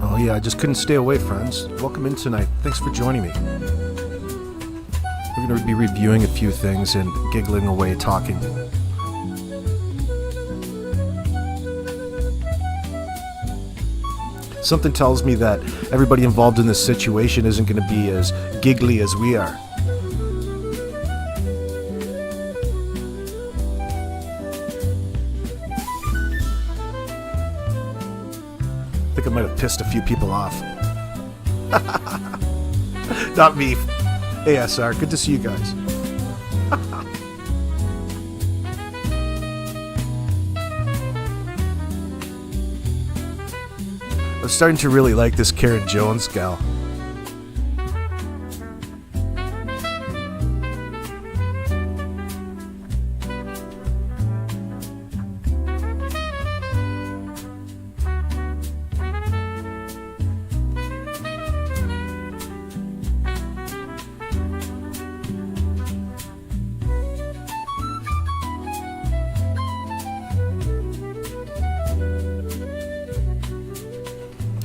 Oh yeah, I just couldn't stay away, friends. Welcome in tonight. Thanks for joining me. We're going to be reviewing a few things and giggling away, talking. Something tells me that everybody involved in this situation isn't going to be as giggly as we are. I think I might have pissed a few people off. Not me. ASR, good to see you guys. I'm starting to really like this Karen Jones gal.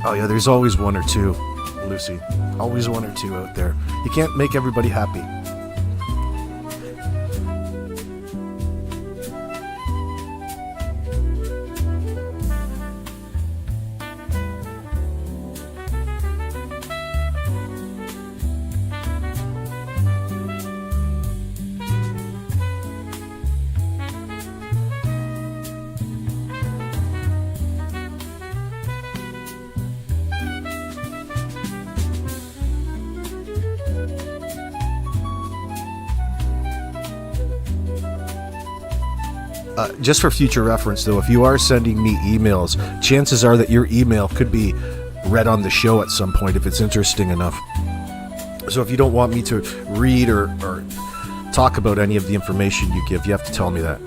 Oh yeah, there's always one or two, Lucy. Always one or two out there. You can't make everybody happy. Just for future reference, though, if you are sending me emails, chances are that your email could be read on the show at some point if it's interesting enough. So if you don't want me to read or talk about any of the information you give, you have to tell me that.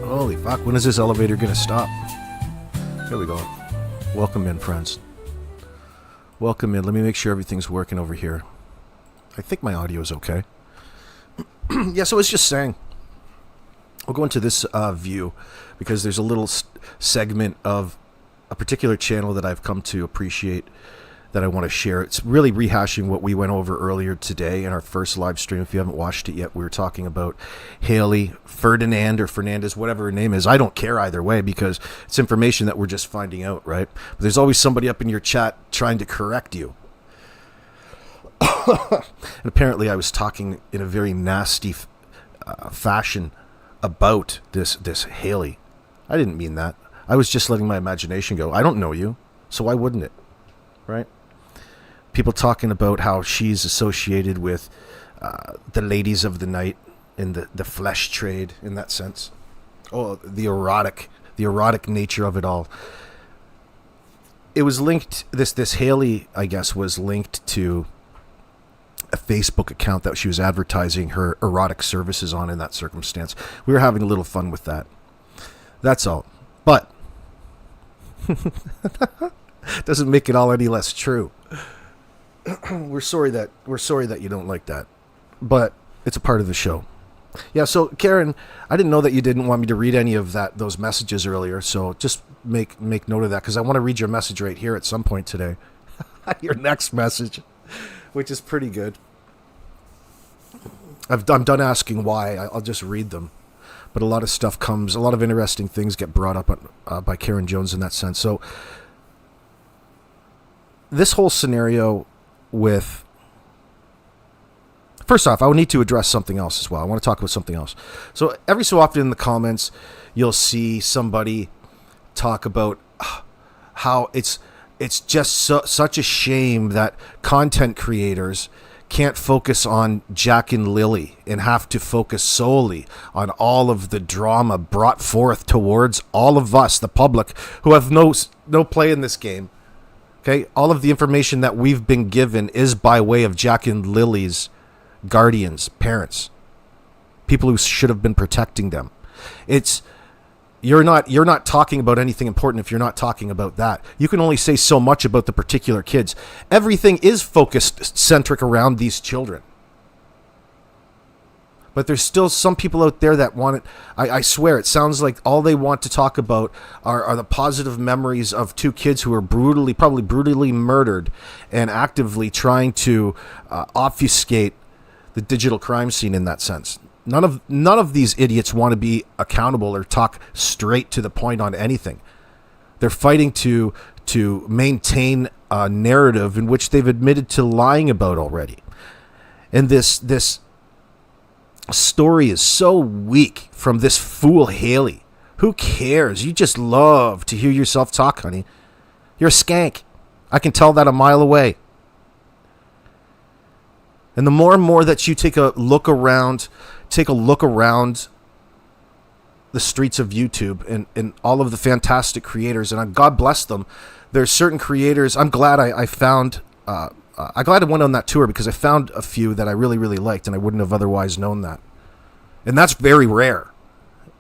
Holy fuck, when is this elevator gonna stop? There we go. Welcome in, friends. Welcome in. Let me make sure everything's working over here. I think my audio is okay. Yeah, so I was just saying, we'll go into this view because there's a little segment of a particular channel that I've come to appreciate that I want to share. It's really rehashing what we went over earlier today in our first live stream. If you haven't watched it yet, we were talking about Haley Ferdinand or Fernandez, whatever her name is. I don't care either way because it's information that we're just finding out, right? But there's always somebody up in your chat trying to correct you. And apparently I was talking in a very nasty fashion about this Haley. I didn't mean that. I was just letting my imagination go. I don't know you, so why wouldn't it? right? People talking about how she's associated with the ladies of the night in the flesh trade in that sense. Oh, the erotic nature of it all. It was linked, this Haley, I guess, was linked to a Facebook account that she was advertising her erotic services on in that circumstance. We were having a little fun with that. That's all. But doesn't make it all any less true. We're sorry that you don't like that. But it's a part of the show. Yeah, so Karen, I didn't know that you didn't want me to read any of those messages earlier, so just make note of that, because I want to read your message right here at some point today. Your next message, which is pretty good. I'm done asking why. I'll just read them. But a lot of interesting things get brought up by Karen Jones in that sense. So this whole scenario with... First off, I would need to address something else as well. I want to talk about something else. So every so often in the comments, you'll see somebody talk about how it's just such a shame that content creators can't focus on Jack and Lilly and have to focus solely on all of the drama brought forth towards all of us, the public, who have no play in this game. Okay, all of the information that we've been given is by way of Jack and Lily's guardians, parents, people who should have been protecting them. You're not talking about anything important if you're not talking about that. You can only say so much about the particular kids. Everything is centric around these children. But there's still some people out there that want it. I swear, it sounds like all they want to talk about are the positive memories of two kids who were probably brutally murdered, and actively trying to obfuscate the digital crime scene in that sense. None of these idiots want to be accountable or talk straight to the point on anything. They're fighting to maintain a narrative in which they've admitted to lying about already. And this story is so weak from this fool Haley. Who cares? You just love to hear yourself talk, honey. You're a skank. I can tell that a mile away. And the more and more that you take a look around the streets of YouTube and all of the fantastic creators, and God bless them, there's certain creators. I'm glad I found, I'm glad I went on that tour, because I found a few that I really, really liked, and I wouldn't have otherwise known that. And that's very rare.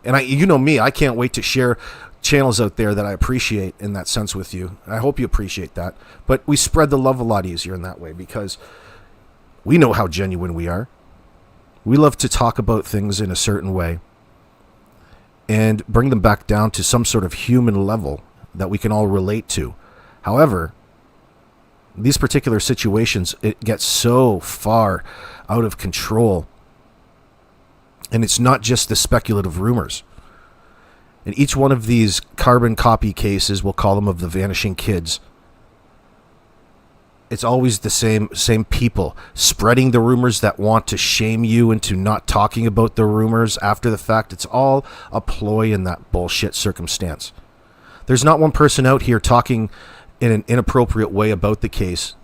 And you know me, I can't wait to share channels out there that I appreciate in that sense with you. I hope you appreciate that. But we spread the love a lot easier in that way, because we know how genuine we are. We love to talk about things in a certain way and bring them back down to some sort of human level that we can all relate to. However, these particular situations, it gets so far out of control. And it's not just the speculative rumors. And each one of these carbon copy cases, we'll call them, of the vanishing kids, it's always the same people spreading the rumors that want to shame you into not talking about the rumors after the fact. It's all a ploy in that bullshit circumstance. There's not one person out here talking in an inappropriate way about the case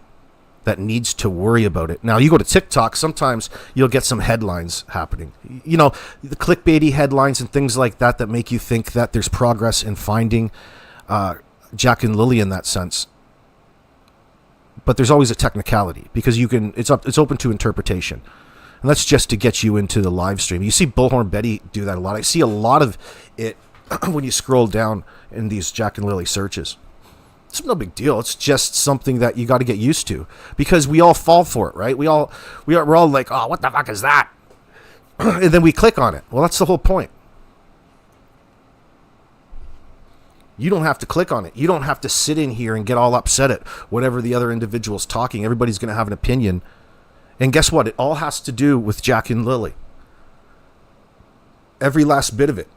that needs to worry about it. Now, you go to TikTok, sometimes you'll get some headlines happening. You know, the clickbaity headlines and things like that make you think that there's progress in finding Jack and Lilly in that sense. But there's always a technicality, because it's open to interpretation. And that's just to get you into the live stream. You see Bullhorn Betty do that a lot. I see a lot of it when you scroll down in these Jack and Lilly searches. It's no big deal. It's just something that you got to get used to, because we all fall for it, right? We're all like, oh, what the fuck is that? And then we click on it. Well, that's the whole point. You don't have to click on it. You don't have to sit in here and get all upset at whatever the other individual's talking. Everybody's going to have an opinion. And guess what? It all has to do with Jack and Lilly. Every last bit of it.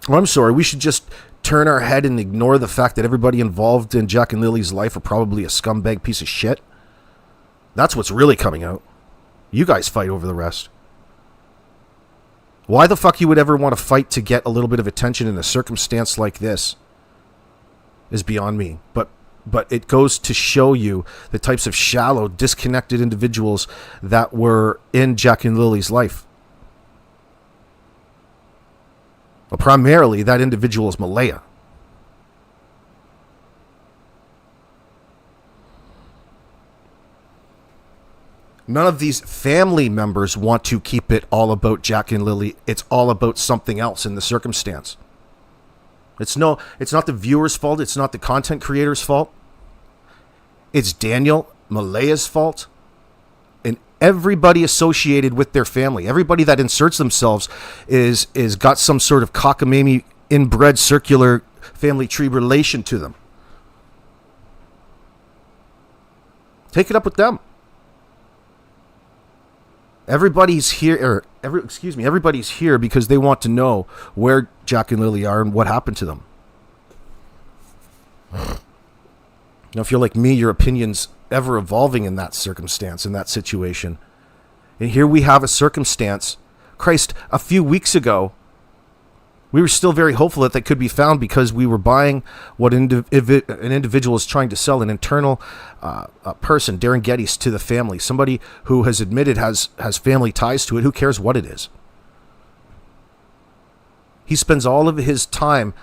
Well, I'm sorry. We should just turn our head and ignore the fact that everybody involved in Jack and Lily's life are probably a scumbag piece of shit. That's what's really coming out. You guys fight over the rest. Why the fuck you would ever want to fight to get a little bit of attention in a circumstance like this is beyond me. But But it goes to show you the types of shallow, disconnected individuals that were in Jack and Lily's life. Well, primarily, that individual is Malaya. None of these family members want to keep it all about Jack and Lily. It's all about something else in the circumstance. It's not the viewer's fault. It's not the content creator's fault. It's Daniel, Malaya's fault, and everybody associated with their family. Everybody that inserts themselves is got some sort of cockamamie inbred circular family tree relation to them. Take it up with them. Everybody's here because they want to know where Jack and Lily are and what happened to them. Now, if you're like me, your opinion's ever evolving in that circumstance, in that situation. And here we have a circumstance. Christ, a few weeks ago, we were still very hopeful that they could be found because we were buying what an individual is trying to sell, an internal person, derrin, geddes, to the family. Somebody who has admitted has family ties to it. Who cares what it is? He spends all of his time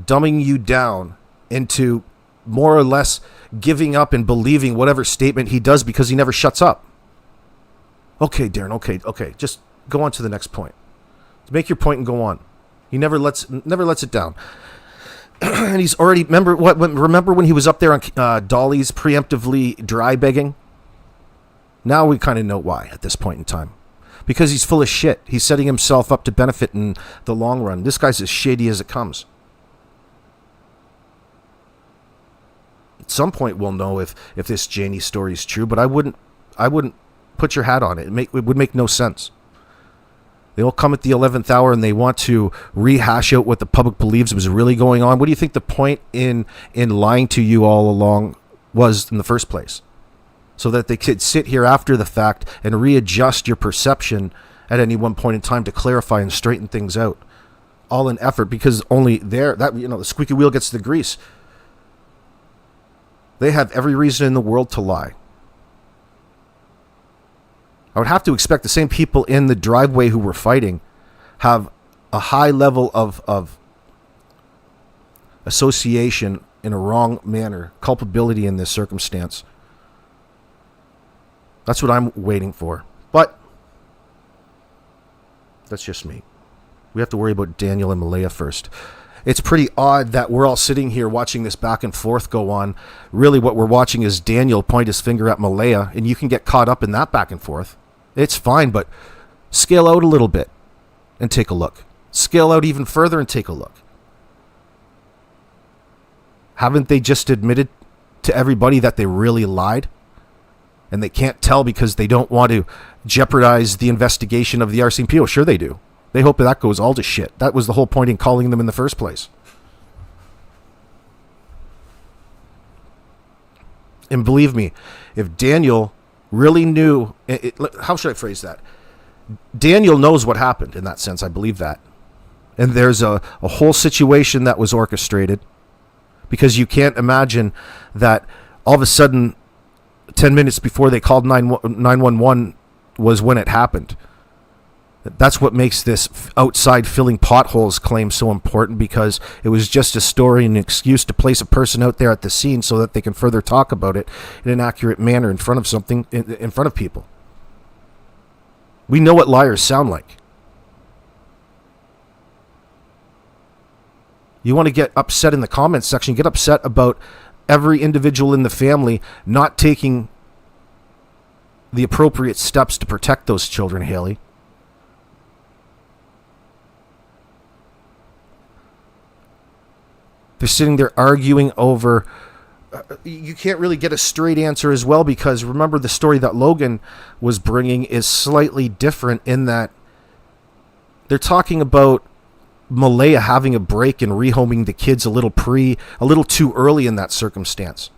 dumbing you down into more or less giving up and believing whatever statement he does because he never shuts up. Okay, derrin, okay. Just go on to the next point. Make your point and go on. He never lets it down. And he's already remember when he was up there on Dolly's preemptively dry begging? Now we kind of know why at this point in time. Because he's full of shit. He's setting himself up to benefit in the long run. This guy's as shady as it comes. At some point we'll know if this Janie story is true, but I wouldn't put your hat on it. It would make no sense. They all come at the 11th hour and they want to rehash out what the public believes was really going on. What do you think the point in lying to you all along was in the first place? So that they could sit here after the fact and readjust your perception at any one point in time to clarify and straighten things out. All in effort, because only the squeaky wheel gets the grease. They have every reason in the world to lie. I would have to expect the same people in the driveway who were fighting have a high level of association in a wrong manner, culpability in this circumstance. That's what I'm waiting for. But that's just me. We have to worry about Daniel and Malaya first. It's pretty odd that we're all sitting here watching this back and forth go on. Really what we're watching is Daniel point his finger at Malaya, and you can get caught up in that back and forth. It's fine, but scale out a little bit and take a look. Scale out even further and take a look. Haven't they just admitted to everybody that they really lied? And they can't tell because they don't want to jeopardize the investigation of the RCMP. Sure they do. They hope that goes all to shit. That was the whole point in calling them in the first place. And believe me, if Daniel really knew... how should I phrase that? Daniel knows what happened in that sense. I believe that. And there's a whole situation that was orchestrated. Because you can't imagine that all of a sudden, 10 minutes before they called 911 was when it happened. That's what makes this outside filling potholes claim so important, because it was just a story and an excuse to place a person out there at the scene so that they can further talk about it in an accurate manner in front of people. We know what liars sound like. You want to get upset in the comments section, get upset about every individual in the family not taking the appropriate steps to protect those children, Haley. They're sitting there arguing over... you can't really get a straight answer as well, because remember, the story that Logan was bringing is slightly different in that they're talking about Malaya having a break and rehoming the kids a little too early in that circumstance.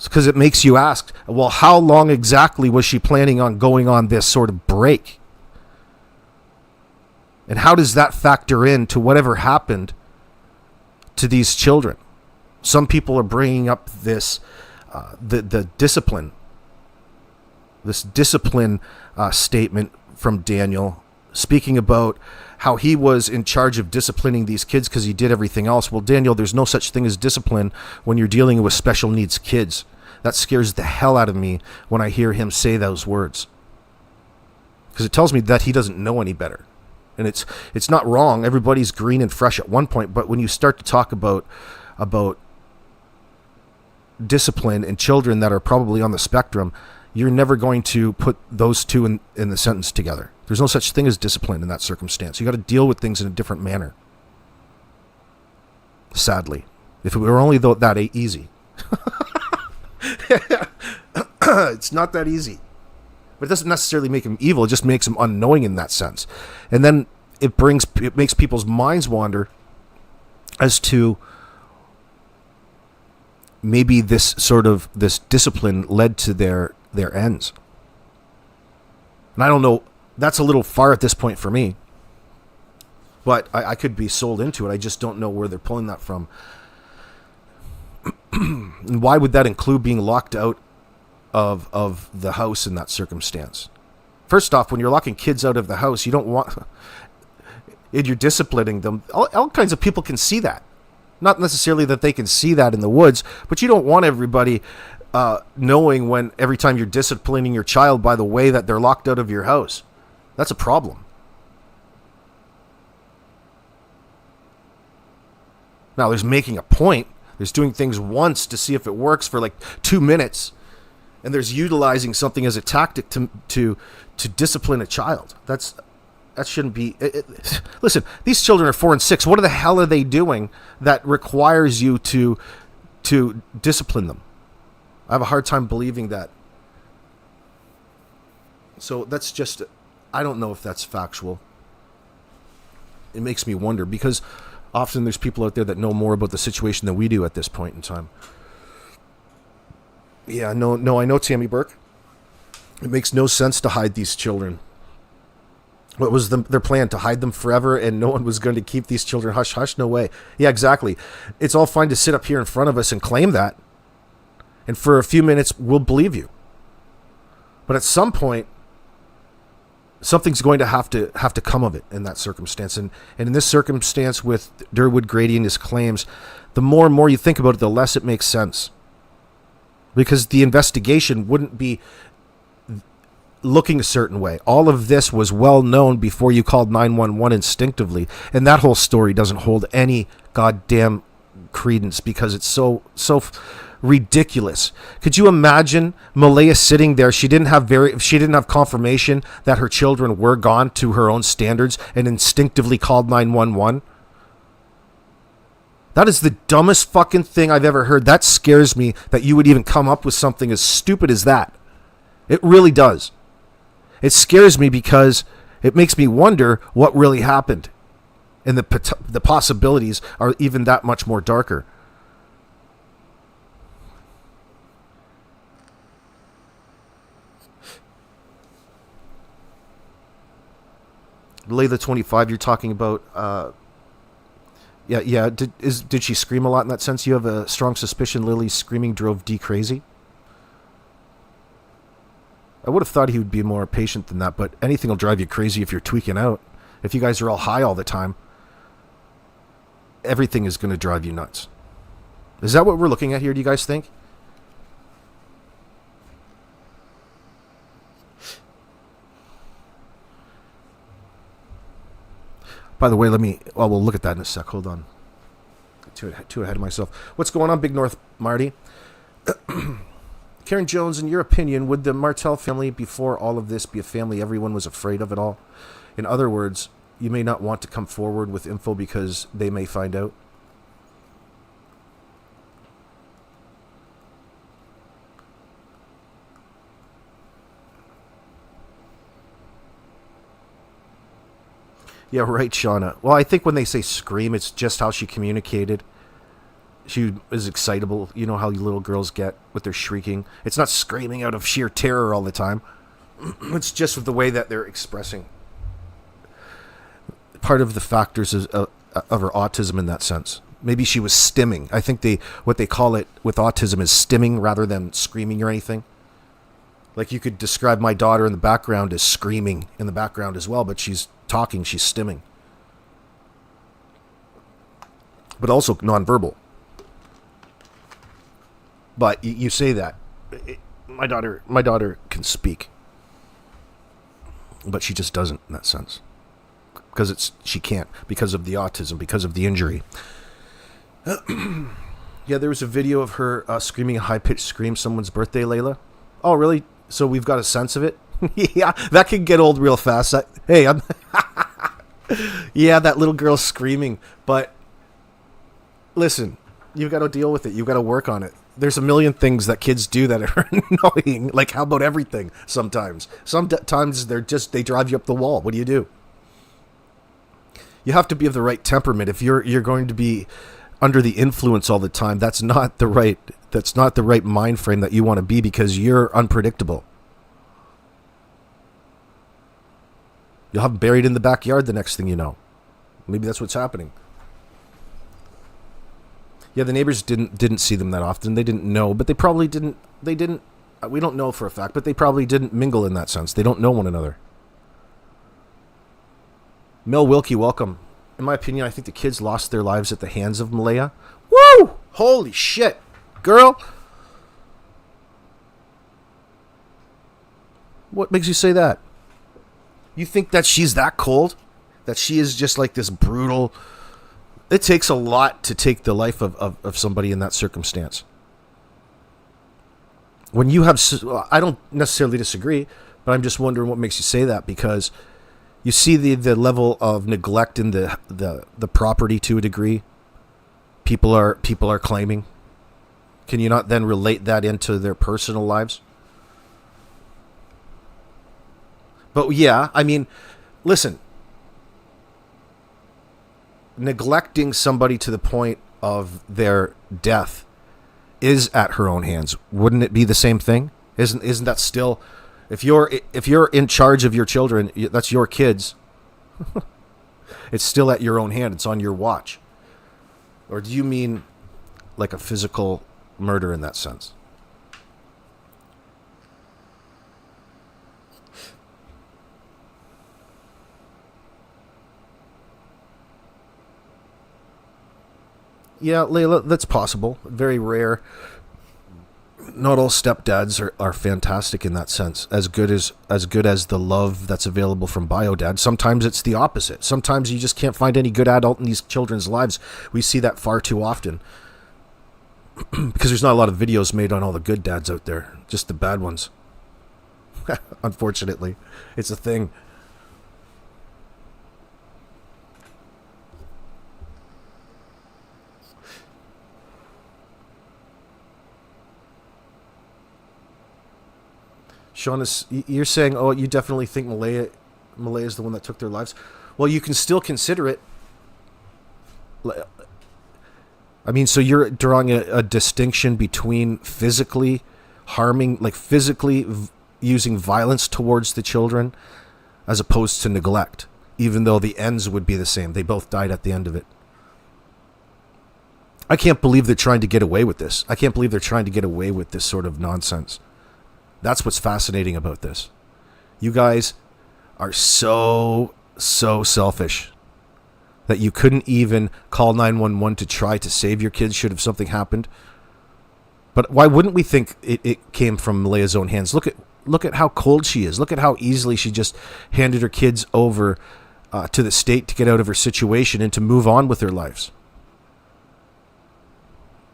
Because it makes you ask, well, how long exactly was she planning on going on this sort of break? And how does that factor into whatever happened to these children? Some people are bringing up this, the discipline, this discipline statement from Daniel, speaking about how he was in charge of disciplining these kids because he did everything else. Well, Daniel, there's no such thing as discipline when you're dealing with special needs kids. That scares the hell out of me when I hear him say those words, because it tells me that he doesn't know any better. And it's not wrong. Everybody's green and fresh at one point, but when you start to talk about discipline and children that are probably on the spectrum, you're never going to put those two in the sentence together. There's no such thing as discipline in that circumstance. You got to deal with things in a different manner. Sadly, if it were only that easy. It's not that easy. But it doesn't necessarily make him evil. It just makes him unknowing in that sense. And then it makes people's minds wander as to maybe this discipline led to their ends. And I don't know, that's a little far at this point for me. But I could be sold into it. I just don't know where they're pulling that from. And why would that include being locked out of the house in that circumstance? First off, when you're locking kids out of the house, you don't want... and you're disciplining them. All kinds of people can see that. Not necessarily that they can see that in the woods, but you don't want everybody knowing when every time you're disciplining your child by the way that they're locked out of your house. That's a problem. Now, there's making a point. There's doing things once to see if it works for like 2 minutes. And there's utilizing something as a tactic to discipline a child. That shouldn't be... Listen, these children are 4 and 6. What the hell are they doing that requires you to discipline them? I have a hard time believing that. So that's just... I don't know if that's factual. It makes me wonder, because often there's people out there that know more about the situation than we do at this point in time. Yeah, no, I know, Tammy Burke. It makes no sense to hide these children. What was their plan? To hide them forever and no one was going to keep these children hush hush? No way. Yeah, exactly. It's all fine to sit up here in front of us and claim that. And for a few minutes, we'll believe you. But at some point, something's going to have to come of it in that circumstance. And in this circumstance with Durwood Grady and his claims, the more and more you think about it, the less it makes sense. Because the investigation wouldn't be looking a certain way. All of this was well known before you called 911 instinctively. And that whole story doesn't hold any goddamn credence because it's so ridiculous. Could you imagine Malaya sitting there? She didn't have confirmation that her children were gone to her own standards and instinctively called 911. That is the dumbest fucking thing I've ever heard. That scares me that you would even come up with something as stupid as that. It really does. It scares me because it makes me wonder what really happened. And the possibilities are even that much more darker. Layla 25, you're talking about... Yeah. Did she scream a lot in that sense? You have a strong suspicion Lily's screaming drove D crazy? I would have thought he would be more patient than that, but anything will drive you crazy if you're tweaking out. If you guys are all high all the time, everything is going to drive you nuts. Is that what we're looking at here, do you guys think? By the way, we'll look at that in a sec. Hold on. Too ahead of myself. What's going on, Big North Marty? Karen Jones, in your opinion, would the Martel family, before all of this, be a family everyone was afraid of at all? In other words, you may not want to come forward with info because they may find out. Yeah, right, Shauna. Well, I think when they say scream, it's just how she communicated. She is excitable. You know how little girls get with their shrieking. It's not screaming out of sheer terror all the time. It's just the way that they're expressing. Part of the factors of her autism in that sense. Maybe she was stimming. I think what they call it with autism is stimming rather than screaming or anything. Like you could describe my daughter in the background as screaming in the background as well, but she's talking, she's stimming. But also nonverbal. But you say that. My daughter can speak. But she just doesn't in that sense. Because she can't. Because of the autism, because of the injury. Yeah, there was a video of her screaming a high-pitched scream someone's birthday, Layla. Oh, really? So we've got a sense of it? Yeah, that can get old real fast. Yeah, that little girl screaming. But listen, you've got to deal with it. You've got to work on it. There's a million things that kids do that are annoying. Like, how about everything sometimes? Sometimes they drive you up the wall. What do? You have to be of the right temperament. If you're going to be under the influence all the time, that's not the right mind frame that you want to be, because you're unpredictable. You'll have them buried in the backyard the next thing you know. Maybe that's what's happening. Yeah, the neighbors didn't see them that often. They didn't know, but they didn't, we don't know for a fact, but they probably didn't mingle in that sense. They don't know one another. Mel Wilkie, welcome. In my opinion, I think the kids lost their lives at the hands of Malaya. Woo! Holy shit. Girl. What makes you say that? You think that she's that cold? That she is just like this brutal... It takes a lot to take the life of somebody in that circumstance. When you have... I don't necessarily disagree, but I'm just wondering what makes you say that, because you see the level of neglect in the property to a degree. People are claiming. Can you not then relate that into their personal lives? But yeah, I mean, listen. Neglecting somebody to the point of their death is at her own hands. Wouldn't it be the same thing? Isn't that still, if you're in charge of your children, that's your kids. It's still at your own hand. It's on your watch. Or do you mean like a physical murder in that sense? Yeah, Layla, that's possible. Very rare. Not all stepdads are fantastic in that sense. As good as the love that's available from bio dad. Sometimes it's the opposite. Sometimes you just can't find any good adult in these children's lives. We see that far too often. Because there's not a lot of videos made on all the good dads out there. Just the bad ones. Unfortunately. It's a thing. Sean, you're saying, oh, you definitely think Malaya is the one that took their lives. Well, you can still consider it. I mean, so you're drawing a distinction between physically harming, like physically using violence towards the children, as opposed to neglect, even though the ends would be the same. They both died at the end of it. I can't believe they're trying to get away with this. I can't believe they're trying to get away with this sort of nonsense. That's what's fascinating about this. You guys are so selfish that you couldn't even call 911 to try to save your kids should have something happened. But why wouldn't we think it came from Malaya's own hands? Look at how cold she is. Look at how easily she just handed her kids over to the state to get out of her situation and to move on with their lives.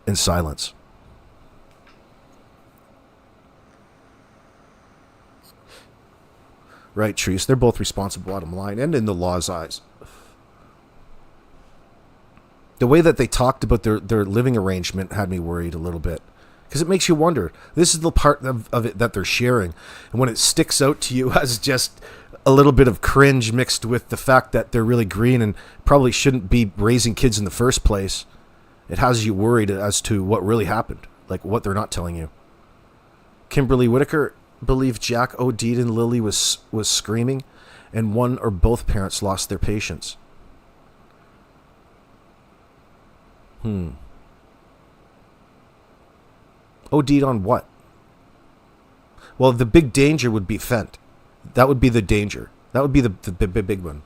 In silence. Right, Trees. They're both responsible, bottom line, and in the law's eyes. The way that they talked about their living arrangement had me worried a little bit. Because it makes you wonder. This is the part of it that they're sharing. And when it sticks out to you as just a little bit of cringe mixed with the fact that they're really green and probably shouldn't be raising kids in the first place, it has you worried as to what really happened. Like what they're not telling you. Kimberly Whitaker believed Jack OD'd and Lilly was screaming, and one or both parents lost their patience. OD'd on what? Well, the big danger would be fent. That would be the danger. That would be the big one.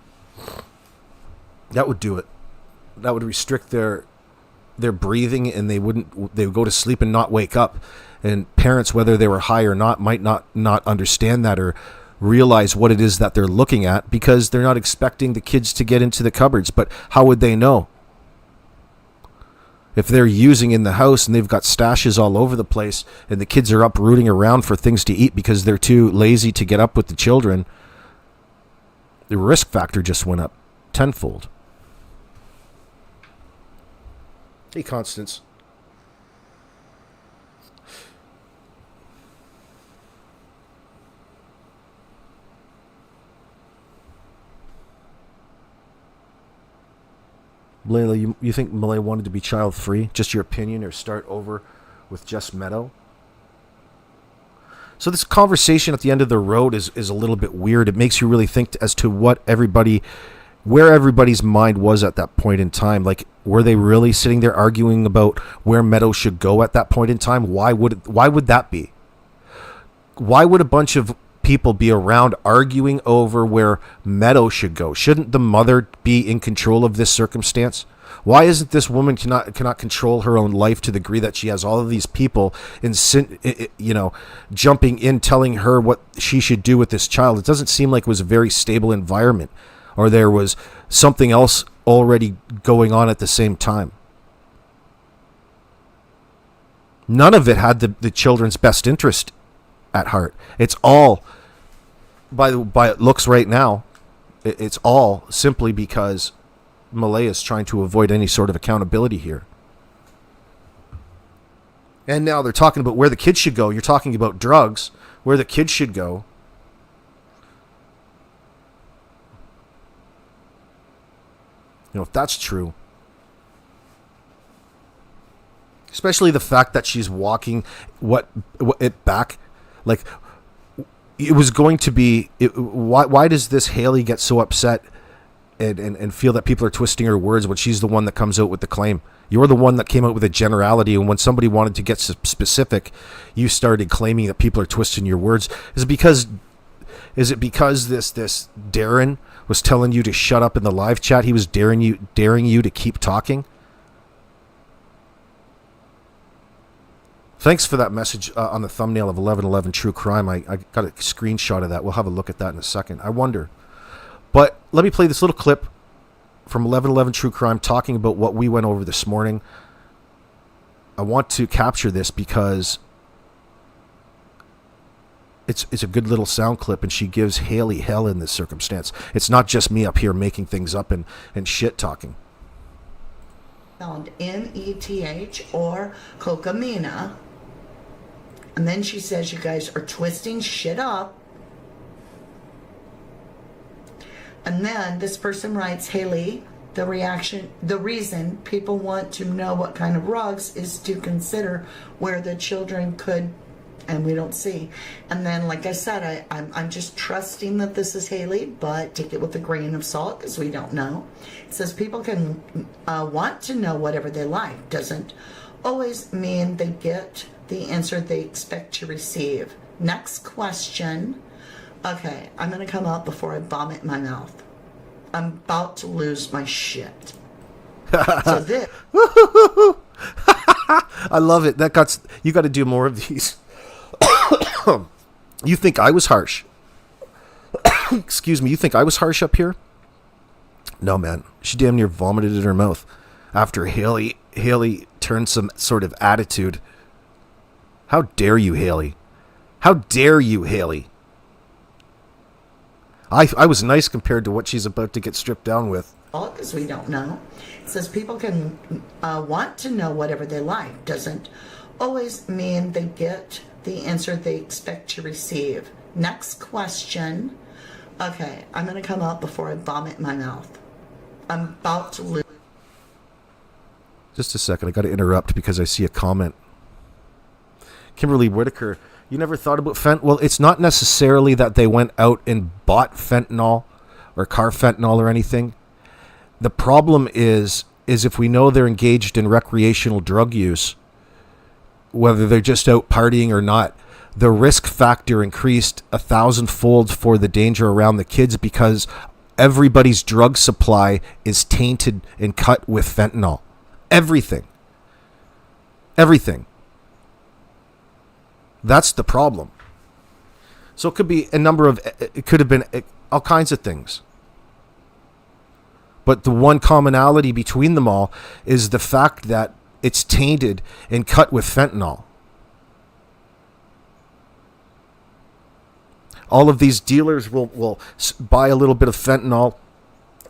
That would do it. That would restrict their breathing, and they would go to sleep and not wake up. And parents, whether they were high or not, might not understand that or realize what it is that they're looking at, because they're not expecting the kids to get into the cupboards. But how would they know? If they're using in the house and they've got stashes all over the place and the kids are up rooting around for things to eat because they're too lazy to get up with the children, the risk factor just went up tenfold. Hey, Constance. Layla, you think Malay wanted to be child-free? Just your opinion, or start over with Jess Meadow? So this conversation at the end of the road is a little bit weird. It makes you really think as to where everybody's mind was at that point in time. Like, were they really sitting there arguing about where Meadow should go at that point in time? Why would that be? Why would a bunch of people be around arguing over where Meadow should go? Shouldn't the mother be in control of this circumstance? Why isn't this woman cannot control her own life to the degree that she has all of these people jumping in, telling her what she should do with this child? It doesn't seem like it was a very stable environment, or there was something else already going on at the same time. None of it had the children's best interest at heart. It's all, by it looks right now, it's all simply because Malay is trying to avoid any sort of accountability here. And now they're talking about where the kids should go. You're talking about drugs, where the kids should go. If that's true, especially the fact that she's walking it back, like, it was going to be. Why does this Haley get so upset and feel that people are twisting her words when she's the one that comes out with the claim? You're the one that came out with a generality, and when somebody wanted to get specific, you started claiming that people are twisting your words. Is it because this derrin was telling you to shut up in the live chat? He was daring you to keep talking. Thanks for that message on the thumbnail of 1111 True Crime. I got a screenshot of that. We'll have a look at that in a second. I wonder. But let me play this little clip from 1111 True Crime talking about what we went over this morning. I want to capture this because it's a good little sound clip, and she gives Haley hell in this circumstance. It's not just me up here making things up and shit talking. Found METH or cocaine. And then she says you guys are twisting shit up. And then this person writes, Haley, the reason people want to know what kind of rugs is to consider where the children could, and we don't see. And then, like I said, I'm just trusting that this is Haley, but take it with a grain of salt because we don't know. It says people can want to know whatever they like. Doesn't always mean they get the answer they expect to receive. Next question. Okay, I'm going to come out before I vomit in my mouth. I'm about to lose my shit. So this. I love it. You got to do more of these. You think I was harsh? Excuse me. You think I was harsh up here? No, man. She damn near vomited in her mouth after Haley turned some sort of attitude. How dare you, Haley? How dare you, Haley? I was nice compared to what she's about to get stripped down with. Because we don't know. It says people can want to know whatever they like. Doesn't always mean they get the answer they expect to receive. Next question. Okay, I'm going to come out before I vomit in my mouth. I'm about to lose. Just a second. I got to interrupt because I see a comment. Kimberly Whitaker, you never thought about fentanyl? Well, it's not necessarily that they went out and bought fentanyl or carfentanil or anything. The problem is is if we know they're engaged in recreational drug use, whether they're just out partying or not, the risk factor increased 1,000-fold for the danger around the kids because everybody's drug supply is tainted and cut with fentanyl. Everything. Everything. That's the problem. So it could be it could have been all kinds of things. But the one commonality between them all is the fact that it's tainted and cut with fentanyl. All of these dealers will buy a little bit of fentanyl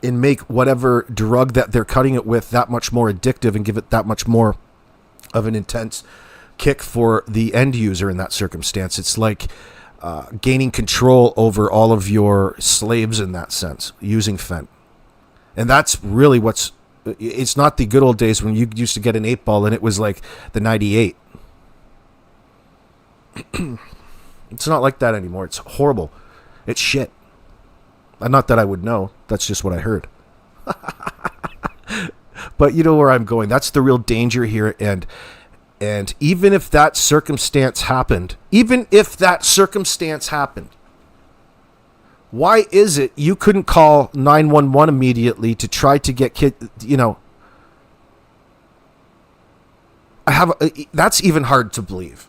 and make whatever drug that they're cutting it with that much more addictive and give it that much more of an intense kick for the end user in that circumstance. It's like gaining control over all of your slaves in that sense, using fent. And that's really it's not the good old days when you used to get an 8-ball and it was like the 98. It's not like that anymore. It's horrible. It's shit. Not that I would know. That's just what I heard. But you know where I'm going. That's the real danger here. And even if that circumstance happened, why is it you couldn't call 911 immediately to try to get that's even hard to believe.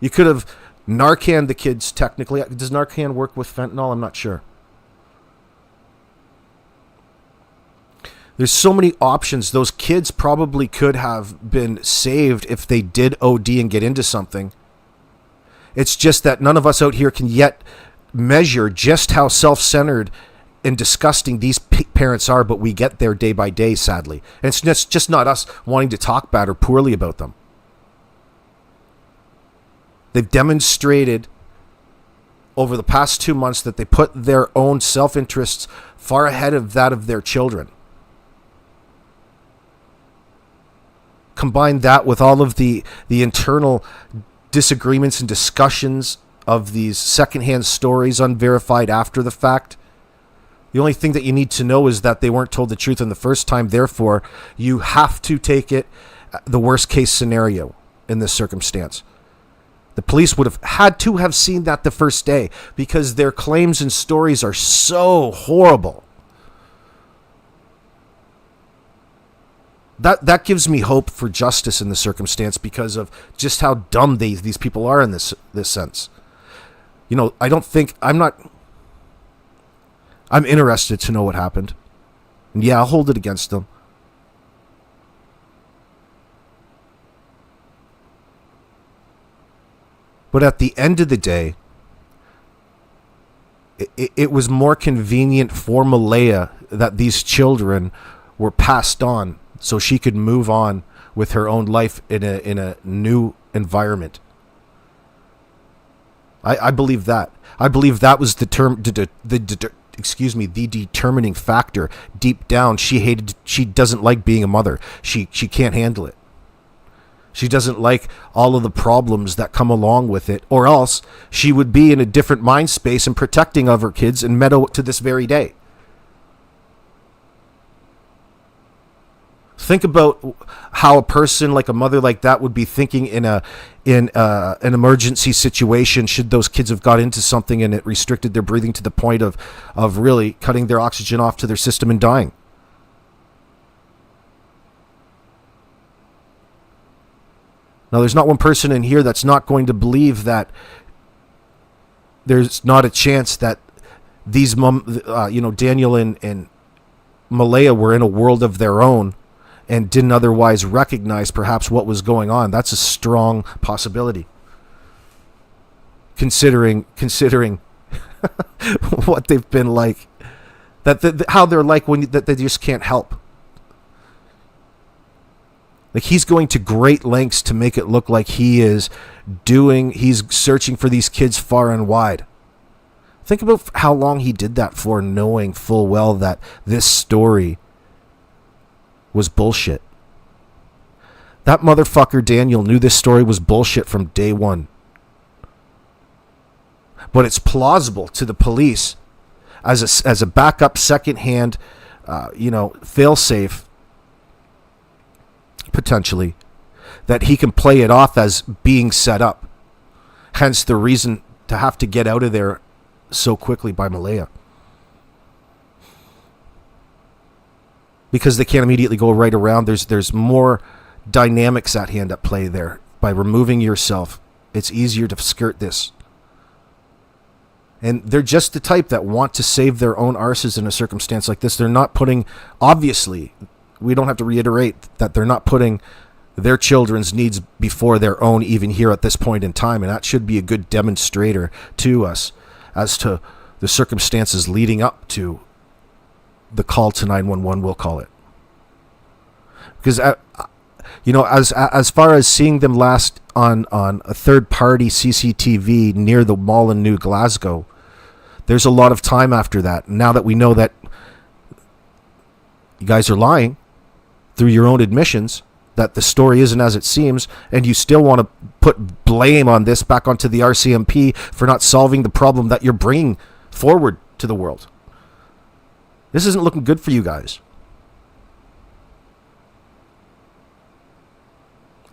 You could have Narcan the kids technically. Does Narcan work with fentanyl? I'm not sure. There's so many options. Those kids probably could have been saved if they did OD and get into something. It's just that none of us out here can yet measure just how self-centered and disgusting these parents are, but we get there day by day, sadly. And it's just not us wanting to talk bad or poorly about them. They've demonstrated over the past 2 months that they put their own self-interests far ahead of that of their children. Combine that with all of the internal disagreements and discussions of these secondhand stories unverified after the fact. The only thing that you need to know is that they weren't told the truth in the first time. Therefore, you have to take it the worst case scenario in this circumstance. The police would have had to have seen that the first day because their claims and stories are so horrible. That gives me hope for justice in the circumstance because of just how dumb these people are in this sense. I'm interested to know what happened. And yeah, I'll hold it against them. But at the end of the day, it was more convenient for Malaya that these children were passed on so she could move on with her own life in a new environment. I believe that. I believe that was the determining factor. Deep down, she doesn't like being a mother. She can't handle it. She doesn't like all of the problems that come along with it, or else she would be in a different mind space and protecting of her kids and Meadow to this very day. Think about how a person like a mother like that would be thinking in an emergency situation should those kids have got into something and it restricted their breathing to the point of really cutting their oxygen off to their system and dying. Now, there's not one person in here that's not going to believe that there's not a chance that these Daniel and Malaya were in a world of their own and didn't otherwise recognize perhaps what was going on. That's a strong possibility. Considering what they've been like, how they're like that they just can't help. Like, he's going to great lengths to make it look like he's searching for these kids far and wide. Think about how long he did that for, knowing full well that this story was bullshit. That motherfucker Daniel knew this story was bullshit from day one. But it's plausible to the police as a backup, secondhand, fail-safe, potentially, that he can play it off as being set up. Hence the reason to have to get out of there so quickly by Malaya. Because they can't immediately go right around. There's more dynamics at hand at play there. By removing yourself, it's easier to skirt this. And they're just the type that want to save their own arses in a circumstance like this. They're not putting, obviously, we don't have to reiterate that they're not putting their children's needs before their own even here at this point in time. And that should be a good demonstrator to us as to the circumstances leading up to the call to 911, we'll call it. Because, as far as seeing them last on a third-party CCTV near the mall in New Glasgow, there's a lot of time after that. Now that we know that you guys are lying through your own admissions, that the story isn't as it seems, and you still want to put blame on this back onto the RCMP for not solving the problem that you're bringing forward to the world. This isn't looking good for you guys.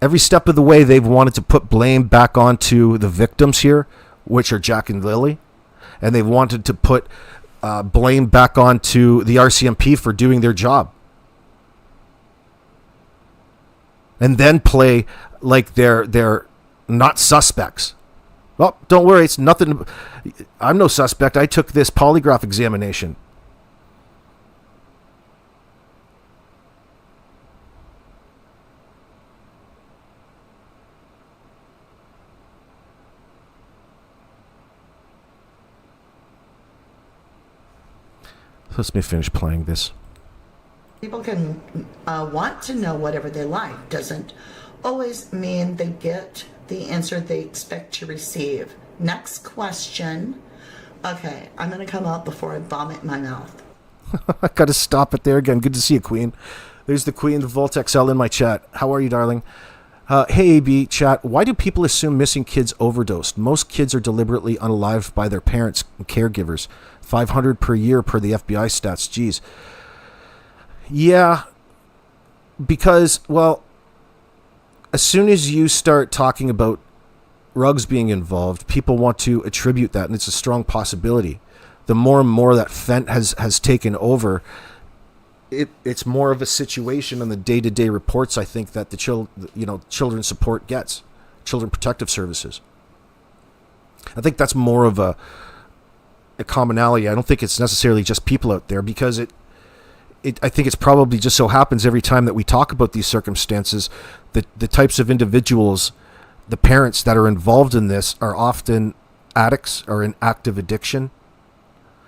Every step of the way, they've wanted to put blame back onto the victims here, which are Jack and Lily. And they've wanted to put blame back onto the RCMP for doing their job. And then play like they're not suspects. Well, don't worry, it's nothing. I'm no suspect. I took this polygraph examination. Let me finish playing this. People can want to know whatever they like. Doesn't always mean they get the answer they expect to receive. Next question. Okay, I'm going to come out before I vomit in my mouth. I got to stop it there again. Good to see you, Queen. There's the Queen, the Volt XL in my chat. How are you, darling? Hey, AB, chat. Why do people assume missing kids overdosed? Most kids are deliberately unalived by their parents and caregivers. 500 per year per the FBI stats. Jeez. Yeah, because, well, as soon as you start talking about Ruggs being involved, people want to attribute that, and it's a strong possibility. The more and more that Fent has taken over, it's more of a situation on the day-to-day reports, I think, that the children's support gets, Children Protective Services. I think that's more of a commonality. I don't think it's necessarily just people out there, because I think it's probably just so happens every time that we talk about these circumstances, the types of individuals, the parents that are involved in this are often addicts or in active addiction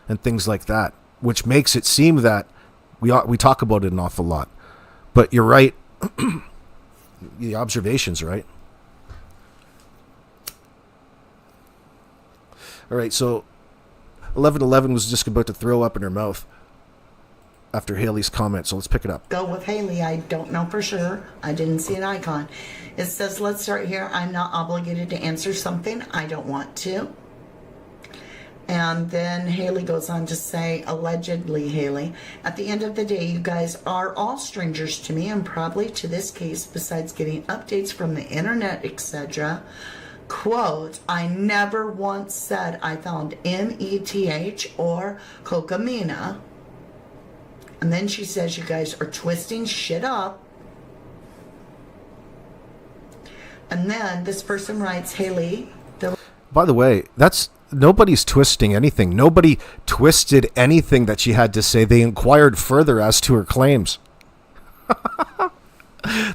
and things like that, which makes it seem that we talk about it an awful lot. But you're right. The observation's right. All right, so 1111 was just about to throw up in her mouth after Haley's comment, so let's pick it up. Go with Haley. I don't know for sure. I didn't see an icon. It says, let's start here. I'm not obligated to answer something I don't want to. And then Haley goes on to say, allegedly, Haley, at the end of the day, you guys are all strangers to me, and probably to this case, besides getting updates from the internet, etc. Quote, I never once said I found METH or cocaine. And then she says, you guys are twisting shit up. And then this person writes, Haley. By the way, nobody's twisting anything. Nobody twisted anything that she had to say. They inquired further as to her claims.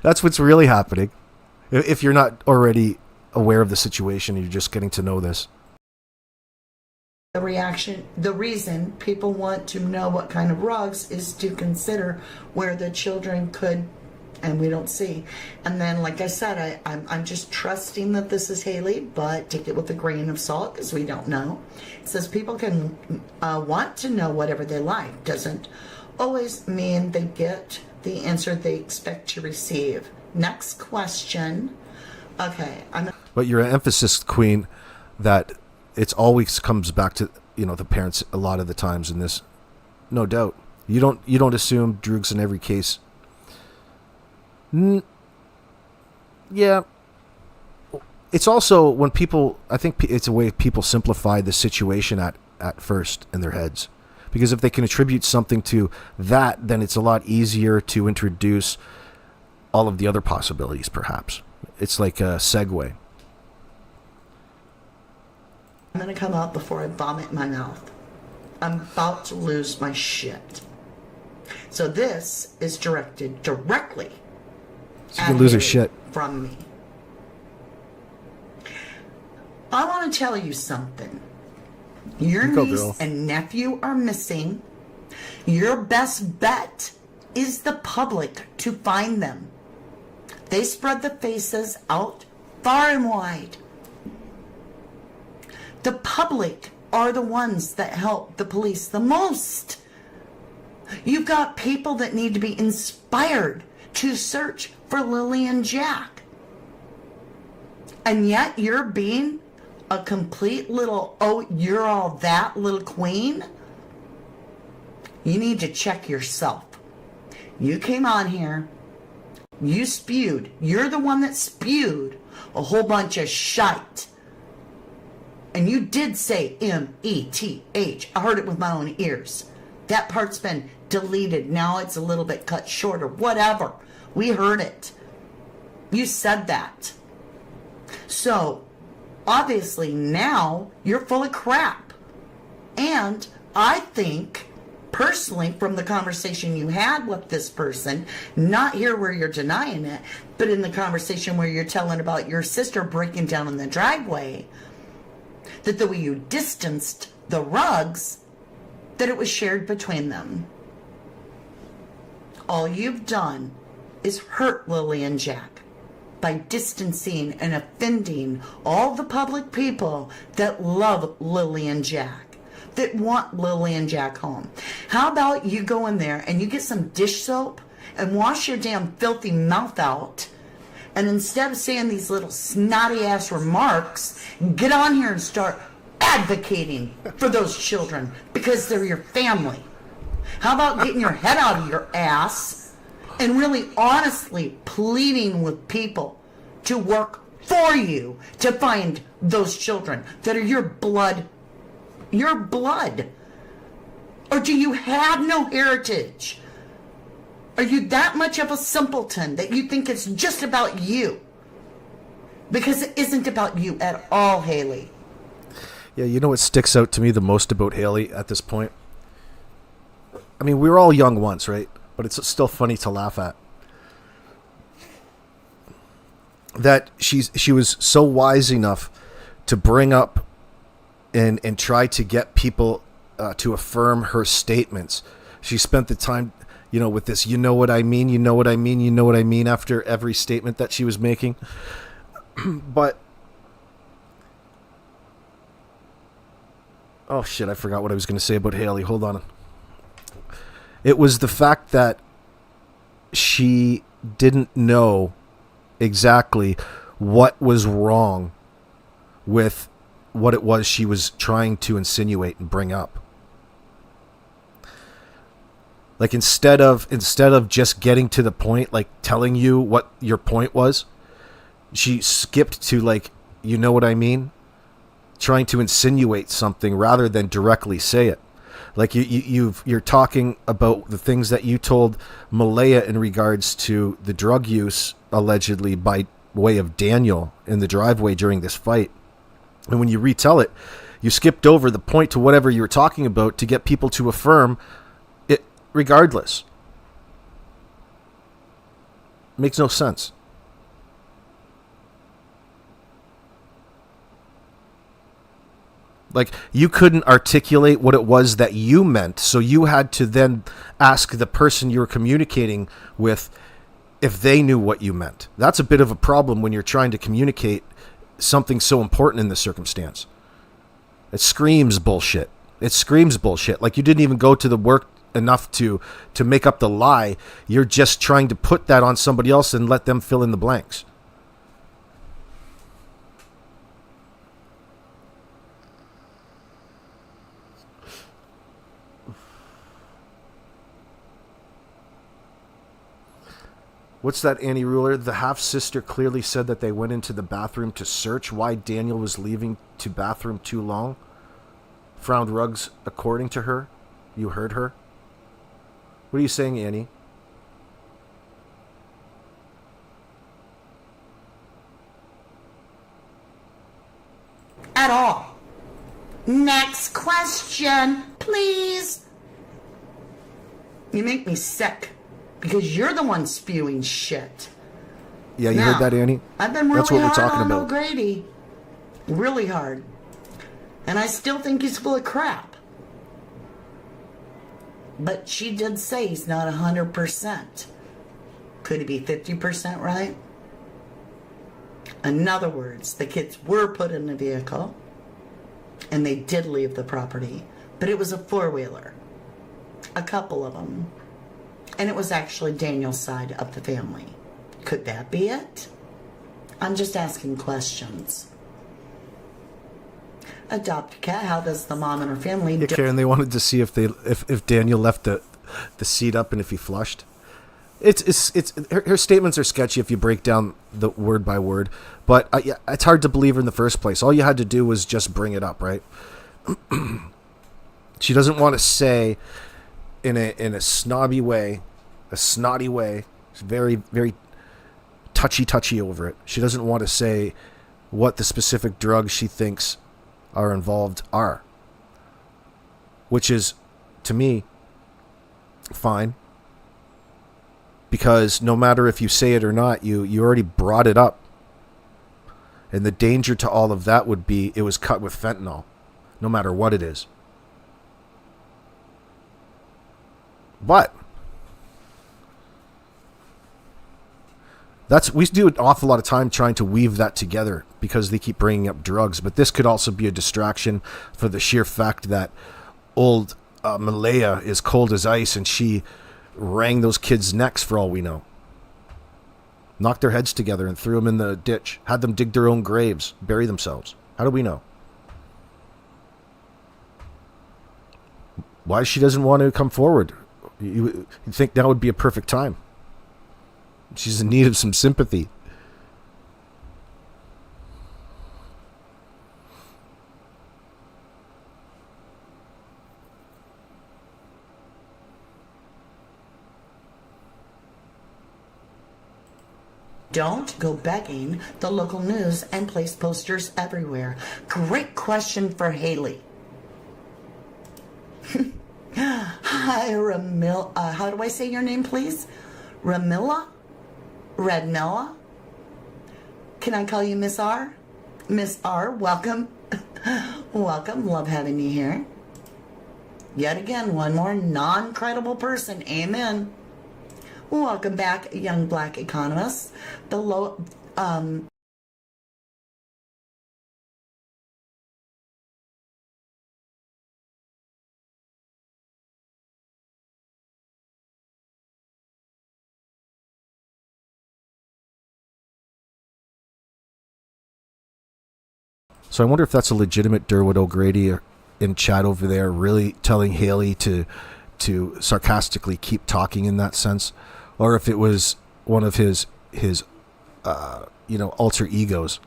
That's what's really happening. If you're not already aware of the situation, you're just getting to know this. The reason people want to know what kind of rugs is to consider where the children could, and we don't see. And then, like I said, I'm just trusting that this is Haley, but take it with a grain of salt because we don't know. It says people can want to know whatever they like. Doesn't always mean they get the answer they expect to receive. Next question. Okay. But your emphasis, Queen, that it's always comes back to the parents a lot of the times in this. No doubt. You don't assume drugs in every case. Yeah. It's also when people, I think it's a way people simplify the situation at first in their heads. Because if they can attribute something to that, then it's a lot easier to introduce all of the other possibilities, perhaps. It's like a segue. I'm going to come out before I vomit in my mouth. I'm about to lose my shit. So this is directed directly So you can lose her Haley shit. from me. I want to tell you something. Your Go, niece girl. and nephew are missing. Your best bet is the public to find them. They spread the faces out far and wide. The public are the ones that help the police the most. You've got people that need to be inspired to search for Lilly and Jack. And yet you're being a complete little, oh, you're all that little queen? You need to check yourself. You came on here, you spewed, you're the one that spewed a whole bunch of shite. And you did say M-E-T-H. I heard it with my own ears. That part's been deleted. Now it's a little bit cut short or whatever. We heard it. You said that. So, obviously now you're full of crap. And I think, personally, from the conversation you had with this person, not here where you're denying it, but in the conversation where you're telling about your sister breaking down in the driveway, that the way you distanced the rugs, that it was shared between them. All you've done is hurt Lilly and Jack by distancing and offending all the public people that love Lilly and Jack, that want Lilly and Jack home. How about you go in there and you get some dish soap and wash your damn filthy mouth out, and instead of saying these little snotty ass remarks, get on here and start advocating for those children because they're your family. How about getting your head out of your ass and really honestly pleading with people to work for you to find those children that are your blood? Your blood. Or do you have no heritage? Are you that much of a simpleton that you think it's just about you? Because it isn't about you at all, Haley. Yeah, you know what sticks out to me the most about Haley at this point? I mean, we were all young once, right? But it's still funny to laugh at. That she was so wise enough to bring up and try to get people to affirm her statements. She spent the time, with this, you know what I mean, you know what I mean, you know what I mean, after every statement that she was making. But, oh shit, I forgot what I was going to say about Haley. Hold on. It was the fact that she didn't know exactly what was wrong with what it was she was trying to insinuate and bring up. Like instead of just getting to the point, like telling you what your point was, she skipped to like, you know what I mean? Trying to insinuate something rather than directly say it. Like you're talking about the things that you told Malaya in regards to the drug use allegedly by way of Daniel in the driveway during this fight. And when you retell it, you skipped over the point to whatever you were talking about to get people to affirm it regardless. Makes no sense. Like, you couldn't articulate what it was that you meant, so you had to then ask the person you were communicating with if they knew what you meant. That's a bit of a problem when you're trying to communicate something so important in this circumstance. It screams bullshit. It screams bullshit. Like, you didn't even go to the work enough to make up the lie. You're just trying to put that on somebody else and let them fill in the blanks. What's that, Annie Ruler? The half-sister clearly said that they went into the bathroom to search why Daniel was leaving to bathroom too long. Found rugs, according to her. You heard her? What are you saying, Annie? At all. Next question, please. You make me sick because you're the one spewing shit. Yeah, you heard that, Annie? I've been really That's what we're hard talking on about. O'Grady. Really hard. And I still think he's full of crap. But she did say he's not 100%. Could he be 50% right? In other words, the kids were put in the vehicle and they did leave the property, but it was a four-wheeler. A couple of them. And it was actually Daniel's side of the family. Could that be it? I'm just asking questions. Adopt a cat. How does the mom and her family Yeah, Karen, they wanted to see if Daniel left the seat up and if he flushed. It's her statements are sketchy if you break down the word by word, but yeah, it's hard to believe her in the first place. All you had to do was just bring it up, right? She doesn't want to say in a snobby way, a snotty way. She's very, very touchy over it. She doesn't want to say what the specific drugs she thinks are involved are, which is, to me, fine. Because no matter if you say it or not, you already brought it up. And the danger to all of that would be it was cut with fentanyl, no matter what it is. But we do an awful lot of time trying to weave that together because they keep bringing up drugs. But this could also be a distraction for the sheer fact that old Malaya is cold as ice and she wrang those kids' necks for all we know. Knocked their heads together and threw them in the ditch. Had them dig their own graves, bury themselves. How do we know? Why she doesn't want to come forward? You'd think now would be a perfect time. She's in need of some sympathy. Don't go begging the local news and place posters everywhere. Great question for Haley. Hi, how do I say your name, please? Ramilla? Redmilla? Can I call you Miss R? Miss R, welcome. Welcome. Love having you here. Yet again, one more non-credible person. Amen. Welcome back, young black economists. So I wonder if that's a legitimate Derwood O'Grady in chat over there, really telling Haley to sarcastically keep talking in that sense, or if it was one of his alter egos.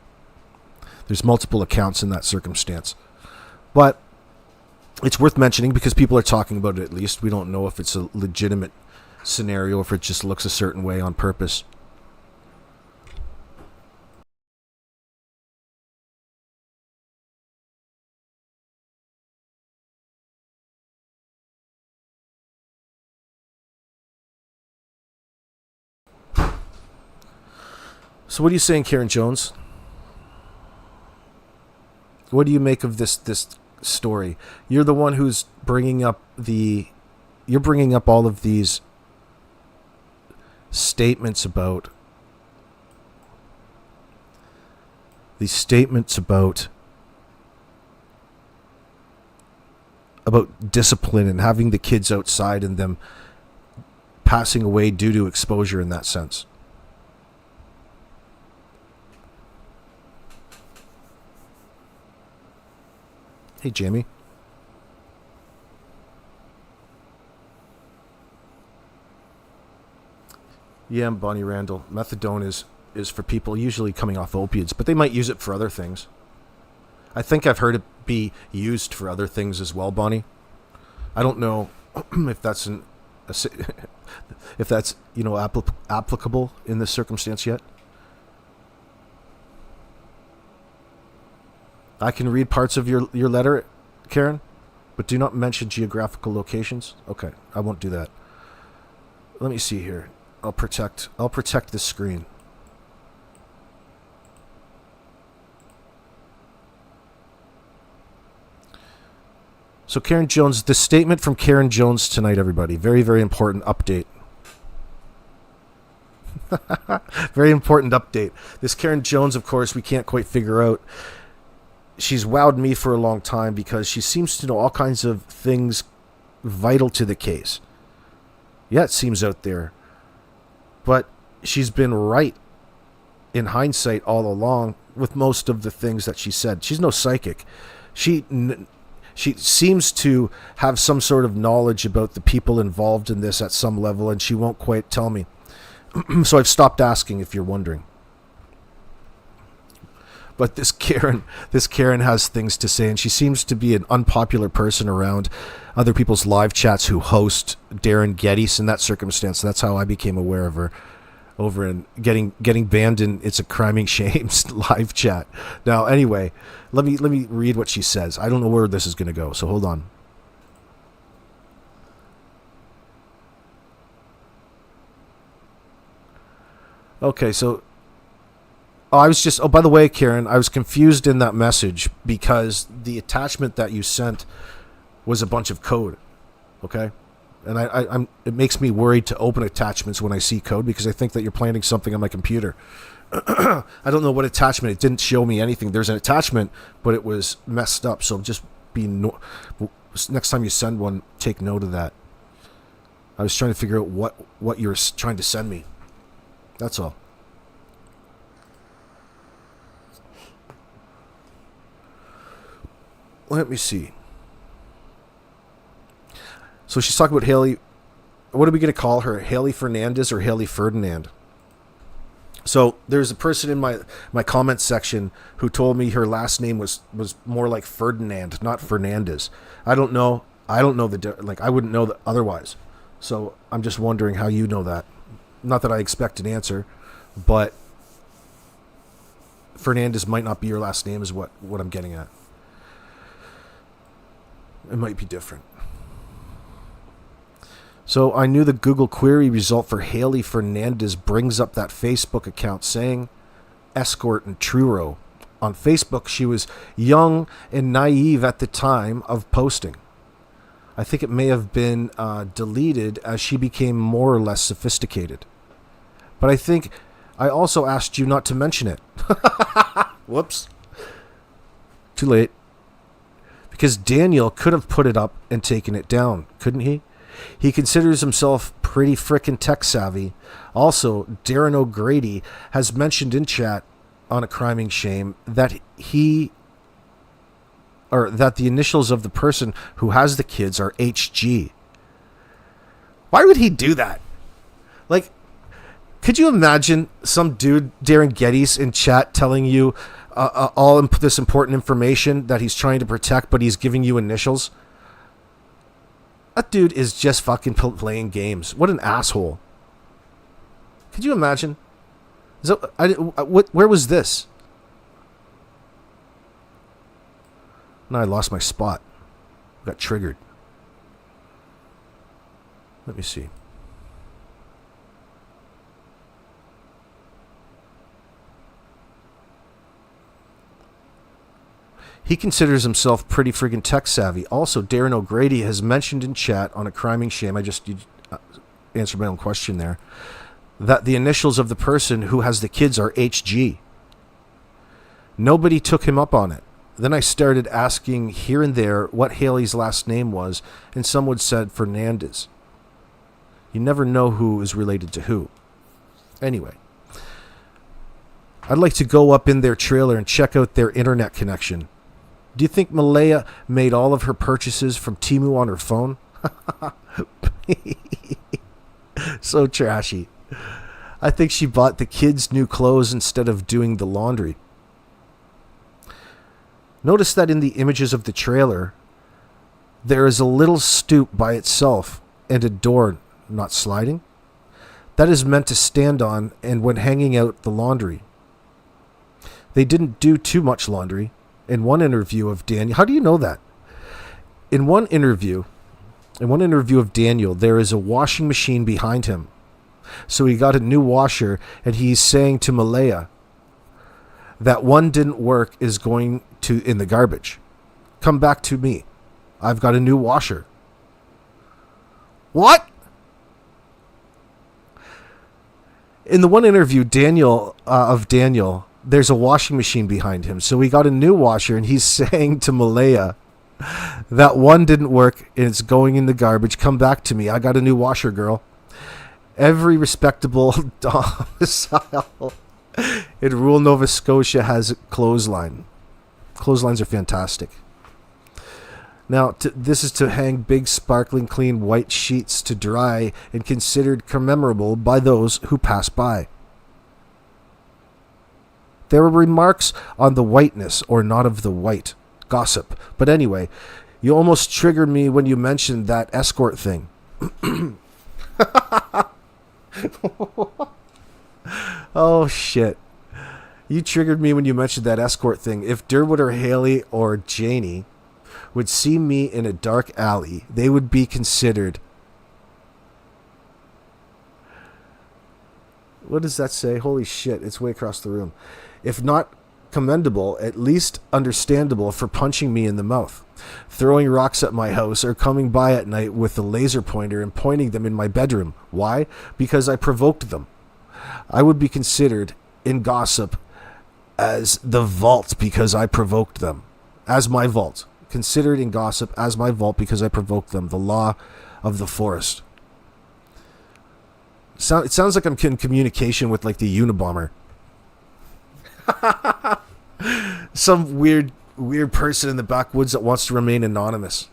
There's multiple accounts in that circumstance, but it's worth mentioning because people are talking about it. At least we don't know if it's a legitimate scenario, or if it just looks a certain way on purpose. So what are you saying, Karen Jones? What do you make of this story? You're the one who's bringing up all of these statements about discipline and having the kids outside and them passing away due to exposure in that sense. Hey, Jamie. Yeah, Bonnie Randall. Methadone is for people usually coming off opiates, but they might use it for other things. I think I've heard it be used for other things as well, Bonnie. I don't know if that's if that's applicable in this circumstance yet. I can read parts of your letter, Karen, but do not mention geographical locations. Okay, I won't do that. Let me see here. I'll protect this screen. So Karen Jones, the statement from Karen Jones tonight, everybody. Very, very important update. Very important update. This Karen Jones, of course, we can't quite figure out. She's wowed me for a long time because she seems to know all kinds of things vital to the case. Yeah, it seems out there. But she's been right in hindsight all along with most of the things that she said. She's no psychic. She seems to have some sort of knowledge about the people involved in this at some level, and she won't quite tell me. So I've stopped asking, if you're wondering. But this Karen has things to say, and she seems to be an unpopular person around other people's live chats who host Derrin Geddes in that circumstance. That's how I became aware of her, over in getting banned in It's a Criming Shame's live chat. Now, anyway, let me read what she says. I don't know where this is going to go, so hold on. Okay, so by the way, Karen, I was confused in that message because the attachment that you sent was a bunch of code. Okay? And it makes me worried to open attachments when I see code because I think that you're planting something on my computer. I don't know what attachment. It didn't show me anything. There's an attachment, but it was messed up. So just next time you send one, take note of that. I was trying to figure out what you're trying to send me. That's all. Let me see. So she's talking about Haley. What are we going to call her? Haley Fernandez or Haley Ferdinand? So there's a person in my comment section who told me her last name was more like Ferdinand, not Fernandez. I don't know. I wouldn't know that otherwise. So I'm just wondering how you know that. Not that I expect an answer, but Fernandez might not be your last name is what I'm getting at. It might be different. So I knew the Google query result for Haley Fernandez brings up that Facebook account saying escort and Truro. On Facebook, she was young and naive at the time of posting. I think it may have been deleted as she became more or less sophisticated. But I think I also asked you not to mention it. Whoops. Too late. Because Daniel could have put it up and taken it down, couldn't he? He considers himself pretty frickin' tech savvy. Also, Darren O'Grady has mentioned in chat on A Criming Shame that the initials of the person who has the kids are HG. Why would he do that? Like, could you imagine some dude, Darren Geddes, in chat telling you all this important information that he's trying to protect, but he's giving you initials? That dude is just fucking playing games. What an asshole. Could you imagine? Where was this? Now I lost my spot. Got triggered. Let me see. He considers himself pretty friggin' tech savvy. Also, Darren O'Grady has mentioned in chat on A Criming Shame, I just answered my own question there, that the initials of the person who has the kids are HG. Nobody took him up on it. Then I started asking here and there what Haley's last name was, and someone said Fernandez. You never know who is related to who. Anyway, I'd like to go up in their trailer and check out their internet connection. Do you think Malaya made all of her purchases from Temu on her phone? So trashy. I think she bought the kids new clothes instead of doing the laundry. Notice that in the images of the trailer, there is a little stoop by itself and a door not sliding. That is meant to stand on and when hanging out the laundry. They didn't do too much laundry. In one interview of Daniel, how do you know that? In one interview of Daniel, there is a washing machine behind him. So he got a new washer, and he's saying to Malaya that one didn't work is going to in the garbage. Come back to me. I've got a new washer. What? In the one interview, Daniel, there's a washing machine behind him. So he got a new washer, and he's saying to Malaya that one didn't work and it's going in the garbage. Come back to me. I got a new washer, girl. Every respectable domicile in rural Nova Scotia has a clothesline. Clotheslines are fantastic. Now, this is to hang big, sparkling, clean white sheets to dry and considered commemorable by those who pass by. There were remarks on the whiteness or not of the white. Gossip. But anyway, you almost triggered me when you mentioned that escort thing. Oh, shit. You triggered me when you mentioned that escort thing. If Derwood or Haley or Janie would see me in a dark alley, they would be considered... What does that say? Holy shit, it's way across the room. If not commendable, at least understandable for punching me in the mouth, throwing rocks at my house, or coming by at night with a laser pointer and pointing them in my bedroom. Why? Because I provoked them. I would be considered in gossip as the vault because I provoked them. As my vault. Considered in gossip as my vault because I provoked them. The law of the forest. It sounds like I'm in communication with like the Unabomber. Some weird person in the backwoods that wants to remain anonymous.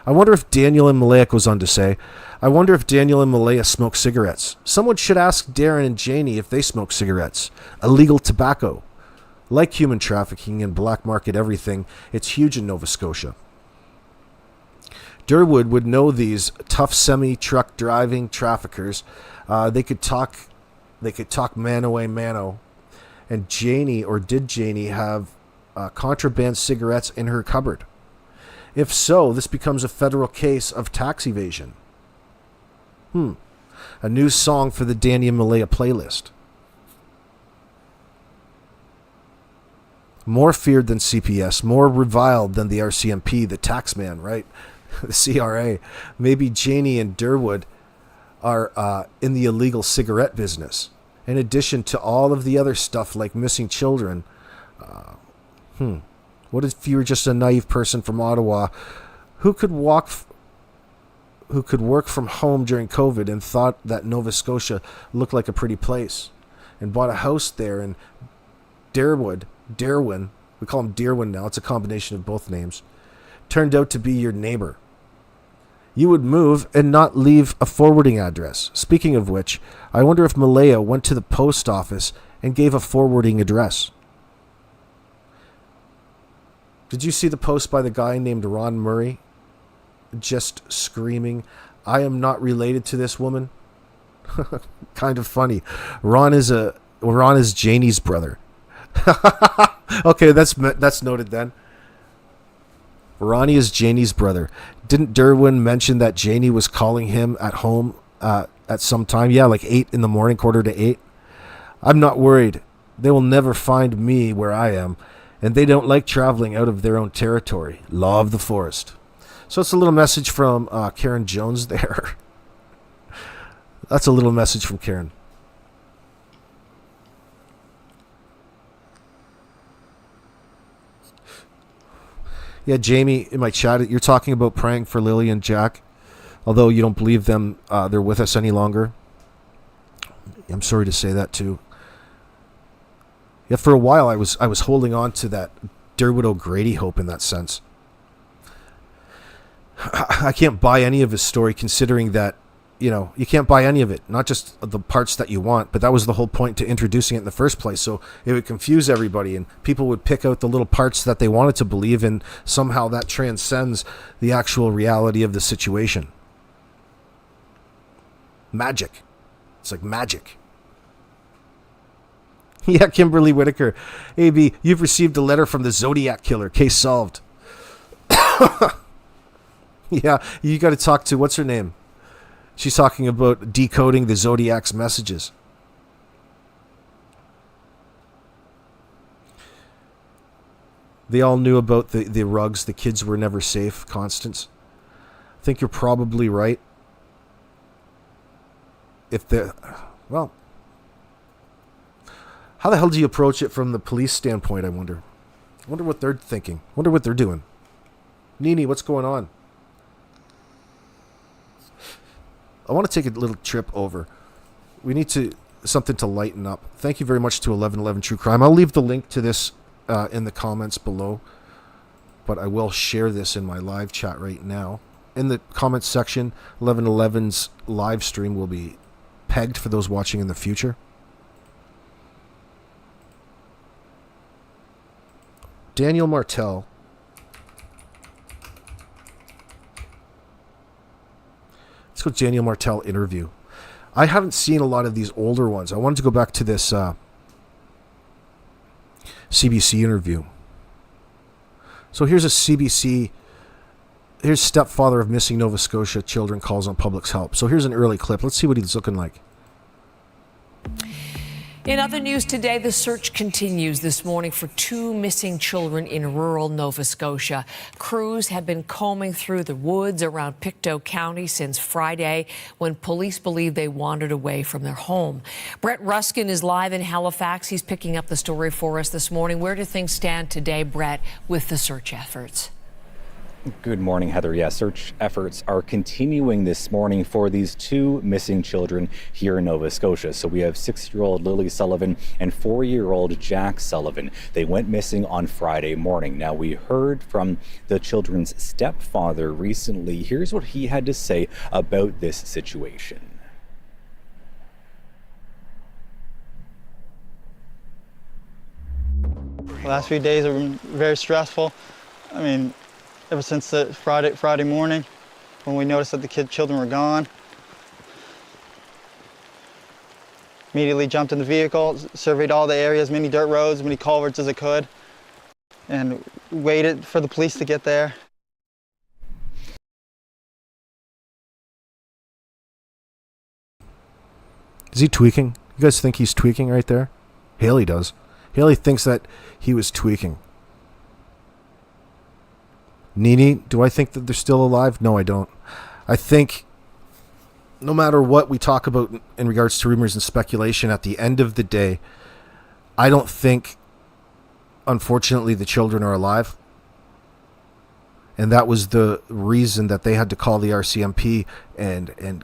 I wonder if Daniel and Malaya goes on to say, I wonder if Daniel and Malaya smoke cigarettes. Someone should ask Derrin and Janie if they smoke cigarettes. Illegal tobacco. Like human trafficking and black market everything, it's huge in Nova Scotia. Derwood would know these tough semi-truck driving traffickers. They could talk mano a mano. And Janie, or did Janie, have contraband cigarettes in her cupboard? If so, this becomes a federal case of tax evasion. A new song for the Danny and Malaya playlist. More feared than CPS, more reviled than the RCMP, the taxman, right? The CRA. Maybe Janie and Derwood are in the illegal cigarette business. In addition to all of the other stuff like missing children. What if you were just a naive person from Ottawa who could work from home during COVID and thought that Nova Scotia looked like a pretty place and bought a house there in Derwin, we call him Derwin now, it's a combination of both names, turned out to be your neighbor. You would move and not leave a forwarding address. Speaking of which, I wonder if Malaya went to the post office and gave a forwarding address. Did you see the post by the guy named Ron Murray? Just screaming, I am not related to this woman. Kind of funny. Ron is Janie's brother. Okay, that's noted then. Ronnie is Janie's brother. Didn't Derwin mention that Janie was calling him at home at some time? Yeah, like 8 in the morning, 7:45. I'm not worried. They will never find me where I am, and they don't like traveling out of their own territory. Law of the forest. So it's a little message from Karen Jones there. That's a little message from Karen. Yeah, Jamie, in my chat, you're talking about praying for Lily and Jack, although you don't believe them, they're with us any longer. I'm sorry to say that too. Yeah, for a while I was holding on to that Derwood O'Grady hope in that sense. I can't buy any of his story, considering that you can't buy any of it, not just the parts that you want, but that was the whole point to introducing it in the first place. So it would confuse everybody, and people would pick out the little parts that they wanted to believe, and somehow that transcends the actual reality of the situation. Magic. It's like magic. Yeah, Kimberly Whitaker. AB, you've received a letter from the Zodiac Killer. Case solved. Yeah, you got to talk to, what's her name? She's talking about decoding the Zodiac's messages. They all knew about the rugs. The kids were never safe. Constance. I think you're probably right. Well, how the hell do you approach it from the police standpoint, I wonder? I wonder what they're thinking. I wonder what they're doing. Nini, what's going on? I want to take a little trip over. We need something to lighten up. Thank you very much to 1111 True Crime. I'll leave the link to this in the comments below, but I will share this in my live chat right now. In the comments section, 1111's live stream will be pegged for those watching in the future. Daniel Martel. Let's go Daniel Martel interview. I haven't seen a lot of these older ones. I wanted to go back to this CBC interview. So here's a CBC. Here's stepfather of missing Nova Scotia children calls on public's help. So here's an early clip. Let's see what he's looking like. In other news today, the search continues this morning for two missing children in rural Nova Scotia. Crews have been combing through the woods around Pictou County since Friday, when police believe they wandered away from their home. Brett Ruskin is live in Halifax. He's picking up the story for us this morning. Where do things stand today, Brett, with the search efforts? Good morning, Heather. Yes, search efforts are continuing this morning for these two missing children here in Nova Scotia. So we have 6-year-old Lilly Sullivan and 4-year-old Jack Sullivan. They went missing on Friday morning. Now, we heard from the children's stepfather recently. Here's what he had to say about this situation. The last few days have been very stressful. I mean, ever since the Friday morning, when we noticed that the children were gone. Immediately jumped in the vehicle, surveyed all the areas, many dirt roads, many culverts as I could, and waited for the police to get there. Is he tweaking? You guys think he's tweaking right there? Haley does. Haley thinks that he was tweaking. Nini, do I think that they're still alive? No, I don't. I think no matter what we talk about in regards to rumors and speculation, at the end of the day, I don't think, unfortunately, the children are alive. And that was the reason that they had to call the RCMP and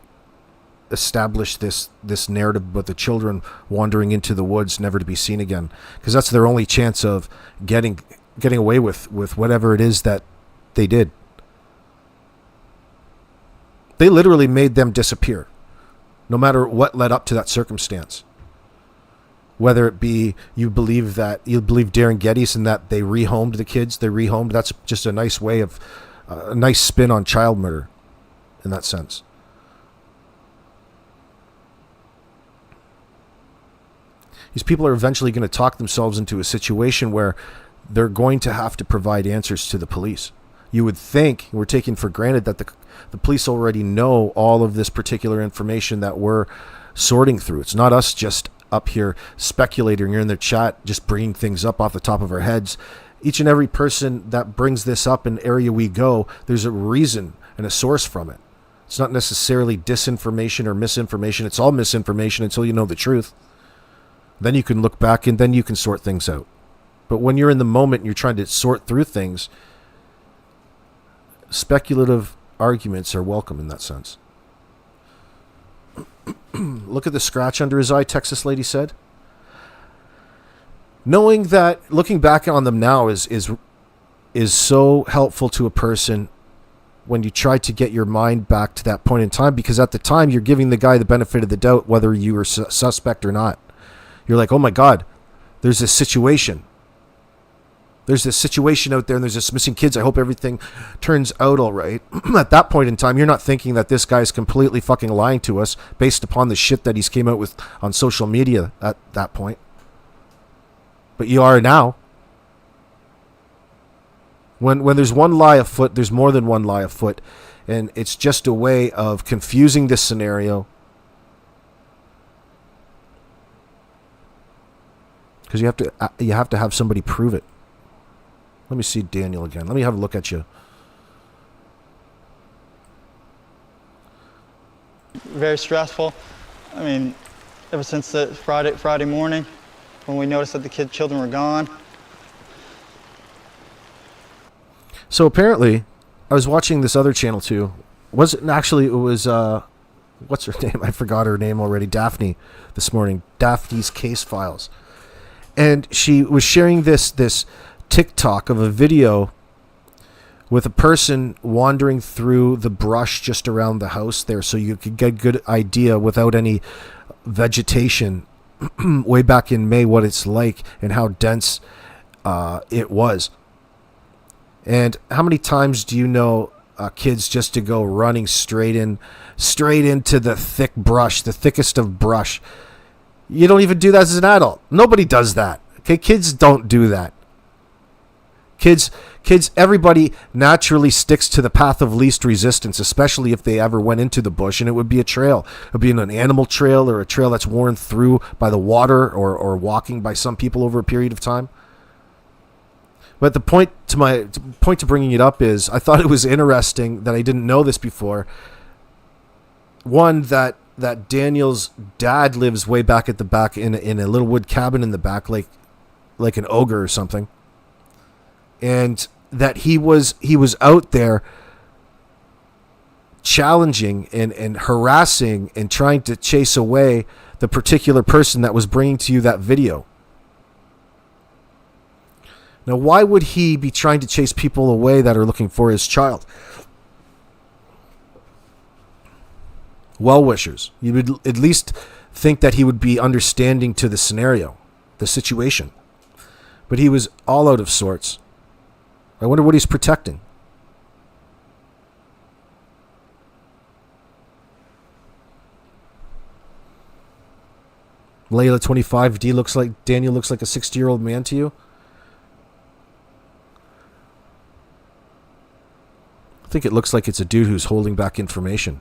establish this narrative about the children wandering into the woods, never to be seen again. Because that's their only chance of getting away with whatever it is that they did. They literally made them disappear, no matter what led up to that circumstance. Whether it be you believe derrin geddes and that they rehomed the kids, that's just a nice way of a nice spin on child murder in that sense. These people are eventually going to talk themselves into a situation where they're going to have to provide answers to the police. You would think, we're taking for granted that the police already know all of this particular information that we're sorting through. It's not us just up here speculating. You're in the chat just bringing things up off the top of our heads. Each and every person that brings this up in the area we go, there's a reason and a source from it. It's not necessarily disinformation or misinformation. It's all misinformation until you know the truth. Then you can look back and then you can sort things out. But when you're in the moment and you're trying to sort through things, speculative arguments are welcome in that sense. Look at the scratch under his eye, Texas lady said. Knowing that, looking back on them now is so helpful to a person when you try to get your mind back to that point in time, because at the time you're giving the guy the benefit of the doubt, whether you were suspect or not. You're like, oh my God, there's this situation. There's this situation out there and there's this missing kids. I hope everything turns out all right. At that point in time, you're not thinking that this guy's completely fucking lying to us based upon the shit that he's came out with on social media at that point. But you are now. When there's one lie afoot, there's more than one lie afoot. And it's just a way of confusing this scenario. Because you have to have somebody prove it. Let me see Daniel again. Let me have a look at you. Very stressful. I mean, ever since the Friday morning, when we noticed that the children were gone. So apparently, I was watching this other channel too. It was what's her name? I forgot her name already. Daphne this morning. Daphne's Case Files. And she was sharing this TikTok of a video with a person wandering through the brush just around the house there, so you could get a good idea without any vegetation way back in May what it's like and how dense it was. And how many times do you know kids just to go running straight into the thick brush, the thickest of brush? You don't even do that as an adult. Nobody does that. Okay, kids don't do that. Kids, everybody naturally sticks to the path of least resistance, especially if they ever went into the bush, and it would be a trail. It would be an animal trail or a trail that's worn through by the water or walking by some people over a period of time. But the point to bringing it up is I thought it was interesting that I didn't know this before. One, that Daniel's dad lives way back at the back in a little wood cabin in the back, like an ogre or something. And that he was out there challenging and harassing and trying to chase away the particular person that was bringing to you that video. Now, why would he be trying to chase people away that are looking for his child? Well-wishers. You would at least think that he would be understanding to the scenario, the situation. But he was all out of sorts. I wonder what he's protecting. Layla 25, Daniel looks like a 60-year-old man to you? I think it looks like it's a dude who's holding back information.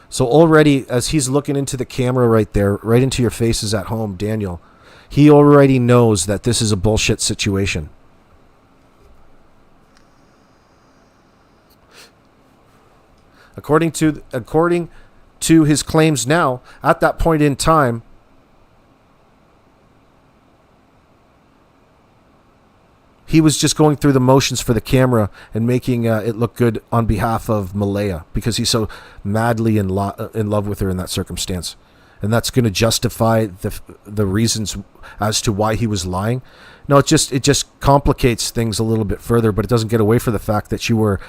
So already, as he's looking into the camera right there, right into your faces at home, Daniel, he already knows that this is a bullshit situation. According to his claims now, at that point in time, he was just going through the motions for the camera and making it look good on behalf of Malaya because he's so madly in love with her in that circumstance. And that's going to justify the reasons as to why he was lying. No, it just complicates things a little bit further, but it doesn't get away from the fact that you were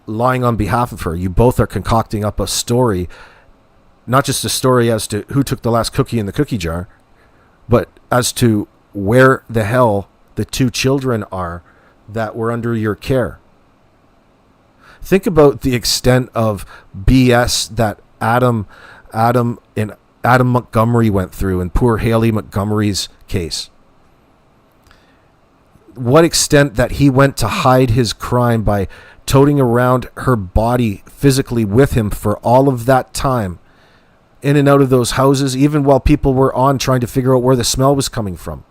lying on behalf of her. You both are concocting up a story, not just a story as to who took the last cookie in the cookie jar, but as to where the hell the two children are that were under your care. Think about the extent of BS that Adam Montgomery went through in poor Haley Montgomery's case. What extent that he went to hide his crime by toting around her body physically with him for all of that time, in and out of those houses, even while people were on trying to figure out where the smell was coming from.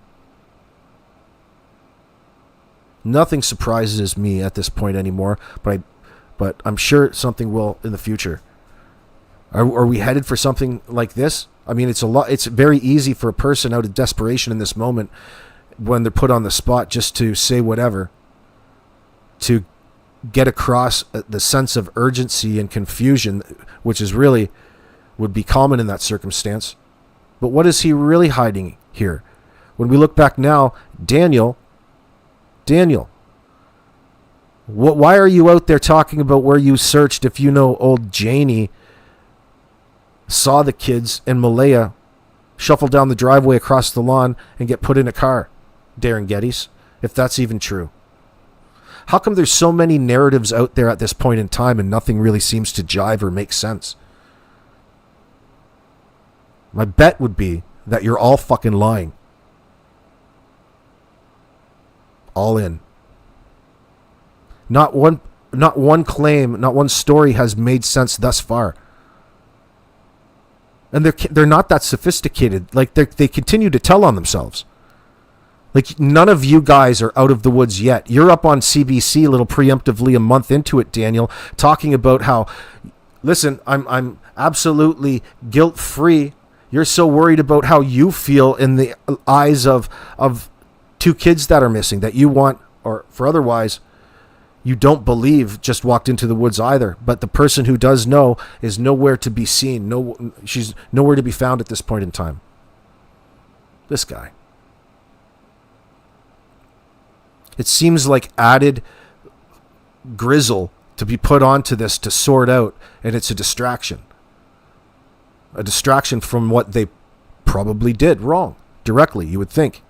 Nothing surprises me at this point anymore, but I'm sure something will in the future. Are we headed for something like this? I mean, it's very easy for a person out of desperation in this moment when they're put on the spot just to say whatever, to get across the sense of urgency and confusion, which is really would be common in that circumstance. But what is he really hiding here? When we look back now, Daniel, Why are you out there talking about where you searched if you know old Janie saw the kids and Malaya shuffle down the driveway across the lawn and get put in a car? Derrin Geddes, if that's even true. How come there's so many narratives out there at this point in time and nothing really seems to jive or make sense? My bet would be that you're all fucking lying. All in. Not one claim, not one story has made sense thus far. And they're not that sophisticated. Like they continue to tell on themselves. Like none of you guys are out of the woods yet. You're up on CBC a little preemptively a month into it, Daniel, talking about how, listen, I'm absolutely guilt-free. You're so worried about how you feel in the eyes of two kids that are missing that you want, or for otherwise, you don't believe just walked into the woods either. But the person who does know is nowhere to be seen. No, she's nowhere to be found at this point in time. This guy. It seems like added grizzle to be put onto this to sort out, and it's a distraction. A distraction from what they probably did wrong, directly, you would think.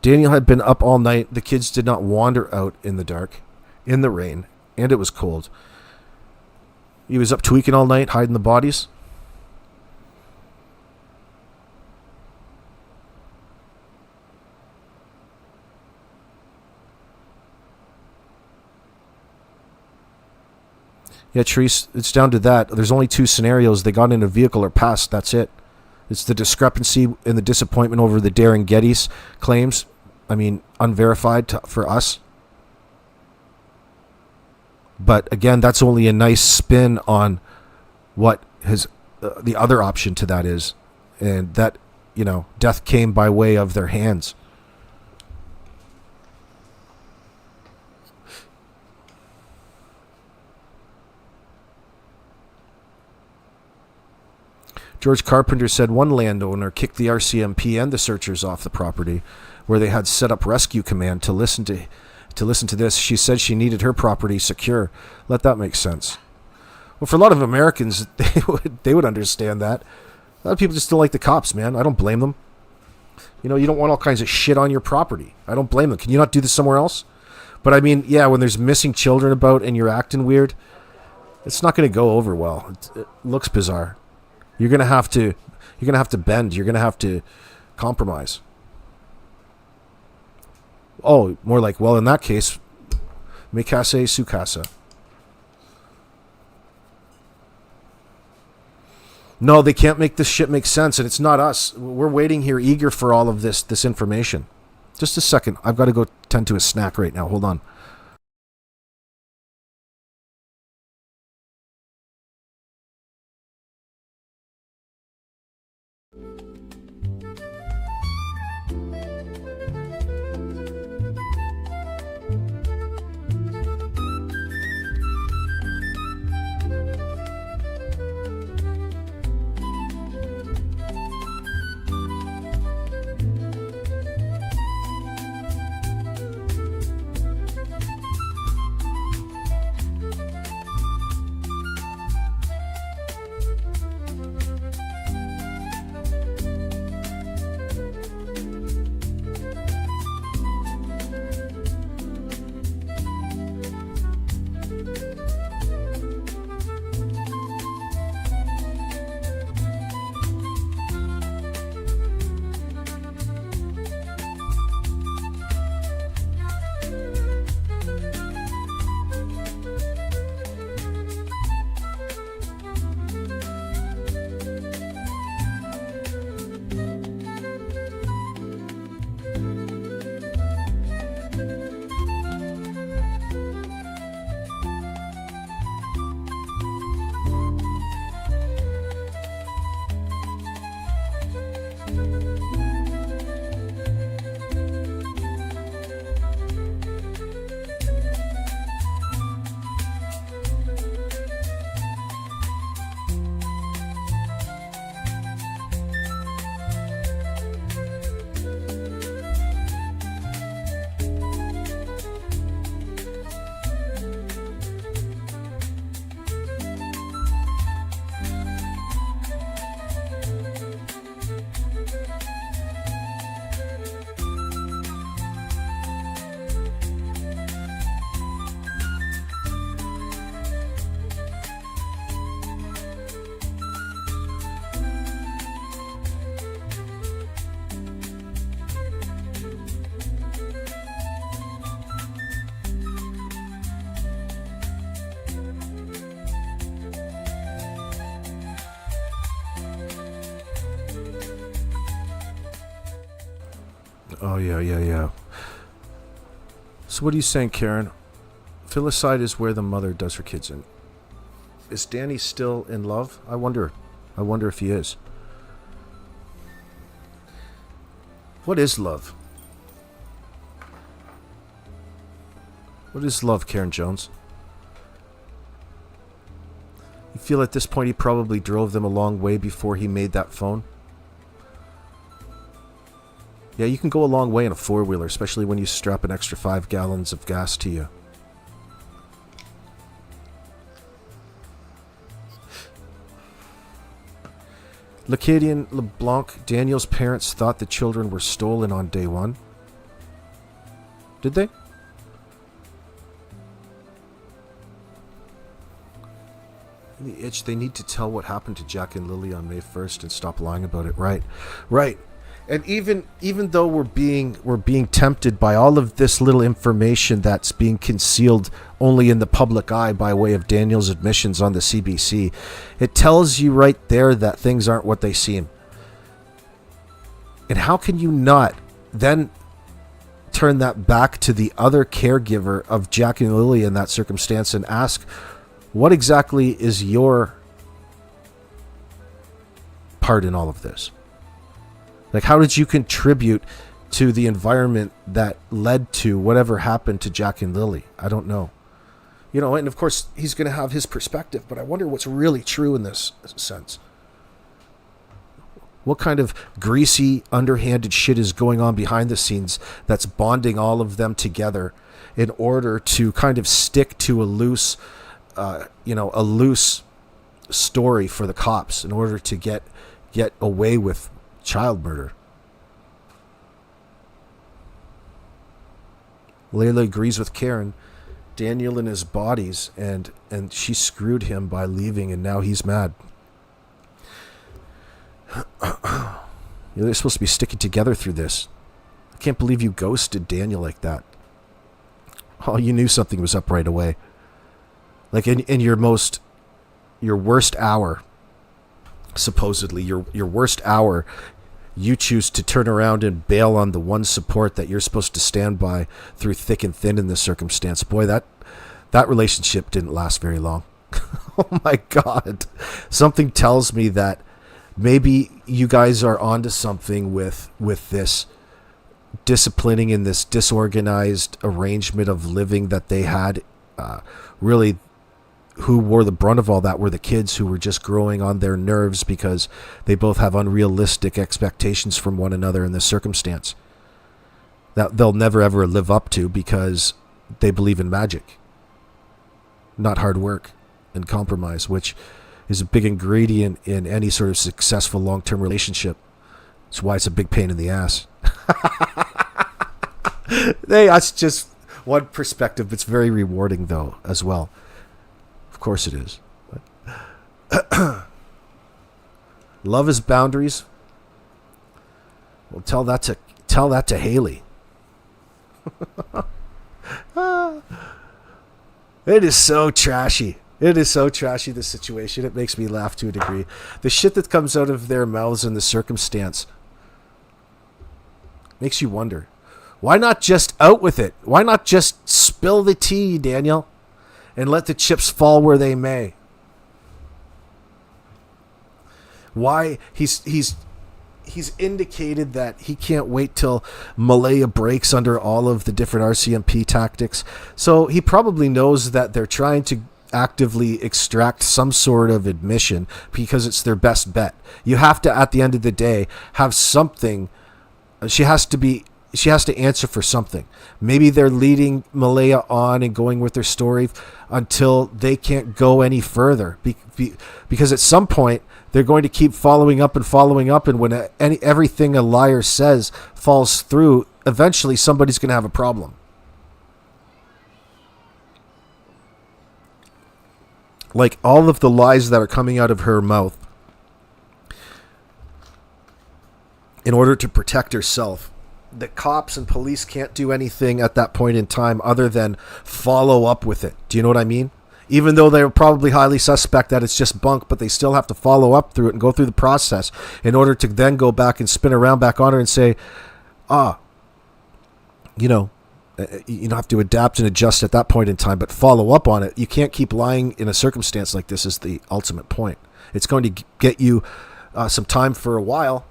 Daniel had been up all night. The kids did not wander out in the dark, in the rain, and it was cold. He was up tweaking all night, hiding the bodies. Yeah, Therese, it's down to that. There's only two scenarios. They got in a vehicle or passed. That's it. It's the discrepancy and the disappointment over the Derrin Geddes claims. I mean, unverified for us. But again, that's only a nice spin on what his the other option to that is. And that, death came by way of their hands. George Carpenter said one landowner kicked the RCMP and the searchers off the property where they had set up rescue command to listen to this. She said she needed her property secure. Let that make sense. Well, for a lot of Americans, they would understand that. A lot of people just don't like the cops, man. I don't blame them. You don't want all kinds of shit on your property. I don't blame them. Can you not do this somewhere else? But I mean, yeah, when there's missing children about and you're acting weird, it's not going to go over well. It looks bizarre. You're gonna have to bend. You're gonna have to compromise. Oh, more like, well, in that case, me casa su casa. No, they can't make this shit make sense, and it's not us. We're waiting here, eager for all of this information. Just a second. I've got to go tend to a snack right now. Hold on. Oh, yeah. So what are you saying, Karen? Filicide is where the mother does her kids in. Is Danny still in love? I wonder if he is. What is love? What is love, Karen Jones? You feel at this point he probably drove them a long way before he made that phone? Yeah, you can go a long way in a four-wheeler, especially when you strap an extra 5 gallons of gas to you. Lacadian LeBlanc, Daniel's parents thought the children were stolen on day one. Did they? The itch, they need to tell what happened to Jack and Lily on May 1st and stop lying about it. Right. And even though we're being tempted by all of this little information that's being concealed only in the public eye by way of Daniel's admissions on the CBC, it tells you right there that things aren't what they seem. And how can you not then turn that back to the other caregiver of Jack and Lily in that circumstance and ask, what exactly is your part in all of this? Like, how did you contribute to the environment that led to whatever happened to Jack and Lily? I don't know. You know, and of course, he's going to have his perspective, but I wonder what's really true in this sense. What kind of greasy, underhanded shit is going on behind the scenes that's bonding all of them together in order to kind of stick to a loose story for the cops in order to get away with child murder? Layla agrees with Karen. Daniel in his bodies, and she screwed him by leaving, and now he's mad. They're supposed to be sticking together through this. I can't believe you ghosted Daniel like that. Oh, you knew something was up right away. Like in your worst hour, supposedly your worst hour, you choose to turn around and bail on the one support that you're supposed to stand by through thick and thin in this circumstance. Boy, that relationship didn't last very long. Oh my God. Something tells me that maybe you guys are onto something with this disciplining and this disorganized arrangement of living that they had. Really, who wore the brunt of all that were the kids, who were just growing on their nerves because they both have unrealistic expectations from one another in this circumstance that they'll never ever live up to because they believe in magic, not hard work and compromise, which is a big ingredient in any sort of successful long-term relationship. That's why it's a big pain in the ass. Hey, that's just one perspective. It's very rewarding, though, as well. Of course it is. But love is boundaries. Well, tell that to Haley. It is so trashy. It is so trashy, this situation. It makes me laugh to a degree. The shit that comes out of their mouths in the circumstance makes you wonder. Why not just out with it? Why not just spill the tea, Daniel, and let the chips fall where they may? Why he's indicated that he can't wait till Malaya breaks under all of the different RCMP tactics. So he probably knows that they're trying to actively extract some sort of admission because it's their best bet. You have to, at the end of the day, have something. She has to answer for something. Maybe they're leading Malaya on and going with their story until they can't go any further. Because at some point, they're going to keep following up, and when everything a liar says falls through, eventually somebody's going to have a problem. Like all of the lies that are coming out of her mouth in order to protect herself. The cops and police can't do anything at that point in time other than follow up with it. Do you know what I mean? Even though they're probably highly suspect that it's just bunk, but they still have to follow up through it and go through the process in order to then go back and spin around back on her and say, you have to adapt and adjust at that point in time, but follow up on it. You can't keep lying in a circumstance like this is the ultimate point. It's going to get you some time for a while,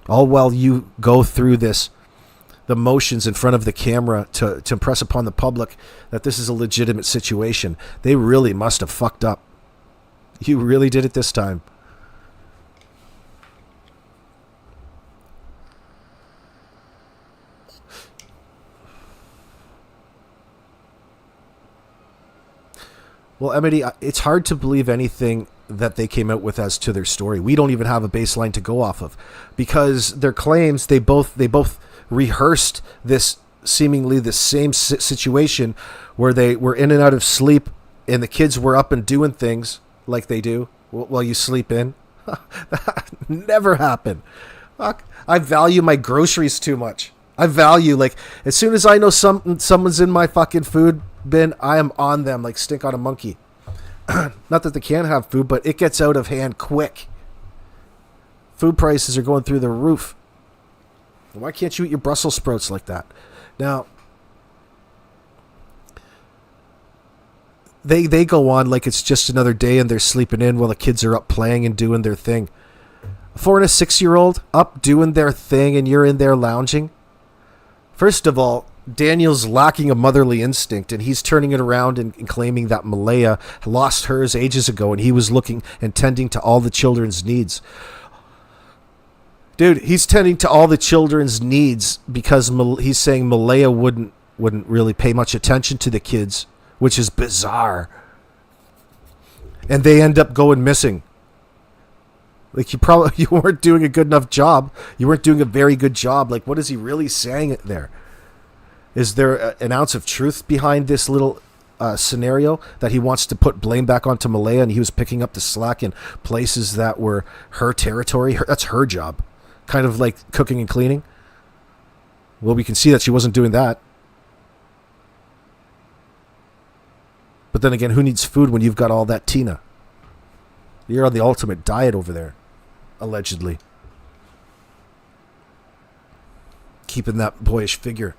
all while you go through the motions in front of the camera to impress upon the public that this is a legitimate situation. They really must have fucked up. You really did it this time. Well, Emily, it's hard to believe anything that they came out with as to their story. We don't even have a baseline to go off of, because their claims, they both rehearsed this seemingly the same situation where they were in and out of sleep and the kids were up and doing things like they do while you sleep in. That never happened. Fuck. I value my groceries too much. I value, like, as soon as I know someone's in my fucking food bin, I am on them like stink on a monkey. Not that they can't have food, but it gets out of hand quick. Food prices are going through the roof. Why can't you eat your Brussels sprouts like that? Now, they go on like it's just another day and they're sleeping in while the kids are up playing and doing their thing. A 4 and a 6-year-old up doing their thing and you're in there lounging. First of all, Daniel's lacking a motherly instinct, and he's turning it around and claiming that Malaya lost hers ages ago and he was looking and tending to all the children's needs. Dude, he's tending to all the children's needs because he's saying Malaya wouldn't really pay much attention to the kids, which is bizarre. And they end up going missing. Like, you weren't doing a good enough job. You weren't doing a very good job. Like, what is he really saying there? Is there an ounce of truth behind this little scenario that he wants to put blame back onto Malaya and he was picking up the slack in places that were her territory? That's her job. Kind of like cooking and cleaning. Well, we can see that she wasn't doing that. But then again, who needs food when you've got all that Tina? You're on the ultimate diet over there, allegedly. Keeping that boyish figure.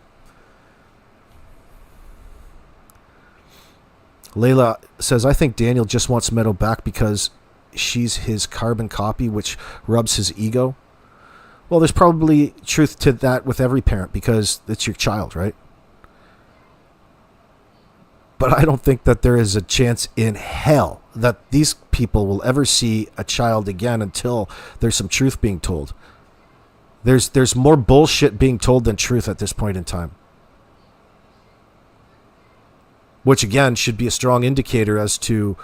Layla says, I think Daniel just wants Meadow back because she's his carbon copy, which rubs his ego. Well, there's probably truth to that with every parent because it's your child, right? But I don't think that there is a chance in hell that these people will ever see a child again until there's some truth being told. There's more bullshit being told than truth at this point in time. Which, again, should be a strong indicator as to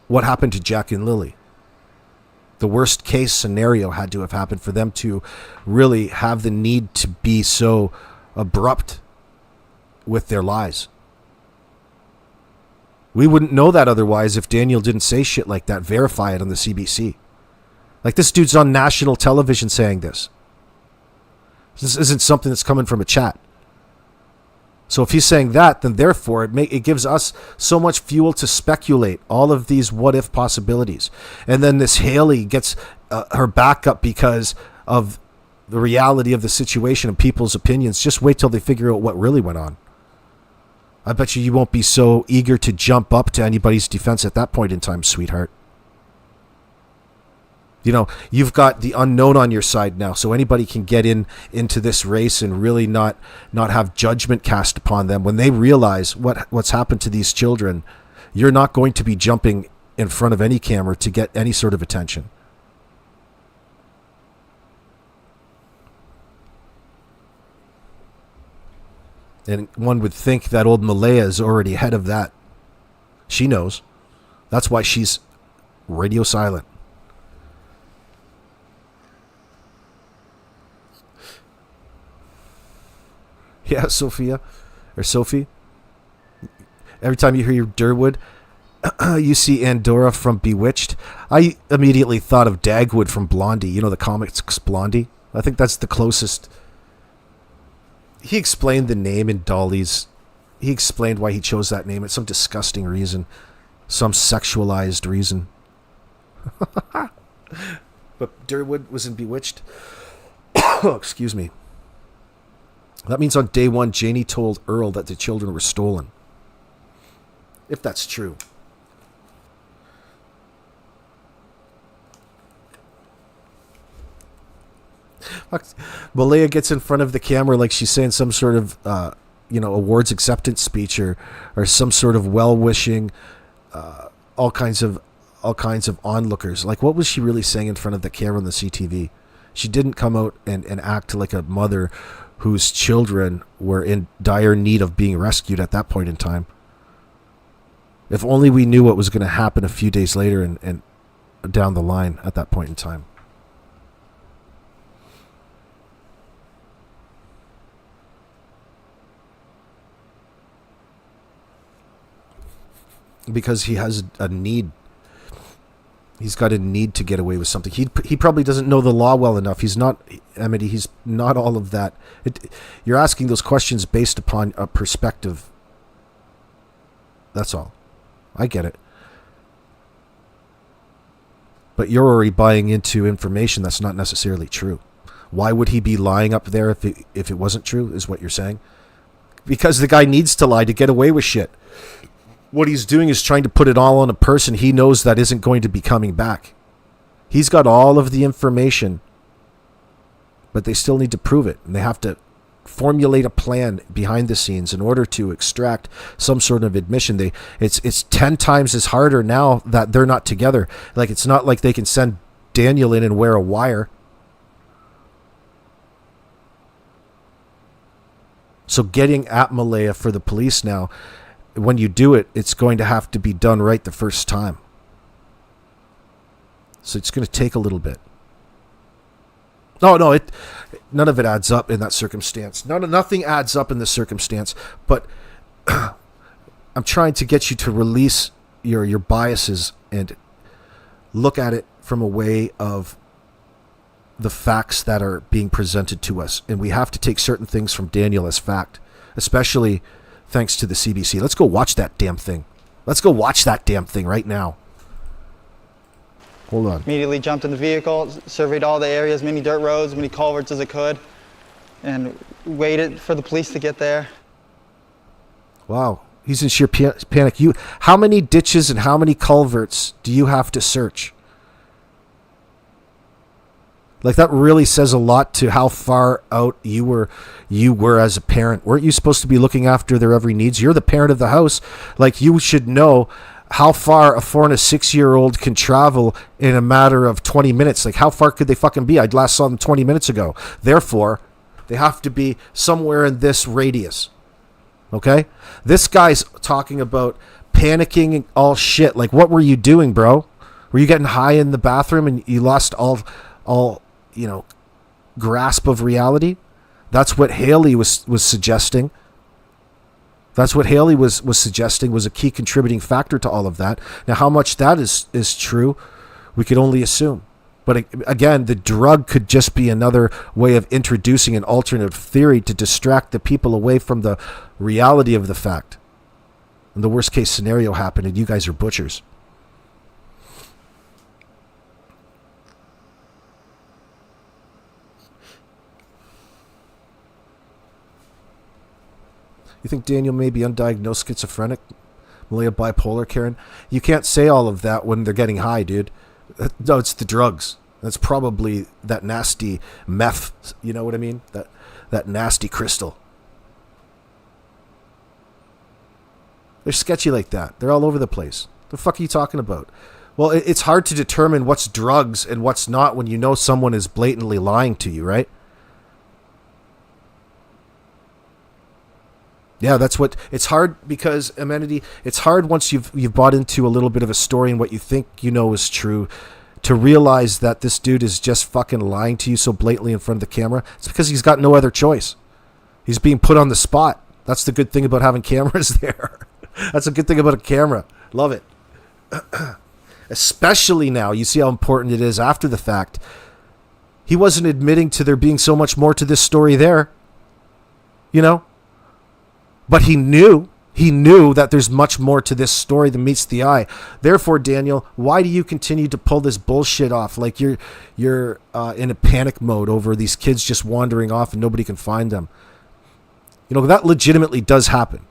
what happened to Jack and Lily. The worst case scenario had to have happened for them to really have the need to be so abrupt with their lies. We wouldn't know that otherwise if Daniel didn't say shit like that, verify it on the CBC. Like, this dude's on national television saying this. This isn't something that's coming from a chat. So if he's saying that, then therefore it gives us so much fuel to speculate all of these what-if possibilities. And then this Haley gets her back up because of the reality of the situation and people's opinions. Just wait till they figure out what really went on. I bet you won't be so eager to jump up to anybody's defense at that point in time, sweetheart. You know, you've got the unknown on your side now, so anybody can get into this race and really not have judgment cast upon them. When they realize what's happened to these children, you're not going to be jumping in front of any camera to get any sort of attention. And one would think that old Malaya is already ahead of that. She knows. That's why she's radio silent. Yeah, Sophia. Or Sophie. Every time you hear your Durwood, you see Andorra from Bewitched. I immediately thought of Dagwood from Blondie. You know, the comics Blondie? I think that's the closest. He explained the name in Dolly's. He explained why he chose that name. It's some disgusting reason. Some sexualized reason. But Durwood was in Bewitched. Oh, excuse me. That means on day one, Janie told Earl that the children were stolen. If that's true. Malaya gets in front of the camera like she's saying some sort of, awards acceptance speech or some sort of well-wishing, all kinds of onlookers. Like, what was she really saying in front of the camera on the CTV? She didn't come out and act like a mother whose children were in dire need of being rescued at that point in time. If only we knew what was going to happen a few days later and down the line at that point in time. Because he has a need. He's got a need to get away with something. He probably doesn't know the law well enough. He's not, Amity, he's not all of that. You're asking those questions based upon a perspective. That's all. I get it. But you're already buying into information that's not necessarily true. Why would he be lying up there if it wasn't true, is what you're saying? Because the guy needs to lie to get away with shit. What he's doing is trying to put it all on a person he knows that isn't going to be coming back. He's got all of the information, but they still need to prove it. And they have to formulate a plan behind the scenes in order to extract some sort of admission. It's 10 times as harder now that they're not together. Like, it's not like they can send Daniel in and wear a wire. So getting at Malaya for the police now, when you do it, it's going to have to be done right the first time. So it's going to take a little bit. No, none of it adds up in that circumstance. Nothing adds up in this circumstance. But I'm trying to get you to release your biases and look at it from a way of the facts that are being presented to us. And we have to take certain things from Daniel as fact, especially thanks to the CBC. Let's go watch that damn thing. Let's go watch that damn thing right now. Hold on. Immediately jumped in the vehicle, surveyed all the areas, many dirt roads, many culverts as I could, and waited for the police to get there. Wow. He's in sheer panic. How many ditches and how many culverts do you have to search? Like, that really says a lot to how far out you were as a parent. Weren't you supposed to be looking after their every needs? You're the parent of the house. Like, you should know how far a 4 and a 6-year-old can travel in a matter of 20 minutes. Like, how far could they fucking be? I last saw them 20 minutes ago. Therefore, they have to be somewhere in this radius. Okay? This guy's talking about panicking and all shit. Like, what were you doing, bro? Were you getting high in the bathroom and you lost all grasp of reality? That's what Haley was suggesting. That's what Haley was suggesting was a key contributing factor to all of that. Now, how much that is true, we could only assume. But again, the drug could just be another way of introducing an alternative theory to distract the people away from the reality of the fact. And the worst case scenario happened and you guys are butchers. You think Daniel may be undiagnosed schizophrenic? Malaya bipolar, Karen? You can't say all of that when they're getting high, dude. No, it's the drugs. That's probably that nasty meth, you know what I mean? That nasty crystal. They're sketchy like that. They're all over the place. The fuck are you talking about? Well, it's hard to determine what's drugs and what's not when you know someone is blatantly lying to you, right? Yeah, that's what it's hard because Amenity. It's hard once you've bought into a little bit of a story and what you think you know is true, to realize that this dude is just fucking lying to you so blatantly in front of the camera. It's because he's got no other choice. He's being put on the spot. That's the good thing about having cameras there. That's a good thing about a camera. Love it. Especially now, you see how important it is after the fact. He wasn't admitting to there being so much more to this story there. You know? But he knew that there's much more to this story than meets the eye. Therefore, Daniel, why do you continue to pull this bullshit off? Like you're in a panic mode over these kids just wandering off and nobody can find them. You know, that legitimately does happen,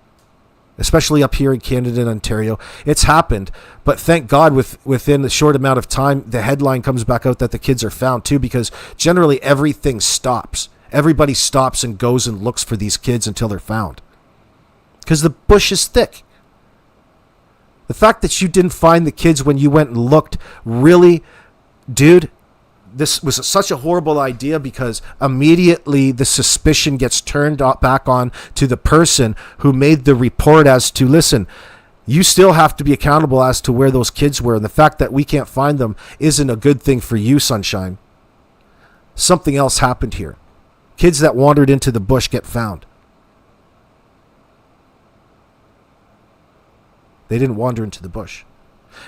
especially up here in Canada and Ontario. It's happened, but thank God within a short amount of time, the headline comes back out that the kids are found too, because generally everything stops. Everybody stops and goes and looks for these kids until they're found. Because the bush is thick. The fact that you didn't find the kids when you went and looked, really, dude, this was such a horrible idea, because immediately the suspicion gets turned back on to the person who made the report as to, listen, you still have to be accountable as to where those kids were. And the fact that we can't find them isn't a good thing for you, sunshine. Something else happened here. Kids that wandered into the bush get found. They didn't wander into the bush.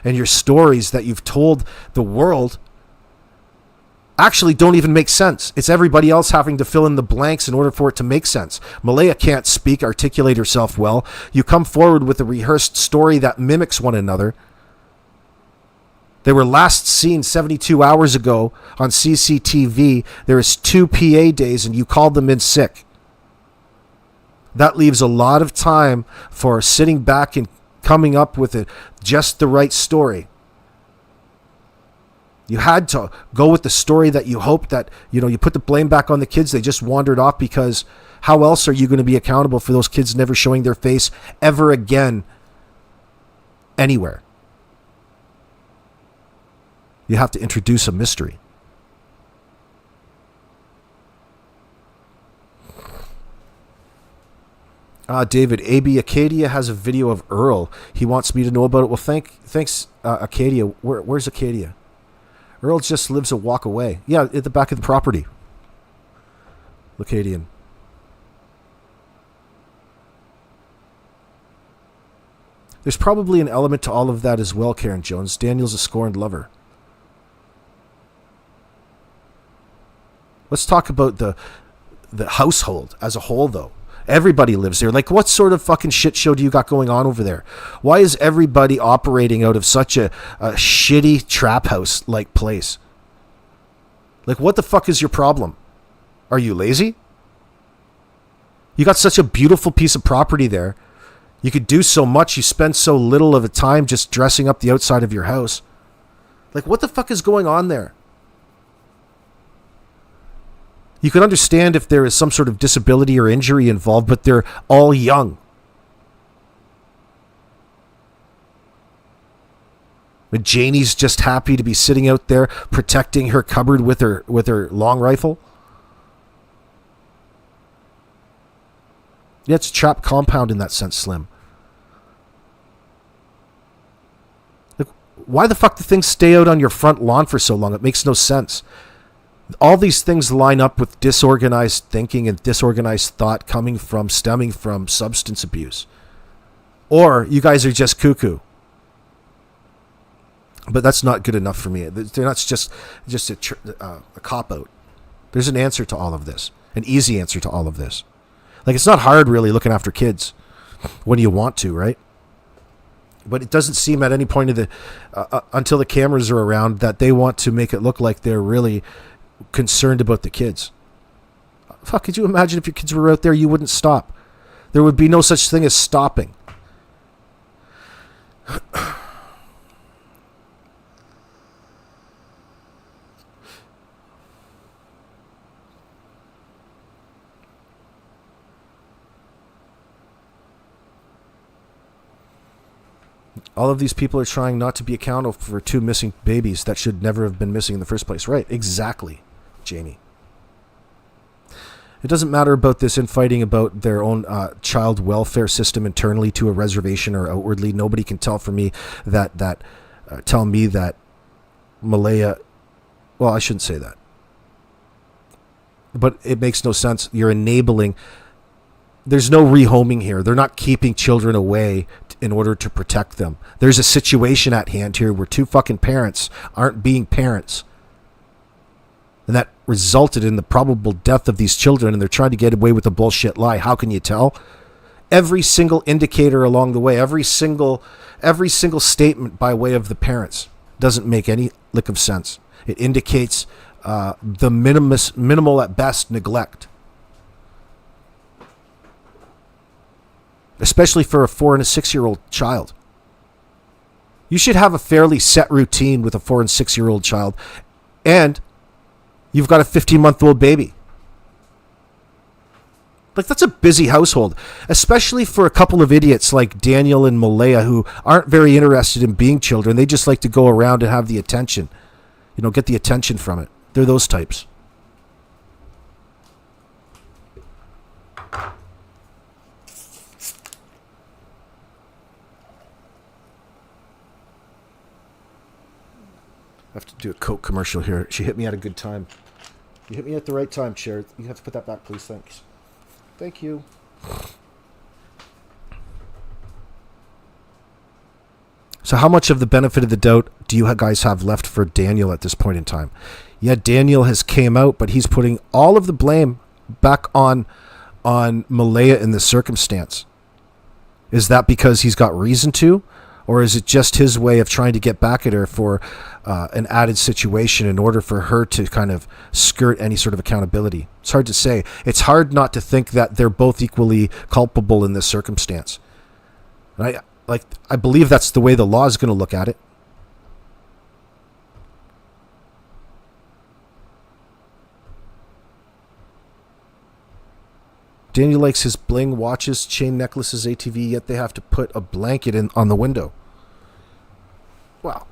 And your stories that you've told the world actually don't even make sense. It's everybody else having to fill in the blanks in order for it to make sense. Malaya can't speak, articulate herself well. You come forward with a rehearsed story that mimics one another. They were last seen 72 hours ago on CCTV. There is 2 PA days and you called them in sick. That leaves a lot of time for sitting back and coming up with just the right story. You had to go with the story that you hoped that, you put the blame back on the kids. They just wandered off, because how else are you going to be accountable for those kids never showing their face ever again anywhere? You have to introduce a mystery. David, AB Acadia has a video of Earl. He wants me to know about it. Well, thanks, Acadia. Where's Acadia? Earl just lives a walk away. Yeah, at the back of the property. Lacadian. There's probably an element to all of that as well, Karen Jones. Daniel's a scorned lover. Let's talk about the household as a whole, though. Everybody lives there. Like, what sort of fucking shit show do you got going on over there? Why is everybody operating out of such a shitty trap house like place? Like, what the fuck is your problem? Are you lazy? You got such a beautiful piece of property there. You could do so much. You spend so little of the time just dressing up the outside of your house. Like, what the fuck is going on there? You could understand if there is some sort of disability or injury involved, but they're all young. But Janie's just happy to be sitting out there protecting her cupboard with her long rifle. Yeah, it's a trap compound in that sense, Slim. Like, why the fuck do things stay out on your front lawn for so long? It makes no sense. All these things line up with disorganized thinking and disorganized thought stemming from substance abuse. Or you guys are just cuckoo. But that's not good enough for me. They're not just a cop-out. There's an answer to all of this. An easy answer to all of this. Like, it's not hard, really, looking after kids when you want to, right? But it doesn't seem at any point of until the cameras are around that they want to make it look like they're really concerned about the kids. Fuck, could you imagine if your kids were out there, you wouldn't stop? There would be no such thing as stopping. All of these people are trying not to be accountable for 2 missing babies that should never have been missing in the first place. Right, exactly, Jamie. It doesn't matter about this infighting about their own child welfare system internally to a reservation or outwardly. Nobody can tell me that Malaya. Well, I shouldn't say that. But it makes no sense. You're enabling. There's no rehoming here. They're not keeping children away in order to protect them. There's a situation at hand here where 2 fucking parents aren't being parents. And that resulted in the probable death of these children, and they're trying to get away with a bullshit lie. How can you tell? Every single indicator along the way, every single statement by way of the parents doesn't make any lick of sense. It indicates the minimal at best neglect. especially for a 4 and a 6-year-old child. You should have a fairly set routine with a 4 and 6-year-old child, and you've got a 15-month-old baby. Like, that's a busy household, especially for a couple of idiots like Daniel and Malaya who aren't very interested in being children. They just like to go around and have the attention, get the attention from it. They're those types. I have to do a Coke commercial here. She hit me at a good time. You hit me at the right time, Chair. You have to put that back, please. Thanks. Thank you. So how much of the benefit of the doubt do you guys have left for Daniel at this point in time? Yeah, Daniel has came out, but he's putting all of the blame back on Malaya in this circumstance. Is that because he's got reason to? Or is it just his way of trying to get back at her for an added situation in order for her to kind of skirt any sort of accountability? It's hard to say. It's hard not to think that they're both equally culpable in this circumstance. And I believe that's the way the law is going to look at it. Daniel likes his bling, watches, chain necklaces, ATV, yet they have to put a blanket on the window. Wow.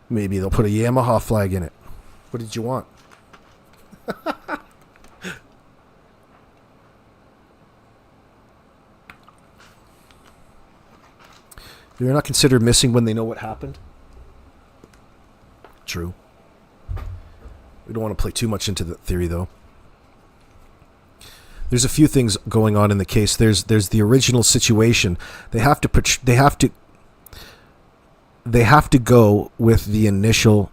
Maybe they'll put a Yamaha flag in it. What did you want? They're not considered missing when they know what happened. True. We don't want to play too much into that theory, though. There's a few things going on in the case. There's the original situation. They have to go with the initial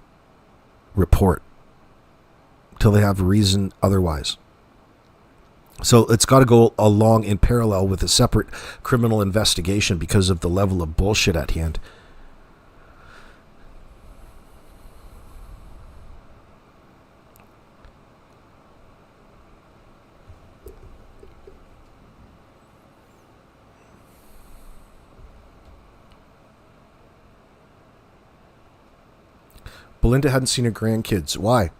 report till they have reason otherwise. So it's got to go along in parallel with a separate criminal investigation because of the level of bullshit at hand. Belinda hadn't seen her grandkids. Why?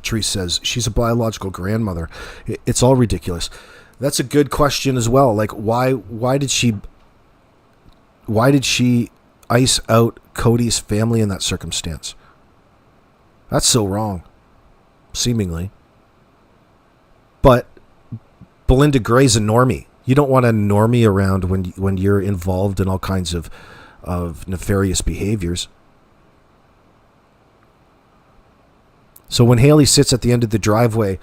Therese says she's a biological grandmother. It's all ridiculous. That's a good question as well. Like, why did she ice out Cody's family in that circumstance? That's so wrong, seemingly. But Belinda Gray's a normie. You don't want a normie around when you're involved in all kinds of nefarious behaviors. So when Haley sits at the end of the driveway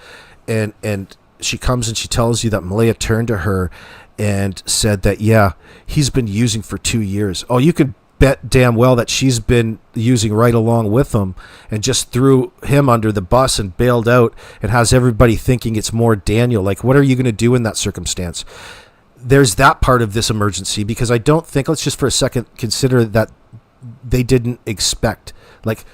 and she comes and she tells you that Malaya turned to her and said that, yeah, he's been using for 2 years. Oh, you could bet damn well that she's been using right along with him and just threw him under the bus and bailed out and has everybody thinking it's more Daniel. Like, what are you going to do in that circumstance? There's that part of this emergency, because I don't think, let's just for a second consider that they didn't expect, like,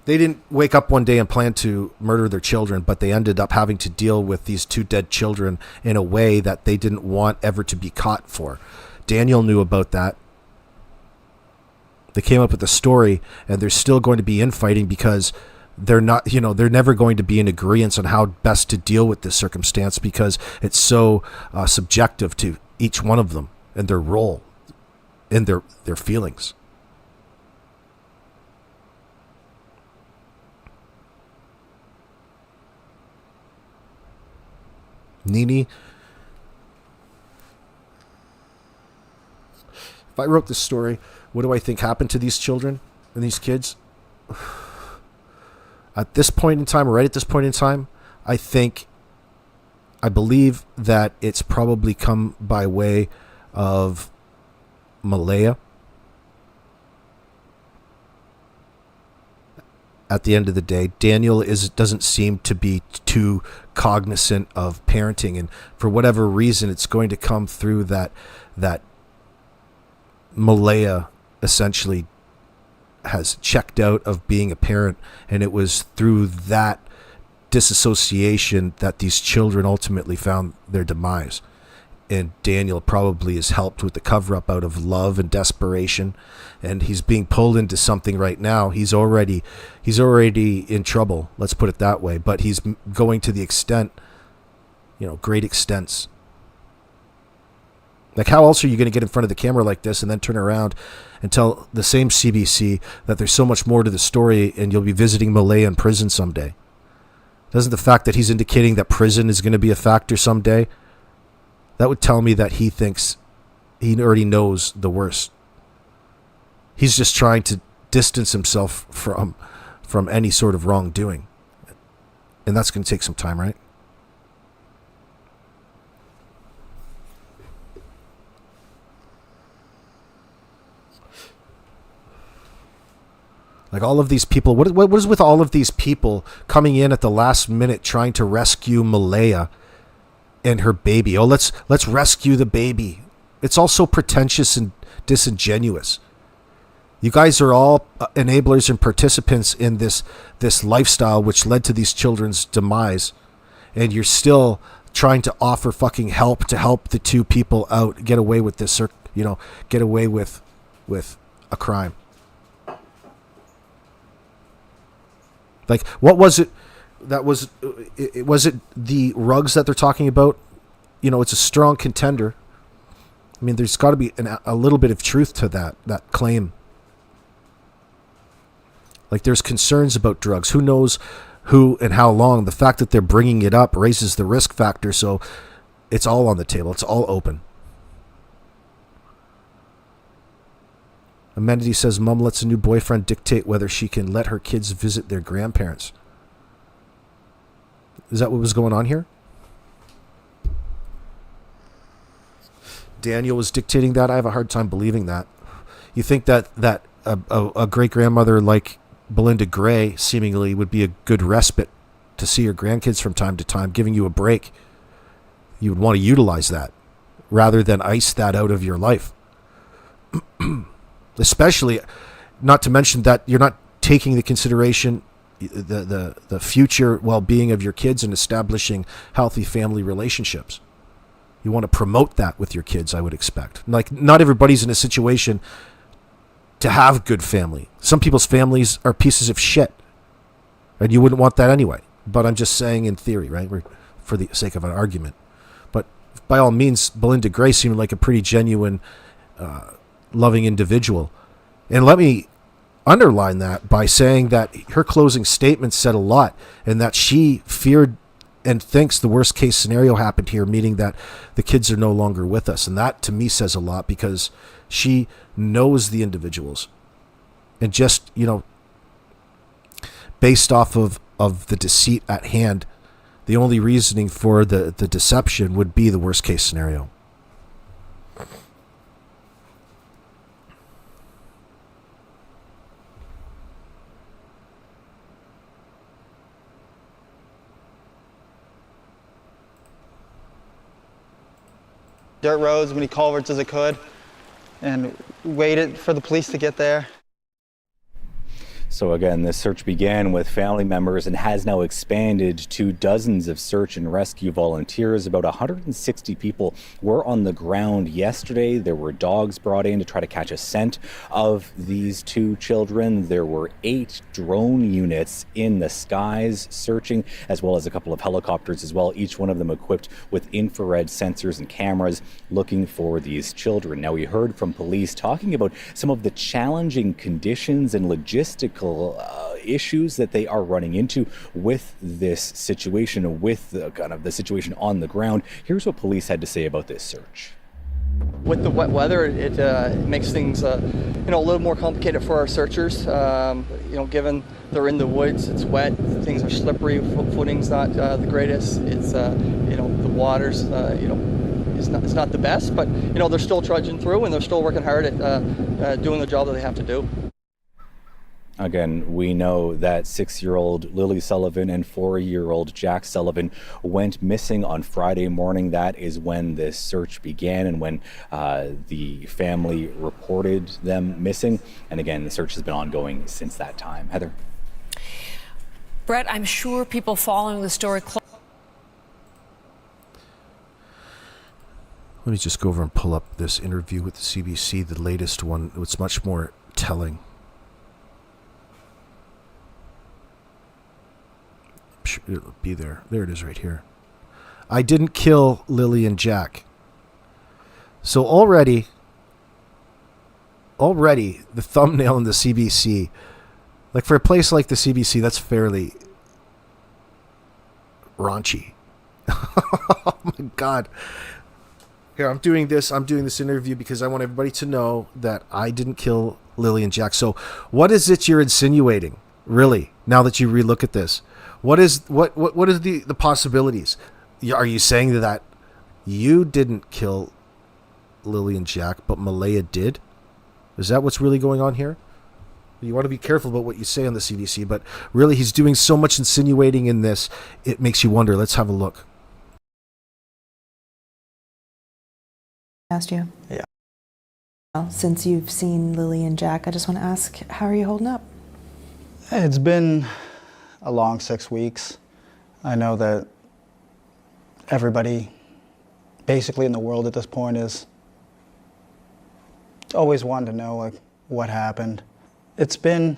they didn't wake up one day and plan to murder their children, but they ended up having to deal with these 2 dead children in a way that they didn't want ever to be caught for. Daniel knew about that. They came up with a story, and there's still going to be infighting because they're not, they're never going to be in agreement on how best to deal with this circumstance because it's so subjective to each one of them and their role and their feelings. Nini, if I wrote this story, what do I think happened to these children and these kids? At this point in time, right at this point in time, I believe that it's probably come by way of Malaya. At the end of the day, Daniel doesn't seem to be too cognizant of parenting, and for whatever reason, it's going to come through that Malaya essentially has checked out of being a parent, and it was through that disassociation that these children ultimately found their demise. And Daniel probably is helped with the cover-up out of love and desperation, and he's being pulled into something right now. He's already in trouble, let's put it that way, but he's going to the extent, great extents. Like, how else are you going to get in front of the camera like this and then turn around and tell the same CBC that there's so much more to the story and you'll be visiting Malaya in prison someday? Doesn't the fact that he's indicating that prison is going to be a factor someday, that would tell me that he thinks he already knows the worst. He's just trying to distance himself from any sort of wrongdoing. And that's going to take some time, right? Like, all of these people, what is with all of these people coming in at the last minute trying to rescue Malaya and her baby? Oh, let's rescue the baby. It's all so pretentious and disingenuous. You guys are all enablers and participants in this lifestyle which led to these children's demise, and you're still trying to offer fucking help to help the two people out get away with this, get away with a crime. Like, what was it that was it the rugs that they're talking about? It's a strong contender. I mean, there's got to be a little bit of truth to that claim. Like, there's concerns about drugs. Who knows who and how long? The fact that they're bringing it up raises the risk factor, so it's all on the table. It's all open. Amenity says, Mom lets a new boyfriend dictate whether she can let her kids visit their grandparents. Is that what was going on here? Daniel was dictating that? I have a hard time believing that. You think that a great-grandmother like Belinda Gray seemingly would be a good respite to see your grandkids from time to time, giving you a break. You would want to utilize that rather than ice that out of your life. Especially, not to mention that you're not taking the consideration the future well-being of your kids and establishing healthy family relationships. You want to promote that with your kids, I would expect. Like, not everybody's in a situation to have good family. Some people's families are pieces of shit, and you wouldn't want that anyway. But I'm just saying in theory, right? For the sake of an argument. But by all means, Belinda Gray seemed like a pretty genuine, loving individual. And let me underline that by saying that her closing statement said a lot, and that she feared and thinks the worst case scenario happened here, meaning that the kids are no longer with us. And that to me says a lot, because she knows the individuals. And just, based off of the deceit at hand, the only reasoning for the deception would be the worst case scenario. Dirt roads, as many culverts as it could, and waited for the police to get there. So again, this search began with family members and has now expanded to dozens of search and rescue volunteers. About 160 people were on the ground yesterday. There were dogs brought in to try to catch a scent of these two children. There were 8 drone units in the skies searching, as well as a couple of helicopters as well, each one of them equipped with infrared sensors and cameras looking for these children. Now, we heard from police talking about some of the challenging conditions and logistical issues that they are running into with this situation, with the kind of the situation on the ground. Here's what police had to say about this search. With the wet weather, it makes things a little more complicated for our searchers. Given they're in the woods, it's wet, things are slippery, footing's not the greatest. It's the water's it's not the best, but they're still trudging through and they're still working hard at doing the job that they have to do. Again, we know that 6-year-old Lilly Sullivan and 4-year-old Jack Sullivan went missing on Friday morning. That is when this search began and when the family reported them missing. And again, the search has been ongoing since that time. Heather? Brett, I'm sure people following the story Let me just go over and pull up this interview with the CBC, the latest one. It's much more telling. I'm sure it'll be there. There it is right here. I didn't kill Lilly and Jack. So already the thumbnail in the CBC, like for a place like the CBC, that's fairly raunchy. Oh my God. Here, I'm doing this interview because I want everybody to know that I didn't kill Lilly and Jack. So what is it you're insinuating, really, now that you relook at this? What is the possibilities? Are you saying that you didn't kill Lilly and Jack, but Malaya did? Is that what's really going on here? You want to be careful about what you say on the CBC, but really he's doing so much insinuating in this, it makes you wonder. Let's have a look. Asked you. Yeah. Well, since you've seen Lilly and Jack, I just want to ask, how are you holding up? It's been a long 6 weeks. I know that everybody basically in the world at this point is always wanting to know like what happened. It's been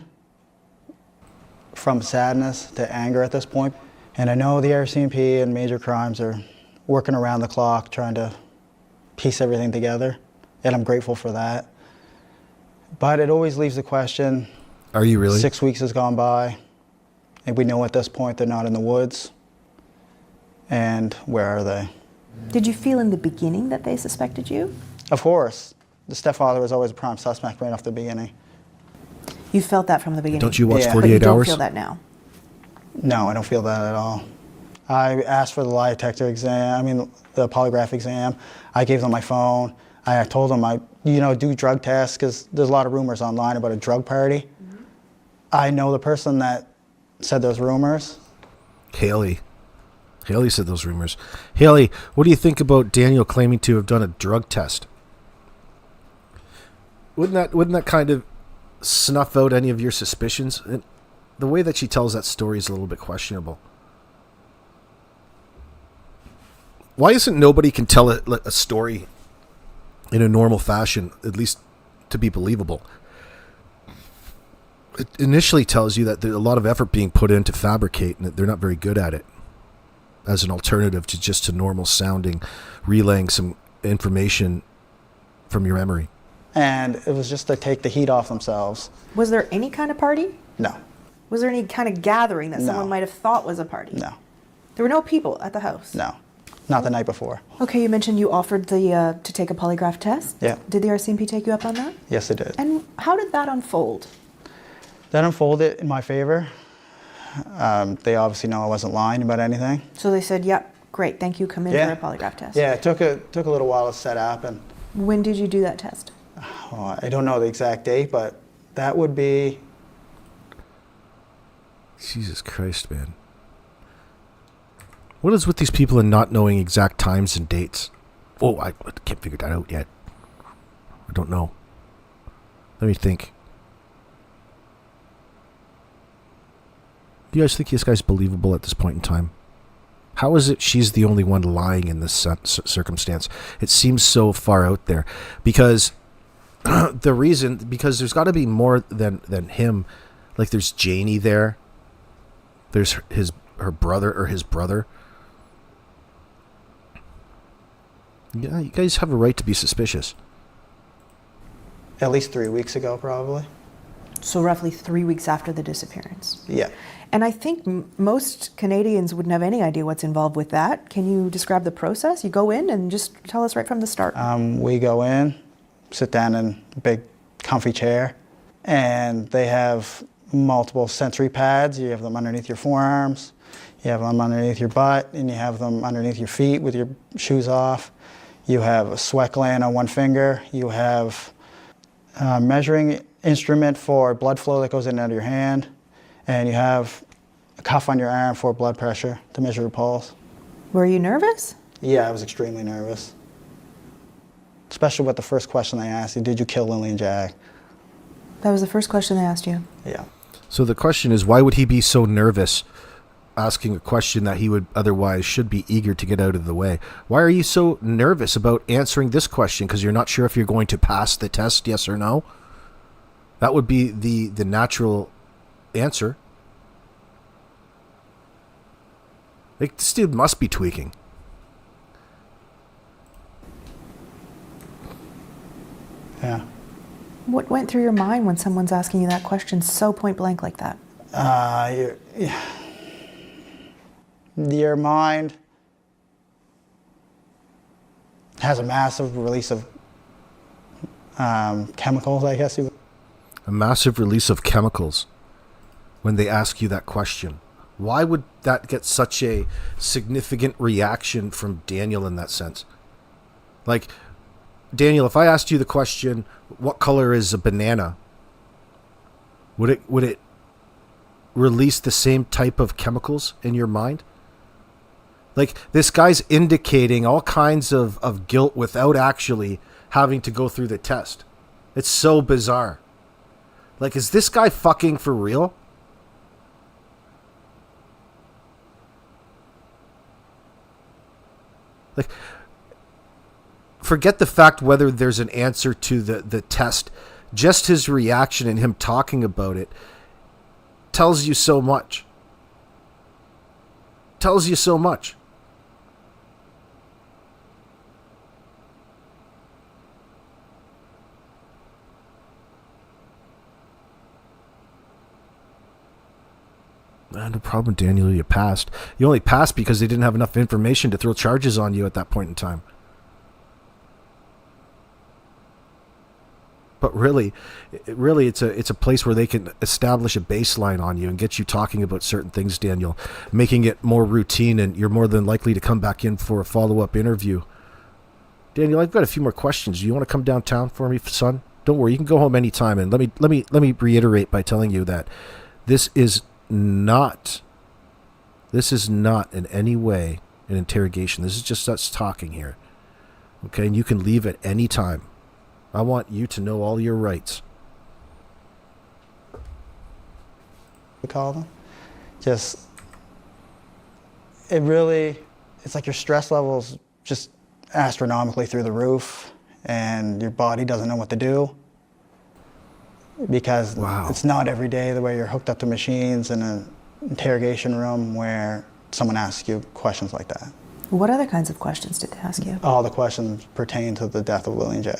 from sadness to anger at this point. And I know the RCMP and major crimes are working around the clock trying to piece everything together, and I'm grateful for that. But it always leaves the question, Are you really? 6 weeks has gone by, and we know at this point they're not in the woods, and where are they? Did you feel in the beginning that they suspected you? Of course. The stepfather was always a prime suspect right off the beginning. You felt that from the beginning? Don't you watch Yeah. 48 but you don't Hours? feel that now? No, I don't feel that at all. I asked for the lie detector exam, the polygraph exam. I gave them my phone. I told them do drug tests because there's a lot of rumors online about a drug party. Mm-hmm. I know the person that said those rumors. Haley said those rumors. Haley, what do you think about Daniel claiming to have done a drug test? Wouldn't that kind of snuff out any of your suspicions? And the way that she tells that story is a little bit questionable. Why isn't nobody can tell a story in a normal fashion, at least to be believable? It initially tells you that there's a lot of effort being put in to fabricate, and that they're not very good at it as an alternative to normal sounding, relaying some information from your memory. And it was just to take the heat off themselves. Was there any kind of party? No, Was there any kind of gathering that No. someone might have thought was a party? no, There were no people at the house? no. Not the night before. Okay, you mentioned you offered to take a polygraph test. Yeah. Did the RCMP take you up on that? Yes, they did. And how did that unfold? That unfolded in my favor. They obviously know I wasn't lying about anything. So they said, yep, great, thank you, come in Yeah. for a polygraph test. Yeah, it took a little while to set up, and When did you do that test? I don't know the exact date, but that would be. Jesus Christ, man. What is with these people and not knowing exact times and dates? Oh, I can't figure that out yet. I don't know. Let me think. Do you guys think this guy's believable at this point in time? How is it she's the only one lying in this circumstance? It seems so far out there. Because because there's got to be more than him. Like there's Janie there. There's her brother or his brother. Yeah, you guys have a right to be suspicious. At least 3 weeks ago, probably. So roughly 3 weeks after the disappearance. Yeah. And I think most Canadians wouldn't have any idea what's involved with that. Can you describe the process? You go in and just tell us right from the start. We go in, sit down in a big comfy chair, and they have multiple sensory pads. You have them underneath your forearms, you have them underneath your butt, and you have them underneath your feet with your shoes off. You have a sweat gland on one finger. You have a measuring instrument for blood flow that goes in and out of your hand. And you have a cuff on your arm for blood pressure to measure your pulse. Were you nervous? Yeah, I was extremely nervous. Especially with the first question they asked you, did you kill Lilly and Jack? That was the first question they asked you. Yeah. So the question is, why would he be so nervous asking a question that he would otherwise should be eager to get out of the way? Why are you so nervous about answering this question? Because you're not sure if you're going to pass the test, yes or no? That would be the natural answer. Like, this dude must be tweaking. Yeah. What went through your mind when someone's asking you that question so point blank like that? Your mind has a massive release of chemicals, I guess you would. A massive release of chemicals when they ask you that question. Why would that get such a significant reaction from Daniel in that sense? Like, Daniel, if I asked you the question, what color is a banana? Would it release the same type of chemicals in your mind? Like, this guy's indicating all kinds of guilt without actually having to go through the test. It's so bizarre. Like, is this guy fucking for real? Like, forget the fact whether there's an answer to the test. Just his reaction and him talking about it tells you so much. Tells you so much. No problem, Daniel. You passed. You only passed because they didn't have enough information to throw charges on you at that point in time. But really, it's a place where they can establish a baseline on you and get you talking about certain things, Daniel, making it more routine, and you're more than likely to come back in for a follow-up interview. Daniel, I've got a few more questions. Do you want to come downtown for me, son? Don't worry, you can go home anytime. And let me reiterate by telling you that this is not in any way an interrogation. This is just us talking here. Okay, and you can leave at any time. I want you to know all your rights. We call them. Just, it's like your stress levels just astronomically through the roof, and your body doesn't know what to do. Because It's not every day the way you're hooked up to machines in an interrogation room where someone asks you questions like that. What other kinds of questions did they ask you? All the questions pertain to the death of Lilly and Jay.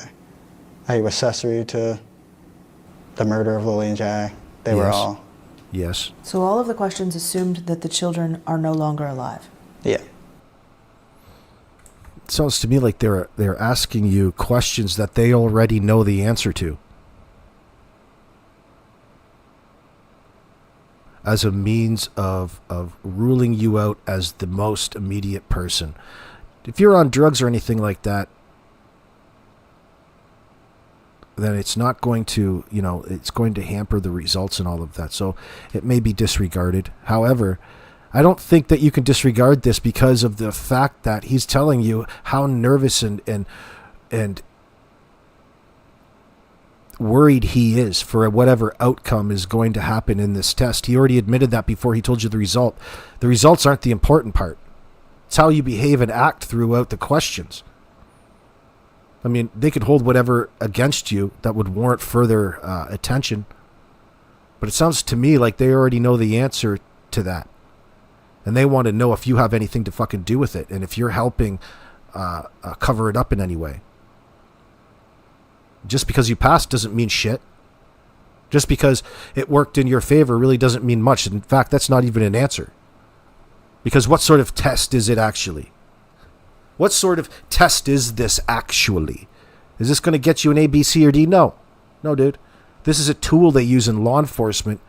Are you accessory to the murder of Lilly and Jay? They were all. Yes. So all of the questions assumed that the children are no longer alive. Yeah. It sounds to me like they're asking you questions that they already know the answer to, as a means of ruling you out as the most immediate person. If you're on drugs or anything like that, then it's not going to, it's going to hamper the results and all of that. So it may be disregarded. However, I don't think that you can disregard this because of the fact that he's telling you how nervous and worried he is for whatever outcome is going to happen in this test. He already admitted that before he told you the result. The results aren't the important part. It's how you behave and act throughout the questions. I mean, they could hold whatever against you that would warrant further attention. But it sounds to me like they already know the answer to that. And they want to know if you have anything to fucking do with it, and if you're helping cover it up in any way. Just because you passed doesn't mean shit. Just because it worked in your favor really doesn't mean much. In fact, that's not even an answer. Because what sort of test is it actually? What sort of test is this actually? Is this going to get you an A, B, C, or D? No. No, dude. This is a tool they use in law enforcement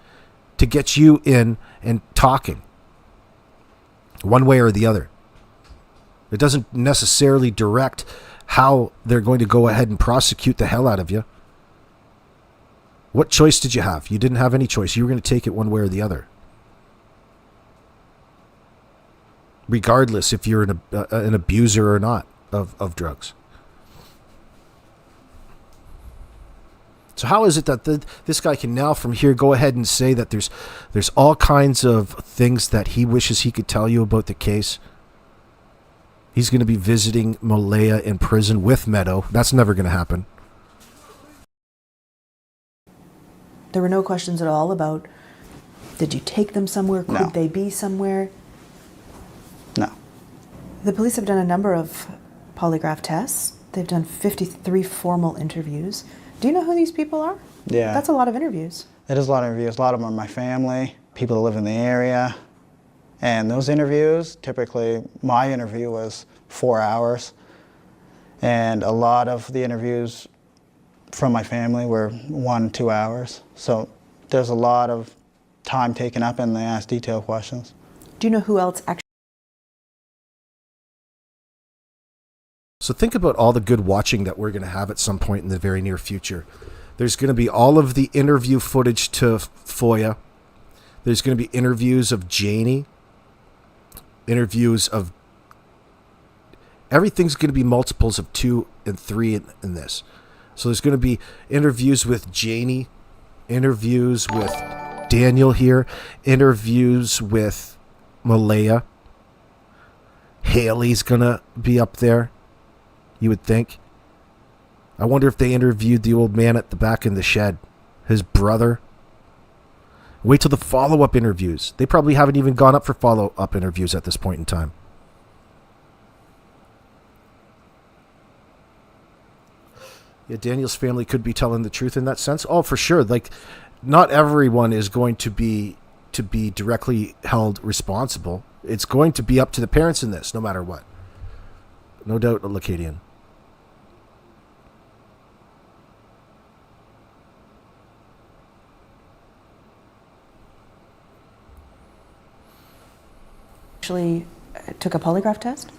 to get you in and talking. One way or the other. It doesn't necessarily direct how they're going to go ahead and prosecute the hell out of you. What choice did you have? You didn't have any choice. You were going to take it one way or the other. Regardless if you're an abuser or not of drugs. So how is it that this guy can now from here go ahead and say that there's all kinds of things that he wishes he could tell you about the case? He's going to be visiting Malaya in prison with Meadow. That's never going to happen. There were no questions at all about, did you take them somewhere? Could No. they be somewhere? No. The police have done a number of polygraph tests. They've done 53 formal interviews. Do you know who these people are? Yeah. That's a lot of interviews. It is a lot of interviews. A lot of them are my family, people that live in the area. And those interviews, typically, my interview was 4 hours. And a lot of the interviews from my family were 1-2 hours. So there's a lot of time taken up and they ask detailed questions. Do you know who else actually? So think about all the good watching that we're going to have at some point in the very near future. There's going to be all of the interview footage to Foya. There's going to be interviews of Janie. Interviews of... Everything's going to be multiples of 2 and 3 in this. So there's going to be interviews with Janie, interviews with Daniel here, interviews with Malaya. Haley's going to be up there, you would think. I wonder if they interviewed the old man at the back in the shed, his brother. Wait till the follow-up interviews. They probably haven't even gone up for follow-up interviews at this point in time. Yeah, Daniel's family could be telling the truth in that sense. Oh, for sure. Like, not everyone is going to be directly held responsible. It's going to be up to the parents in this, no matter what. No doubt, Lacadian. Actually took a polygraph test?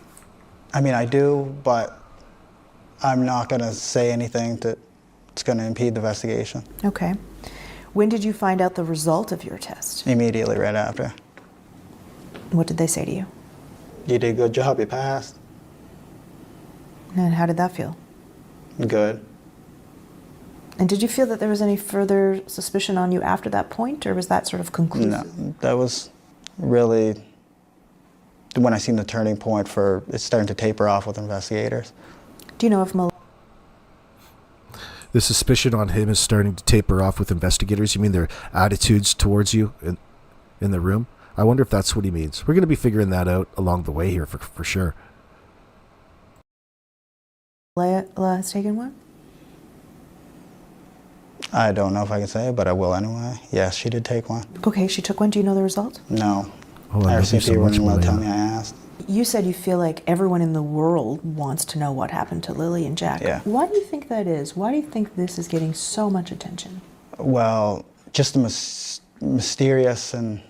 I mean, I do, but I'm not going to say anything that's going to impede the investigation. Okay. When did you find out the result of your test? Immediately right after. What did they say to you? You did a good job, you passed. And how did that feel? Good. And did you feel that there was any further suspicion on you after that point, or was that sort of conclusive? No, that was really when I seen the turning point for it's starting to taper off with investigators. Do you know if The suspicion on him is starting to taper off with investigators. You mean their attitudes towards you in the room? I wonder if that's what he means. We're going to be figuring that out along the way here for sure. Malaya has taken one? I don't know if I can say it, but I will anyway. Yes, she did take one. Okay, she took one. Do you know the result? No. Oh, I love you so much, wouldn't tell Malaya. me I asked. You said you feel like everyone in the world wants to know what happened to Lily and Jack. Yeah. Why do you think that is? Why do you think this is getting so much attention? Well, just the mysterious and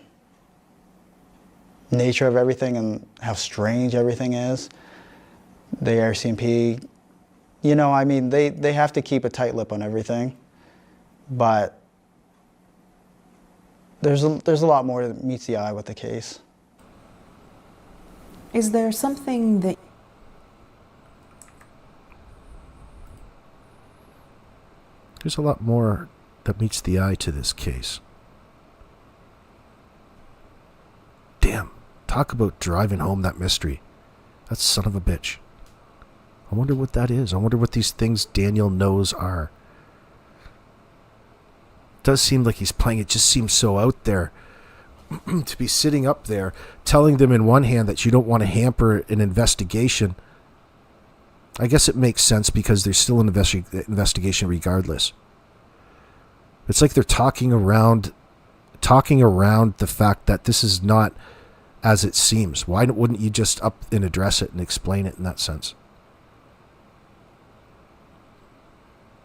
nature of everything and how strange everything is. The RCMP, you know, I mean, they have to keep a tight lip on everything, but there's a lot more that meets the eye with the case. Is there something that There's a lot more that meets the eye to this case. Damn. Talk about driving home that mystery. That son of a bitch. I wonder what that is. I wonder what these things Daniel knows are. It does seem like he's playing. It just seems so out there. To be sitting up there, telling them in one hand that you don't want to hamper an investigation. I guess it makes sense because there's still an investigation regardless. It's like they're talking around the fact that this is not as it seems. Why wouldn't you just up and address it and explain it in that sense?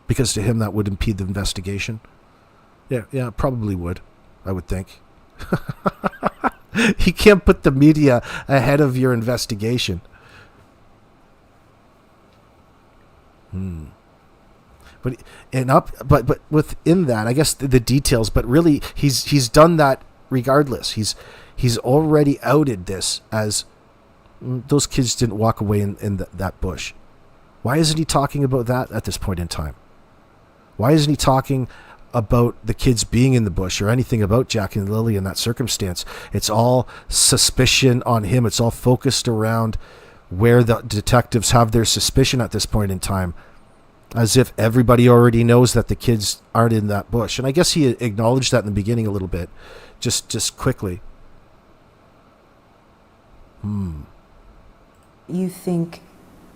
Because to him that would impede the investigation. Yeah, it probably would, I would think. You can't put the media ahead of your investigation. But within that, I guess the details. But really, he's done that regardless. He's already outed this as those kids didn't walk away in that bush. Why isn't he talking about that at this point in time? Why isn't he talking about the kids being in the bush or anything about Jack and Lily in that circumstance? It's all suspicion on him. It's all focused around where the detectives have their suspicion at this point in time, as if everybody already knows that the kids aren't in that bush. And I guess he acknowledged that in the beginning a little bit, just quickly. You think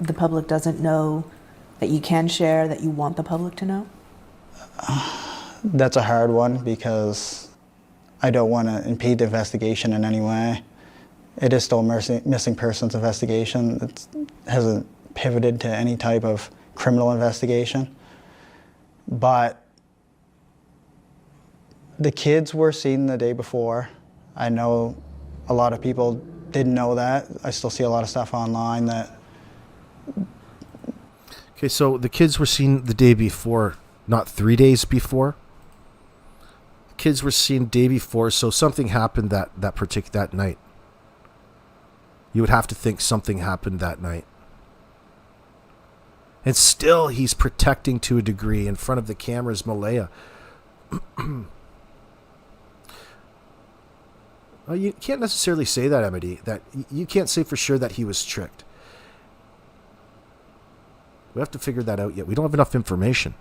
the public doesn't know that you can share, that you want the public to know? That's a hard one because I don't want to impede the investigation in any way. It is still a missing persons investigation. It hasn't pivoted to any type of criminal investigation. But the kids were seen the day before. I know a lot of people didn't know that. I still see a lot of stuff online that... Okay, so the kids were seen the day before, not 3 days before. Kids were seen day before, so something happened that night. You would have to think something happened that night. And still, he's protecting to a degree in front of the cameras, Malaya. Well, you can't necessarily say that, Amity. That you can't say for sure that he was tricked. We have to figure that out yet. We don't have enough information.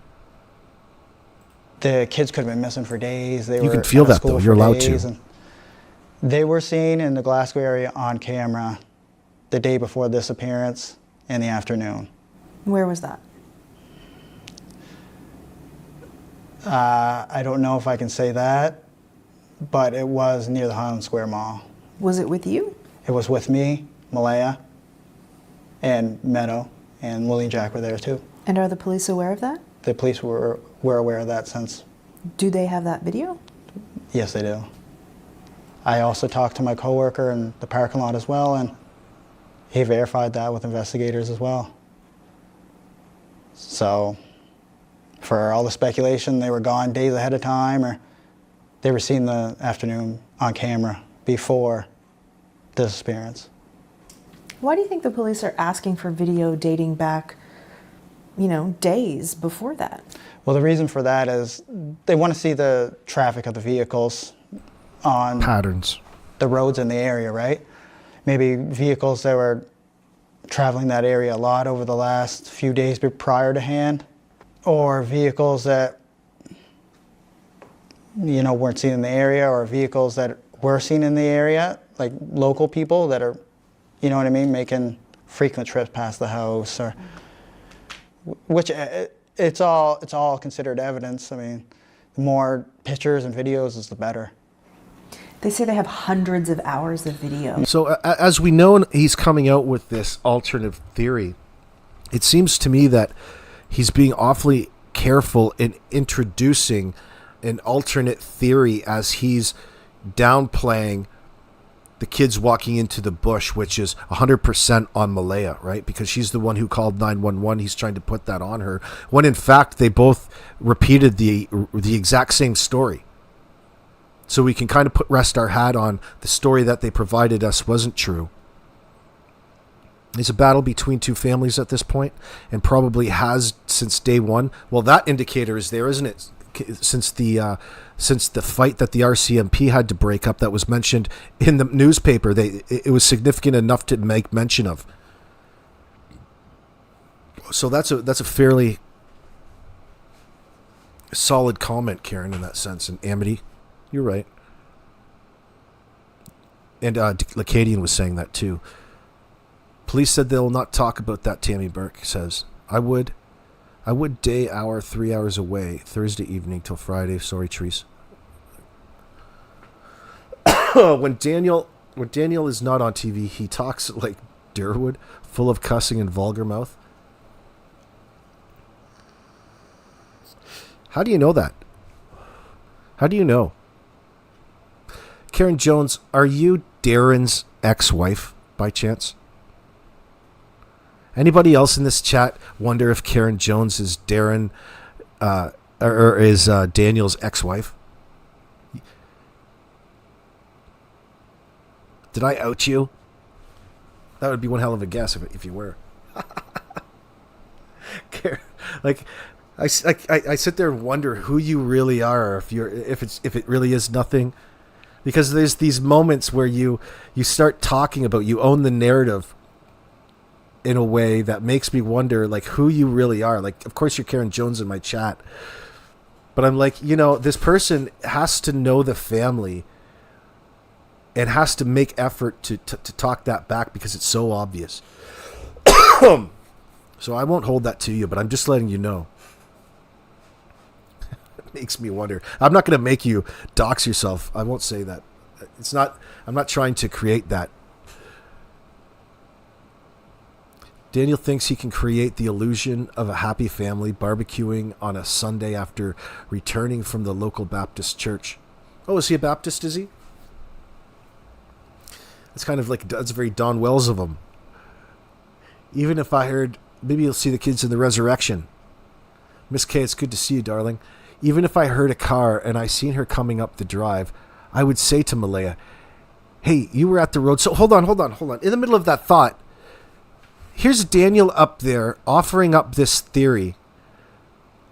The kids could have been missing for days. You can feel that, though. You're allowed to. They were seen in the Glasgow area on camera the day before this appearance in the afternoon. Where was that? I don't know if I can say that, but it was near the Highland Square Mall. Was it with you? It was with me, Malaya, and Meadow, and Lily and Jack were there too. And are the police aware of that? The police were aware of that since. Do they have that video? Yes, they do. I also talked to my coworker in the parking lot as well, and he verified that with investigators as well. So, for all the speculation, they were gone days ahead of time, or they were seen the afternoon on camera before the disappearance. Why do you think the police are asking for video dating back, days before that? Well, the reason for that is they want to see the traffic of the vehicles on patterns, the roads in the area, right? Maybe vehicles that were traveling that area a lot over the last few days prior to hand, or vehicles that weren't seen in the area, or vehicles that were seen in the area, like local people that are, making frequent trips past the house, or which it's all considered evidence. I mean, the more pictures and videos is the better. They say they have hundreds of hours of video. So as we know, he's coming out with this alternative theory. It seems to me that he's being awfully careful in introducing an alternate theory as he's downplaying the kids walking into the bush, which is 100% on Malaya, right? Because she's the one who called 911. He's trying to put that on her, when in fact they both repeated the exact same story. So we can kind of rest our hat on the story that they provided us wasn't true. It's a battle between two families at this point, and probably has since day one. Well, that indicator is there, isn't it? Since the fight that the RCMP had to break up, that was mentioned in the newspaper, it was significant enough to make mention of. So that's a fairly solid comment, Karen, in that sense. And Amity, you're right. And Lacadian was saying that too. Police said they will not talk about that, Tammy Burke says. I would day, hour, 3 hours away, Thursday evening till Friday. Sorry, Trees. When Daniel is not on TV, he talks like Durwood, full of cussing and vulgar mouth. How do you know that? How do you know? Karen Jones, are you Derrin's ex-wife by chance? Anybody else in this chat wonder if Karen Jones is Derrin or is Daniel's ex-wife? Did I out you? That would be one hell of a guess if you were. I sit there and wonder who you really are, or if it really is nothing, because there's these moments where you start talking about, you own the narrative in a way that makes me wonder like who you really are. Like, of course you're Karen Jones in my chat, but I'm like, this person has to know the family and has to make effort to talk that back because it's so obvious. So I won't hold that to you, but I'm just letting you know. It makes me wonder. I'm not going to make you dox yourself. I won't say that. I'm not trying to create that. Daniel thinks he can create the illusion of a happy family barbecuing on a Sunday after returning from the local Baptist church. Oh, is he a Baptist, is he? It's kind of like, that's very Don Wells of him. Even if I heard, maybe you'll see the kids in the resurrection. Miss K, it's good to see you, darling. Even if I heard a car and I seen her coming up the drive, I would say to Malaya, hey, you were at the road. So hold on. In the middle of that thought, here's Daniel up there offering up this theory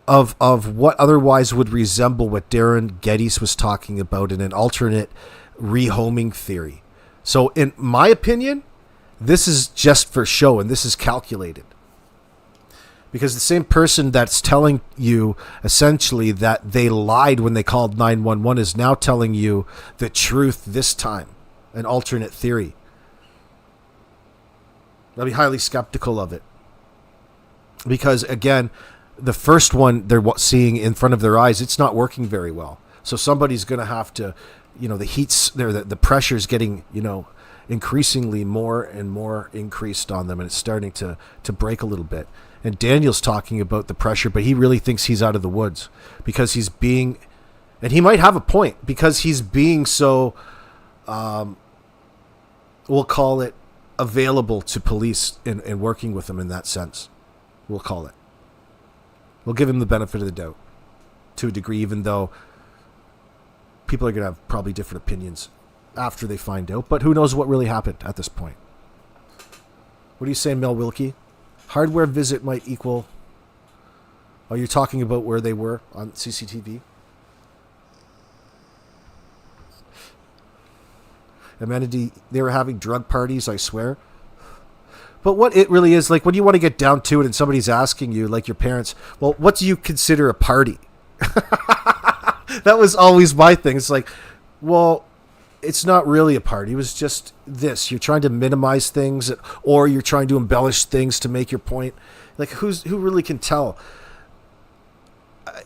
of what otherwise would resemble what Darren Geddes was talking about in an alternate rehoming theory. So in my opinion, this is just for show, and this is calculated. Because the same person that's telling you essentially that they lied when they called 911 is now telling you the truth this time, an alternate theory. I'll be highly skeptical of it. Because, again, the first one they're seeing in front of their eyes, it's not working very well. So somebody's going to have to, the heat's there, the pressure's getting, increasingly more and more increased on them, and it's starting to break a little bit. And Daniel's talking about the pressure, but he really thinks he's out of the woods because he's being, and he might have a point, because he's being so, we'll call it, available to police and working with them in that sense. We'll call it. We'll give him the benefit of the doubt to a degree, even though people are going to have probably different opinions after they find out. But who knows what really happened at this point. What do you say, Mel Wilkie? Hardware visit might equal... Oh, you're talking about where they were on CCTV? Amenity, they were having drug parties, I swear. But what it really is, like when you want to get down to it and somebody's asking you, like your parents, well, what do you consider a party? That was always my thing. It's like, well, it's not really a party. It was just this. You're trying to minimize things, or you're trying to embellish things to make your point. Like, who really can tell?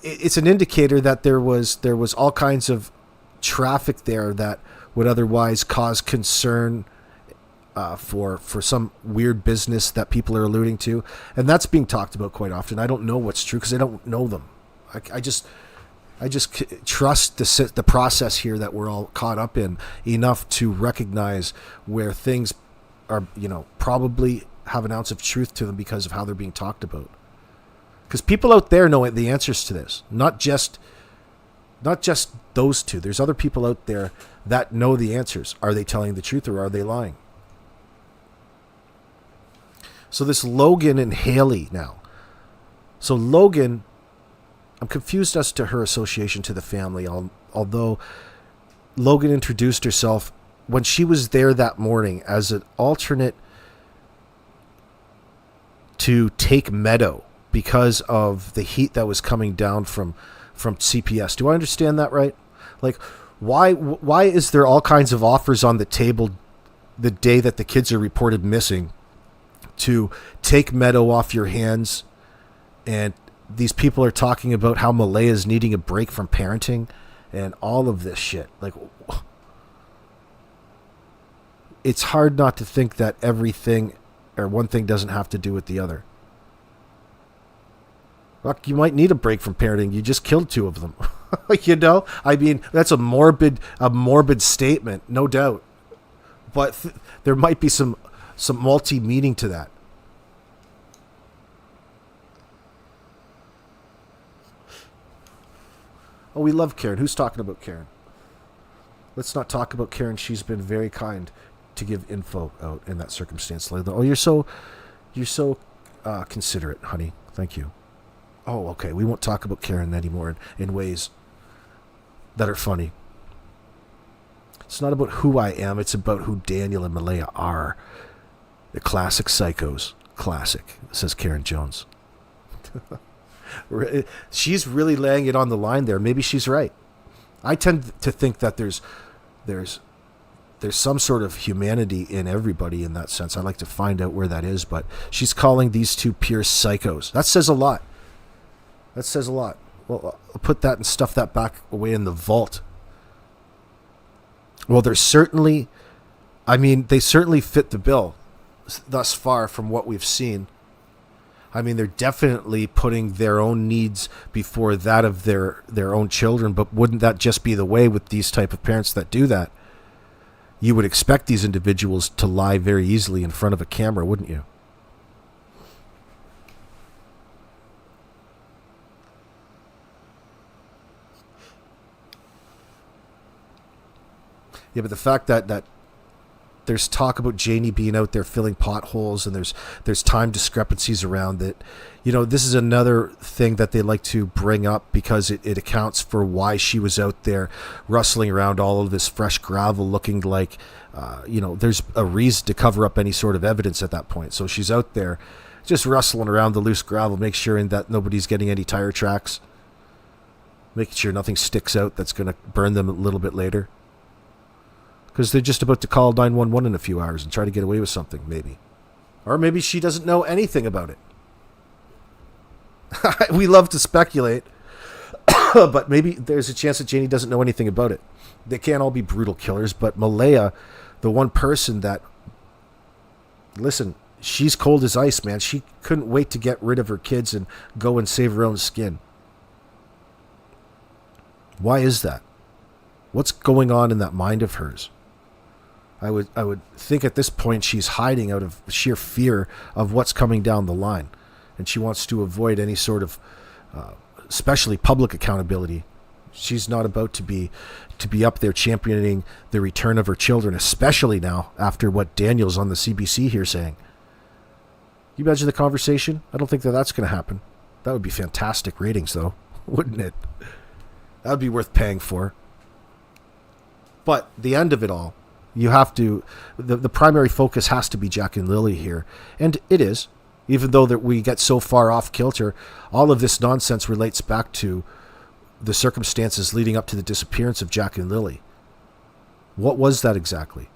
It's an indicator that there was all kinds of traffic there that would otherwise cause concern for some weird business that people are alluding to, and that's being talked about quite often. I don't know what's true because I don't know them. I just trust the process here that we're all caught up in enough to recognize where things are, probably have an ounce of truth to them because of how they're being talked about. Because people out there know the answers to this, not just those two. There's other people out there that know the answers. Are they telling the truth or are they lying? So this Logan and Haley now. So Logan, I'm confused as to her association to the family, although Logan introduced herself when she was there that morning as an alternate to take Meadow because of the heat that was coming down from CPS. Do I understand that right? Like, why is there all kinds of offers on the table the day that the kids are reported missing to take Meadow off your hands? And these people are talking about how Malaya is needing a break from parenting and all of this shit. Like, it's hard not to think that everything or one thing doesn't have to do with the other. Look, you might need a break from parenting. You just killed two of them. I mean, that's a morbid statement, no doubt. But there might be some multi-meaning to that. Oh, we love Karen. Who's talking about Karen? Let's not talk about Karen. She's been very kind to give info out in that circumstance. Oh, you're so considerate, honey. Thank you. Oh, okay. We won't talk about Karen anymore in ways that are funny. It's not about who I am. It's about who Daniel and Malaya are. The classic psychos. Classic, says Karen Jones. She's really laying it on the line there. Maybe she's right. I tend to think that there's some sort of humanity in everybody in that sense. I'd like to find out where that is, but she's calling these two pure psychos. That says a lot. That says a lot. Well, I'll put that and stuff that back away in the vault. Well, they certainly fit the bill thus far from what we've seen. I mean, they're definitely putting their own needs before that of their own children, but wouldn't that just be the way with these type of parents that do that? You would expect these individuals to lie very easily in front of a camera, wouldn't you? Yeah, but the fact that there's talk about Janie being out there filling potholes, and there's time discrepancies around it. You know, this is another thing that they like to bring up because it accounts for why she was out there rustling around all of this fresh gravel, looking like, there's a reason to cover up any sort of evidence at that point. So she's out there just rustling around the loose gravel, make sure that nobody's getting any tire tracks, making sure nothing sticks out that's going to burn them a little bit later. Because they're just about to call 911 in a few hours and try to get away with something, maybe. Or maybe she doesn't know anything about it. We love to speculate, but maybe there's a chance that Janie doesn't know anything about it. They can't all be brutal killers, but Malaya, the one person that... Listen, she's cold as ice, man. She couldn't wait to get rid of her kids and go and save her own skin. Why is that? What's going on in that mind of hers? I would think at this point she's hiding out of sheer fear of what's coming down the line, and she wants to avoid any sort of, especially public accountability. She's not about to be up there championing the return of her children, especially now after what Daniel's on the CBC here saying. You imagine the conversation? I don't think that's going to happen. That would be fantastic ratings, though, wouldn't it? That would be worth paying for. But the end of it all, you have to, the primary focus has to be Jack and Lily here. And it is, even though that we get so far off kilter, all of this nonsense relates back to the circumstances leading up to the disappearance of Jack and Lily. What was that exactly?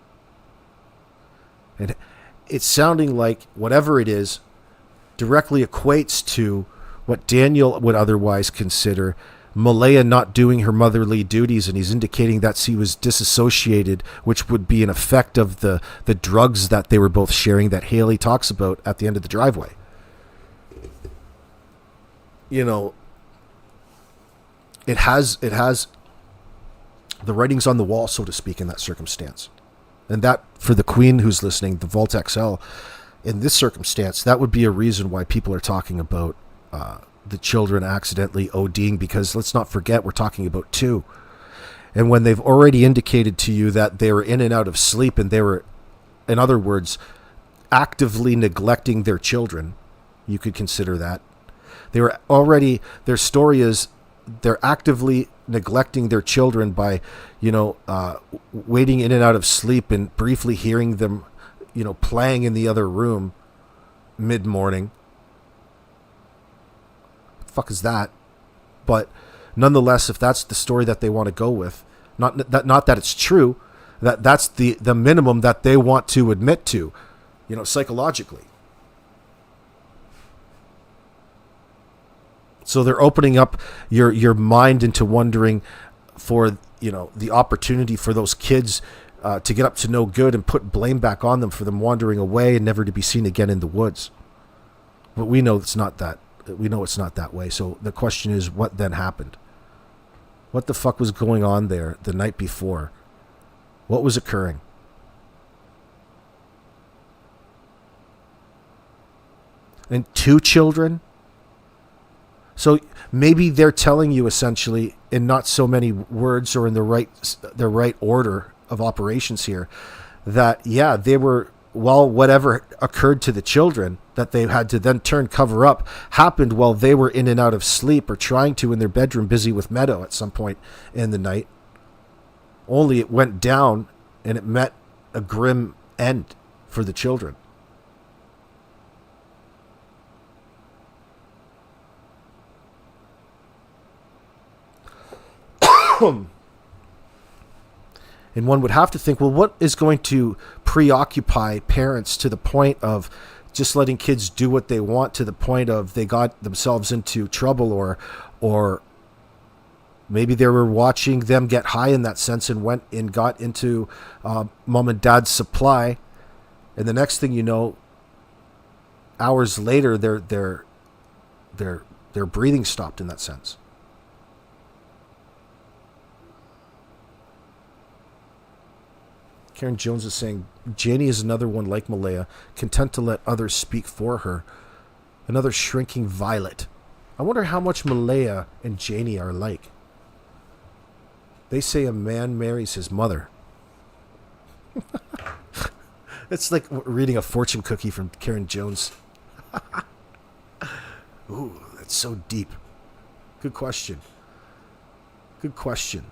And it's sounding like whatever it is directly equates to what Daniel would otherwise consider Malaya not doing her motherly duties, and he's indicating that she was disassociated, which would be an effect of the drugs that they were both sharing that Haley talks about at the end of the driveway. You know, it has the writings on the wall, so to speak, in that circumstance. And that, for the Queen who's listening, the Vault XL, in this circumstance, that would be a reason why people are talking about the children accidentally ODing, because let's not forget we're talking about two. And when they've already indicated to you that they were in and out of sleep, and they were, in other words, actively neglecting their children, you could consider that. They were already, their story is they're actively neglecting their children by, waiting in and out of sleep and briefly hearing them, playing in the other room mid-morning. Fuck is that? But nonetheless, if that's the story that they want to go with, not that it's true, that's the minimum that they want to admit to, psychologically. So they're opening up your mind into wondering for the opportunity for those kids to get up to no good and put blame back on them for them wandering away and never to be seen again in the woods. But we know it's not that. We know it's not that way. So the question is, what then happened? What the fuck was going on there the night before? What was occurring? And two children? So maybe they're telling you essentially, in not so many words or in the right order of operations here, that yeah, they were while whatever occurred to the children that they had to then turn cover up happened while they were in and out of sleep or trying to in their bedroom busy with Meadow at some point in the night. Only it went down and it met a grim end for the children. And one would have to think, well, what is going to preoccupy parents to the point of just letting kids do what they want to the point of they got themselves into trouble, or maybe they were watching them get high in that sense and went and got into mom and dad's supply, and the next thing you know, hours later, their breathing stopped in that sense. Karen Jones is saying, Janie is another one like Malaya, content to let others speak for her. Another shrinking violet. I wonder how much Malaya and Janie are like. They say a man marries his mother. It's like reading a fortune cookie from Karen Jones. Ooh, that's so deep. Good question. Good question.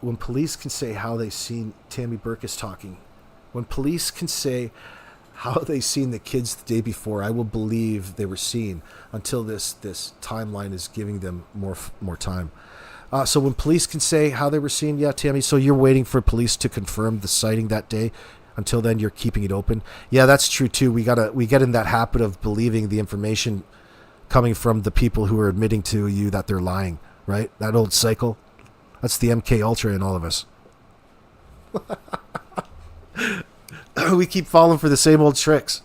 When police can say how they seen Tammy Burke is talking, when police can say how they seen the kids the day before, I will believe they were seen until this timeline is giving them more time. So when police can say how they were seen, yeah, Tammy, so you're waiting for police to confirm the sighting that day. Until then, you're keeping it open. Yeah, that's true too. We get in that habit of believing the information coming from the people who are admitting to you that they're lying, right? That old cycle. That's the MK Ultra in all of us. We keep falling for the same old tricks.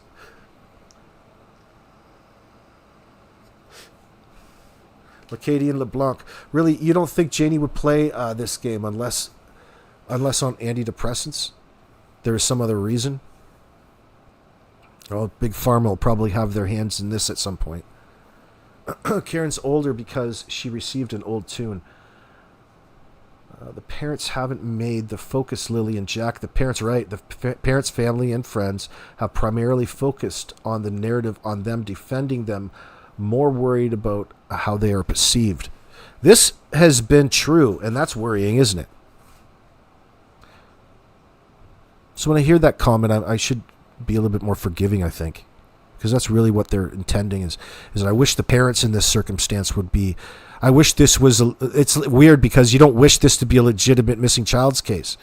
Lacadian LeBlanc. Really, you don't think Janie would play this game unless on antidepressants? There is some other reason? Oh, Big Pharma will probably have their hands in this at some point. Karen's older because she received an old tune. The parents haven't made the focus, Lily and Jack. The parents, right? The parents, family, and friends have primarily focused on the narrative on them defending them, more worried about how they are perceived. This has been true, and that's worrying, isn't it? So when I hear that comment, I should be a little bit more forgiving, I think, because that's really what they're intending is I wish the parents in this circumstance would be. I wish this was. It's weird because you don't wish this to be a legitimate missing child's case.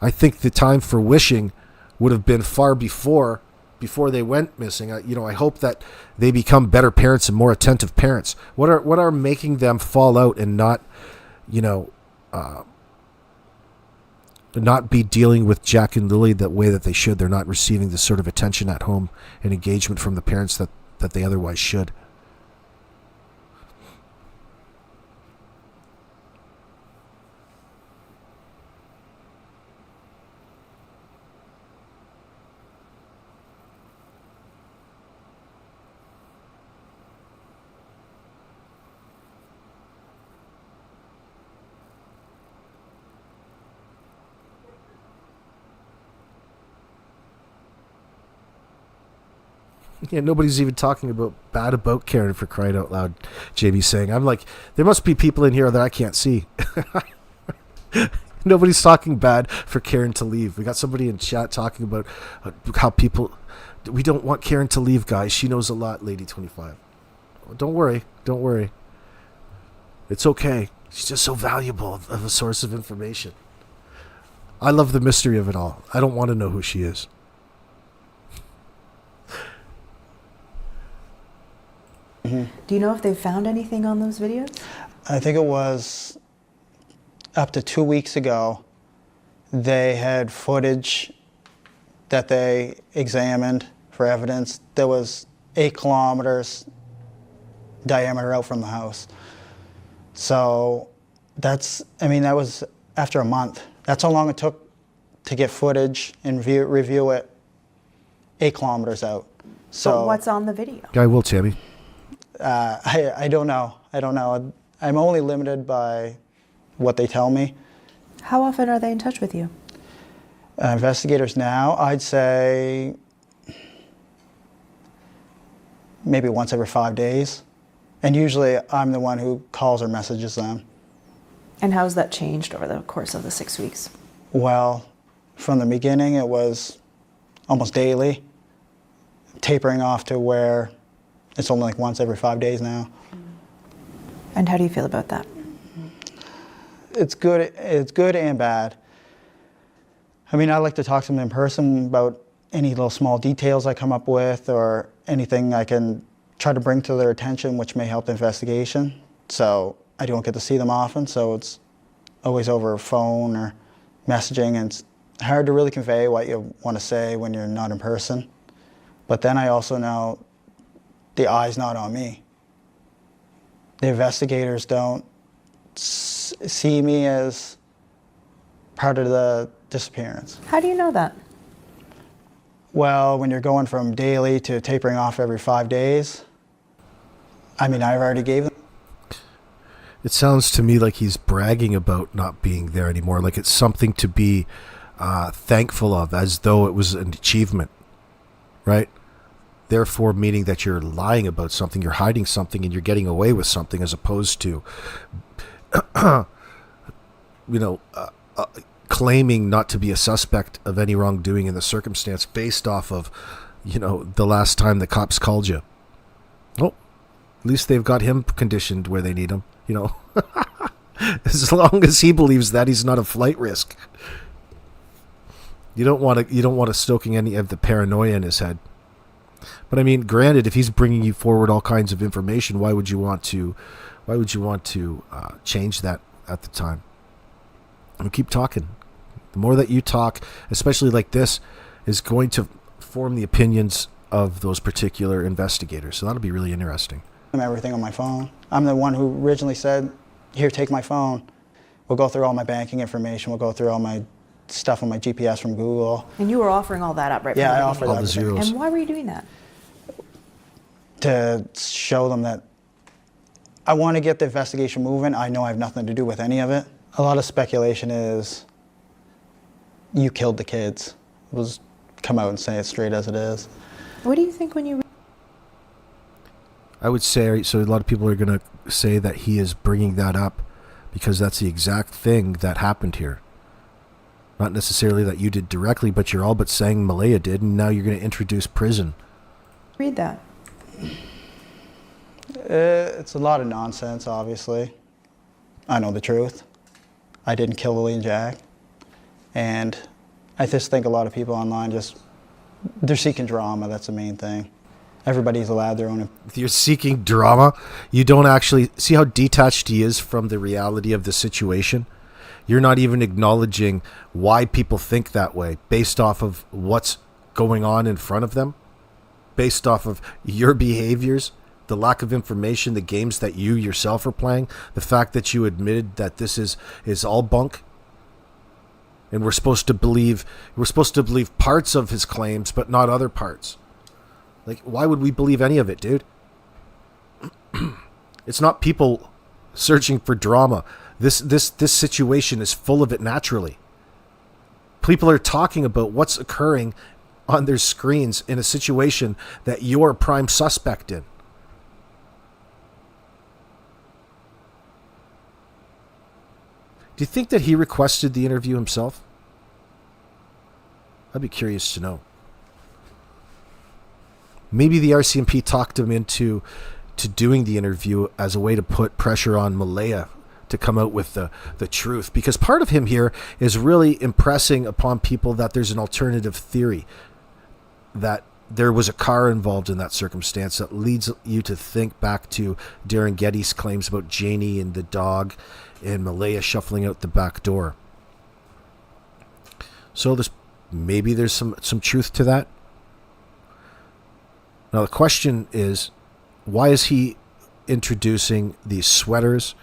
I think the time for wishing would have been far before they went missing. I hope that they become better parents and more attentive parents. What are making them fall out and not, not be dealing with Jack and Lily the way that they should? They're not receiving the sort of attention at home and engagement from the parents that they otherwise should. Yeah, nobody's even talking bad about Karen, for crying out loud, JB's saying. I'm like, there must be people in here that I can't see. Nobody's talking bad for Karen to leave. We got somebody in chat talking about how people... We don't want Karen to leave, guys. She knows a lot, Lady 25. Don't worry. It's okay. She's just so valuable of a source of information. I love the mystery of it all. I don't want to know who she is. Mm-hmm. Do you know if they've found anything on those videos? I think it was up to 2 weeks ago, they had footage that they examined for evidence that was 8 kilometers diameter out from the house. So that was after a month. That's how long it took to get footage and review it 8 kilometers out. So but what's on the video? I will, Tammy. I don't know. I'm only limited by what they tell me. How often are they in touch with you? Investigators now, I'd say maybe once every 5 days. And usually I'm the one who calls or messages them. And how has that changed over the course of the 6 weeks? Well, from the beginning it was almost daily, tapering off to where it's only like once every 5 days now. And how do you feel about that? It's good and bad. I mean, I like to talk to them in person about any little small details I come up with or anything I can try to bring to their attention which may help the investigation. So I don't get to see them often, so it's always over phone or messaging, and it's hard to really convey what you want to say when you're not in person. But then I also know the eye's not on me. The investigators don't see me as part of the disappearance. How do you know that? Well, when you're going from daily to tapering off every 5 days, I mean, I've already gave them. It sounds to me like he's bragging about not being there anymore, like it's something to be thankful of, as though it was an achievement, right? Therefore, meaning that you're lying about something, you're hiding something, and you're getting away with something, as opposed to, claiming not to be a suspect of any wrongdoing in the circumstance based off of, the last time the cops called you. Oh, at least they've got him conditioned where they need him, as long as he believes that he's not a flight risk. You don't want to stoking any of the paranoia in his head. But I mean, granted, if he's bringing you forward all kinds of information, why would you want to change that at the time? And keep talking. The more that you talk, especially like this, is going to form the opinions of those particular investigators. So that'll be really interesting. Everything on my phone. I'm the one who originally said, here, take my phone. We'll go through all my banking information. We'll go through all my stuff on my GPS from Google. And you were offering all that up right from Yeah, the I beginning. offered all the everything. zeros. And why were you doing that? To show them that I want to get the investigation moving. I know I have nothing to do with any of it. A lot of speculation is you killed the kids. We'll just come out and say it straight as it is. What do you think when you... I would say, so a lot of people are going to say that he is bringing that up because that's the exact thing that happened here. Not necessarily that you did directly, but you're all but saying Malaya did, and now you're going to introduce prison. read that? It's a lot of nonsense, obviously. I know the truth. I didn't kill Lilly and Jack. And I just think a lot of people online they're seeking drama. That's the main thing. Everybody's allowed their own. If you're seeking drama, you don't actually see how detached he is from the reality of the situation. You're not even acknowledging why people think that way based off of what's going on in front of them, based off of your behaviors, the lack of information, the games that you yourself are playing, the fact that you admitted that this is all bunk. And we're supposed to believe parts of his claims, but not other parts. Like, why would we believe any of it, dude? It's not people searching for drama. This situation is full of it naturally. People are talking about what's occurring on their screens in a situation that you're a prime suspect in. Do you think that he requested the interview himself? I'd be curious to know. Maybe the RCMP talked him into doing the interview as a way to put pressure on Malaya to come out with the truth. Because part of him here is really impressing upon people that there's an alternative theory, that there was a car involved in that circumstance that leads you to think back to Darren Geddes' claims about Janie and the dog and Malaya shuffling out the back door. So maybe there's some truth to that. Now the question is, why is he introducing these sweaters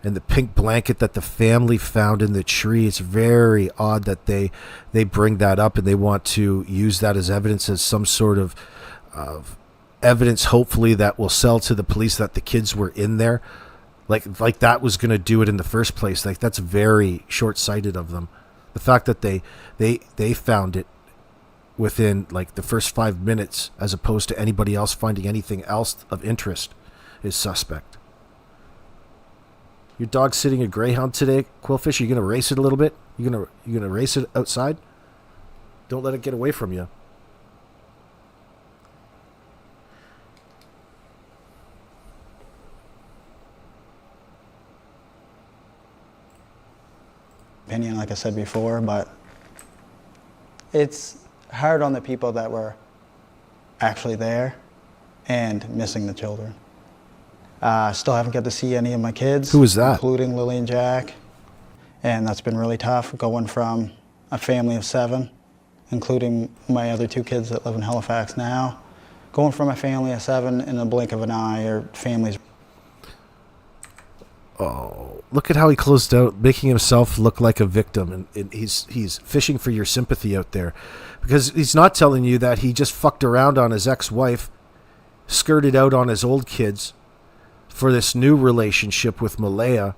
and the pink blanket that the family found in the tree? It's very odd that they bring that up and they want to use that as evidence, as some sort of evidence, hopefully, that will sell to the police that the kids were in there. Like that was going to do it in the first place. Like, that's very short-sighted of them. The fact that they found it within like the first 5 minutes, as opposed to anybody else finding anything else of interest, is suspect. Your dog's sitting a greyhound today, Quillfish. Are you gonna race it a little bit? You gonna race it outside? Don't let it get away from you. Opinion, like I said before, but it's hard on the people that were actually there and missing the children. Still haven't got to see any of my kids. Who was that? Including Lily and Jack. And that's been really tough, going from a family of 7, including my other 2 kids that live in Halifax now. Going from a family of 7 in a blink of an eye, or families. Oh, look at how he closed out, making himself look like a victim, and he's fishing for your sympathy out there, because he's not telling you that he just fucked around on his ex-wife, skirted out on his old kids for this new relationship with Malaya,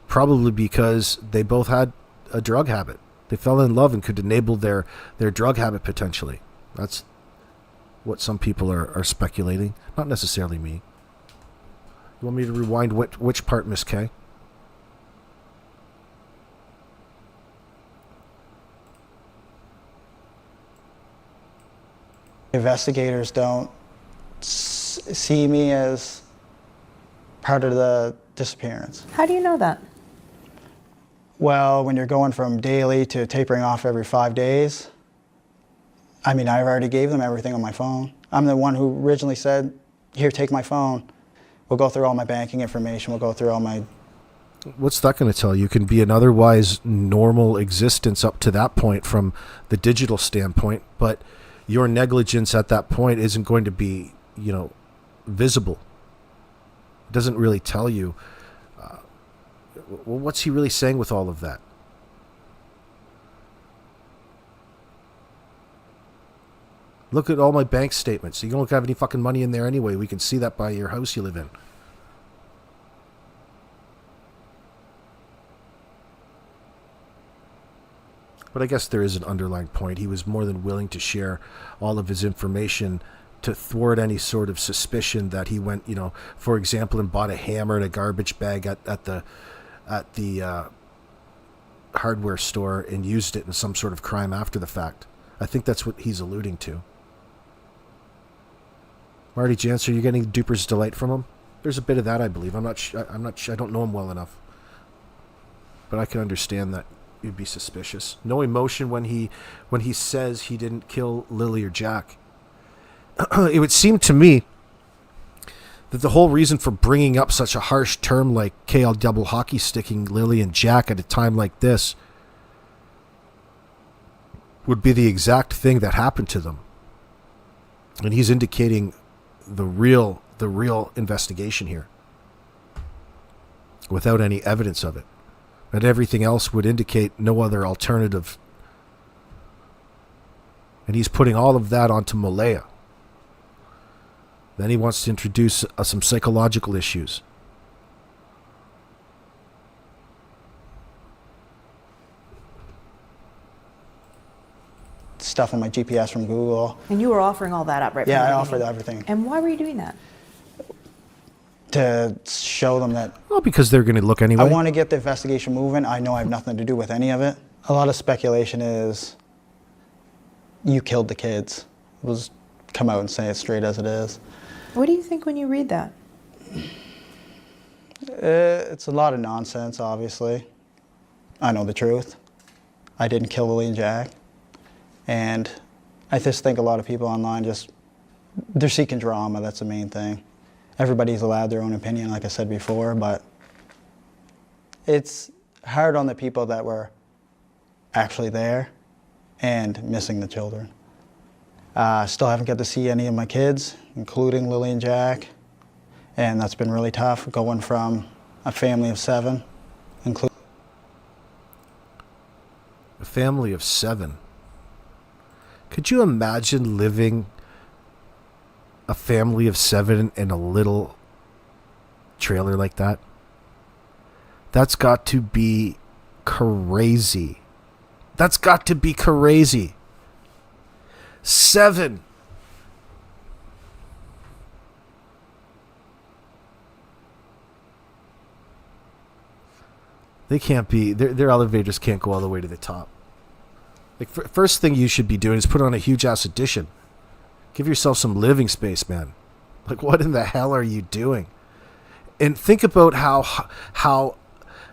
probably because they both had a drug habit. They fell in love and could enable their drug habit potentially. That's what some people are speculating, not necessarily me. You want me to rewind which part, Miss K? Investigators don't see me as part of the disappearance. How do you know that? Well, when you're going from daily to tapering off every 5 days, I mean, I've already gave them everything on my phone. I'm the one who originally said, here, take my phone. We'll go through all my banking information. We'll go through all my... What's that going to tell you? You can be an otherwise normal existence up to that point from the digital standpoint, but your negligence at that point isn't going to be, visible. It doesn't really tell you. Well, what's he really saying with all of that? Look at all my bank statements. You don't have any fucking money in there anyway. We can see that by your house you live in. But I guess there is an underlying point. He was more than willing to share all of his information to thwart any sort of suspicion that he went, for example, and bought a hammer and a garbage bag at the hardware store and used it in some sort of crime after the fact. I think that's what he's alluding to. Marty Jantz, are you getting duper's delight from him? There's a bit of that, I believe. I'm not sure. I don't know him well enough, but I can understand that you'd be suspicious. No emotion when he says he didn't kill Lily or Jack. It would seem to me that the whole reason for bringing up such a harsh term like KL double hockey sticking Lily and Jack at a time like this would be the exact thing that happened to them. And he's indicating the real investigation here without any evidence of it. And everything else would indicate no other alternative. And he's putting all of that onto Malaya. Then he wants to introduce some psychological issues. Stuff on my GPS from Google. And you were offering all that up right from Yeah, the I beginning. offered everything. And why were you doing that? To show them that Well, because they're going to look anyway. I want to get the investigation moving. I know I have nothing to do with any of it. A lot of speculation is you killed the kids. We'll just come out and say it straight as it is. What do you think when you read that? It's a lot of nonsense, obviously. I know the truth. I didn't kill Lily and Jack. And I just think a lot of people online they're seeking drama. That's the main thing. Everybody's allowed their own opinion, like I said before, but it's hard on the people that were actually there and missing the children. Still haven't got to see any of my kids, including Lily and Jack, and that's been really tough, going from a family of 7, including... A family of 7. Could you imagine living a family of 7 in a little trailer like that? That's got to be crazy. That's got to be crazy. 7. They can't be, their elevators can't go all the way to the top. Like, first thing you should be doing is put on a huge ass addition. Give yourself some living space, man. Like, what in the hell are you doing? And think about how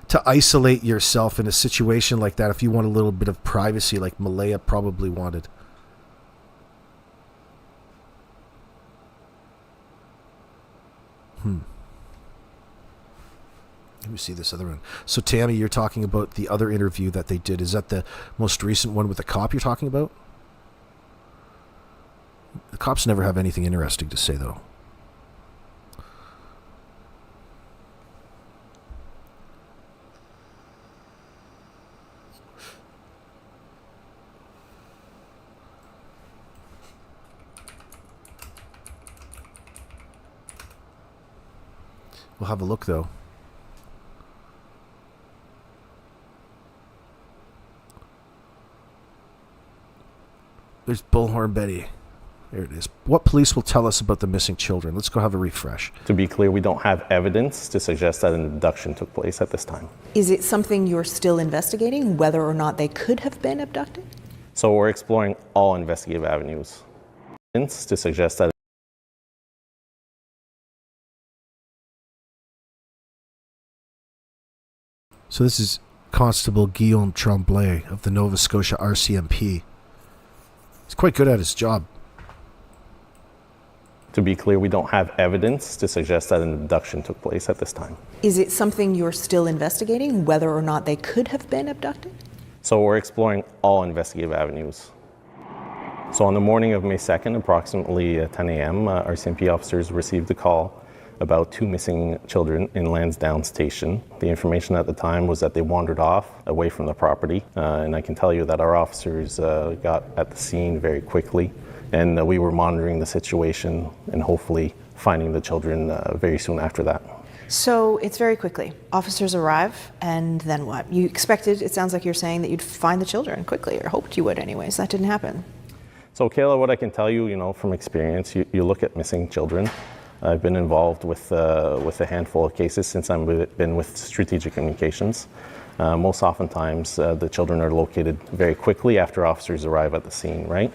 to isolate yourself in a situation like that if you want a little bit of privacy, like Malaya probably wanted. Let me see this other one. So, Tammy, you're talking about the other interview that they did. Is that the most recent one with the cop you're talking about? The cops never have anything interesting to say, though. We'll have a look, though. There's Bullhorn Betty. There it is. What police will tell us about the missing children? Let's go have a refresh. To be clear, we don't have evidence to suggest that an abduction took place at this time. Is it something you're still investigating, whether or not they could have been abducted? So we're exploring all investigative avenues. Evidence to suggest that. So this is Constable Guillaume Tremblay of the Nova Scotia RCMP. He's quite good at his job. To be clear, we don't have evidence to suggest that an abduction took place at this time. Is it something you're still investigating, whether or not they could have been abducted? So we're exploring all investigative avenues. So on the morning of May 2nd, approximately 10 a.m., RCMP officers received a call about 2 missing children in Lansdowne Station. The information at the time was that they wandered off away from the property, and I can tell you that our officers got at the scene very quickly, and we were monitoring the situation and hopefully finding the children very soon after that. So it's very quickly. Officers arrive, and then what? You expected, it sounds like you're saying, that you'd find the children quickly, or hoped you would anyways. That didn't happen. So Kayla, what I can tell you, from experience, you look at missing children. I've been involved with a handful of cases since I've been with Strategic Communications. Most oftentimes, the children are located very quickly after officers arrive at the scene, right?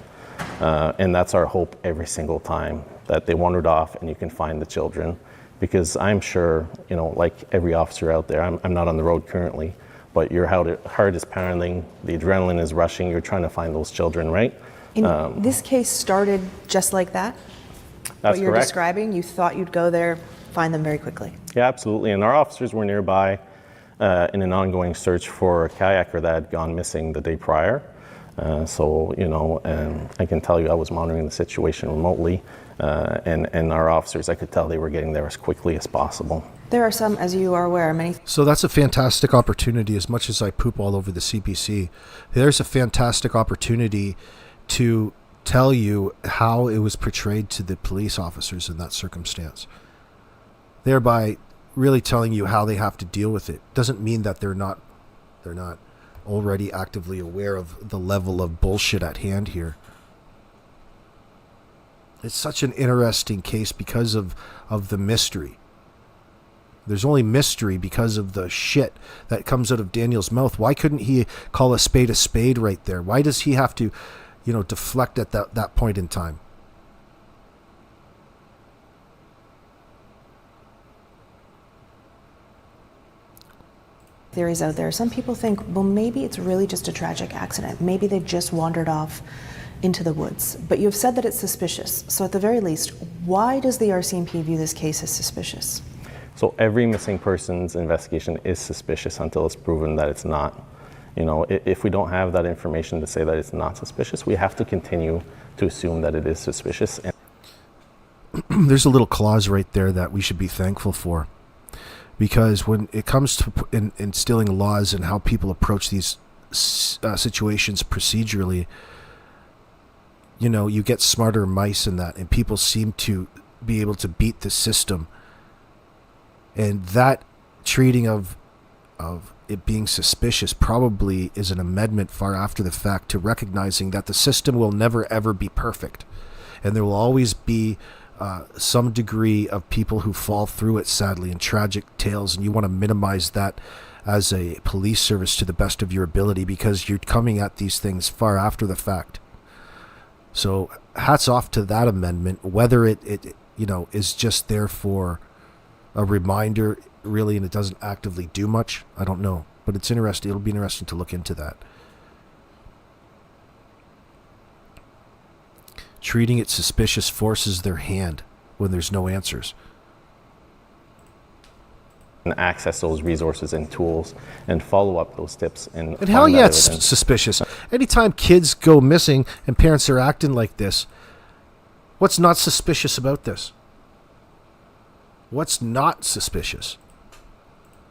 And that's our hope every single time, that they wandered off and you can find the children. Because I'm sure, like every officer out there, I'm not on the road currently, but your heart is pounding, the adrenaline is rushing, you're trying to find those children, right? And this case started just like that? That's what you're correct. describing, you thought you'd go there, find them very quickly. Yeah, absolutely. And our officers were nearby in an ongoing search for a kayaker that had gone missing the day prior. I can tell you I was monitoring the situation remotely, and our officers, I could tell they were getting there as quickly as possible. There are some, as you are aware, many. So that's a fantastic opportunity. As much as I poop all over the CPC, there's a fantastic opportunity to tell you how it was portrayed to the police officers in that circumstance, thereby really telling you how they have to deal with it. Doesn't mean that they're not already actively aware of the level of bullshit at hand here. It's such an interesting case because of the mystery. There's only mystery because of the shit that comes out of Daniel's mouth. Why couldn't he call a spade right there? Why does he have to deflect at that point in time? Theories out there. Some people think, well, maybe it's really just a tragic accident. Maybe they just wandered off into the woods. But you've said that it's suspicious. So at the very least, why does the RCMP view this case as suspicious? So every missing person's investigation is suspicious until it's proven that it's not. If we don't have that information to say that it's not suspicious, we have to continue to assume that it is suspicious. There's a little clause right there that we should be thankful for, because when it comes to instilling laws and how people approach these situations procedurally, you get smarter mice in that, and people seem to be able to beat the system. And that treating of of it being suspicious probably is an amendment far after the fact to recognizing that the system will never ever be perfect, and there will always be some degree of people who fall through it, sadly, in tragic tales, and you want to minimize that as a police service to the best of your ability, because you're coming at these things far after the fact. So hats off to that amendment. Whether it is just there for a reminder, really, and it doesn't actively do much, I don't know. But it's interesting. It'll be interesting to look into that. Treating it suspicious forces their hand when there's no answers. And access those resources and tools and follow up those tips. And hell find yeah, that it's evidence. suspicious. Anytime kids go missing and parents are acting like this, what's not suspicious about this? What's not suspicious?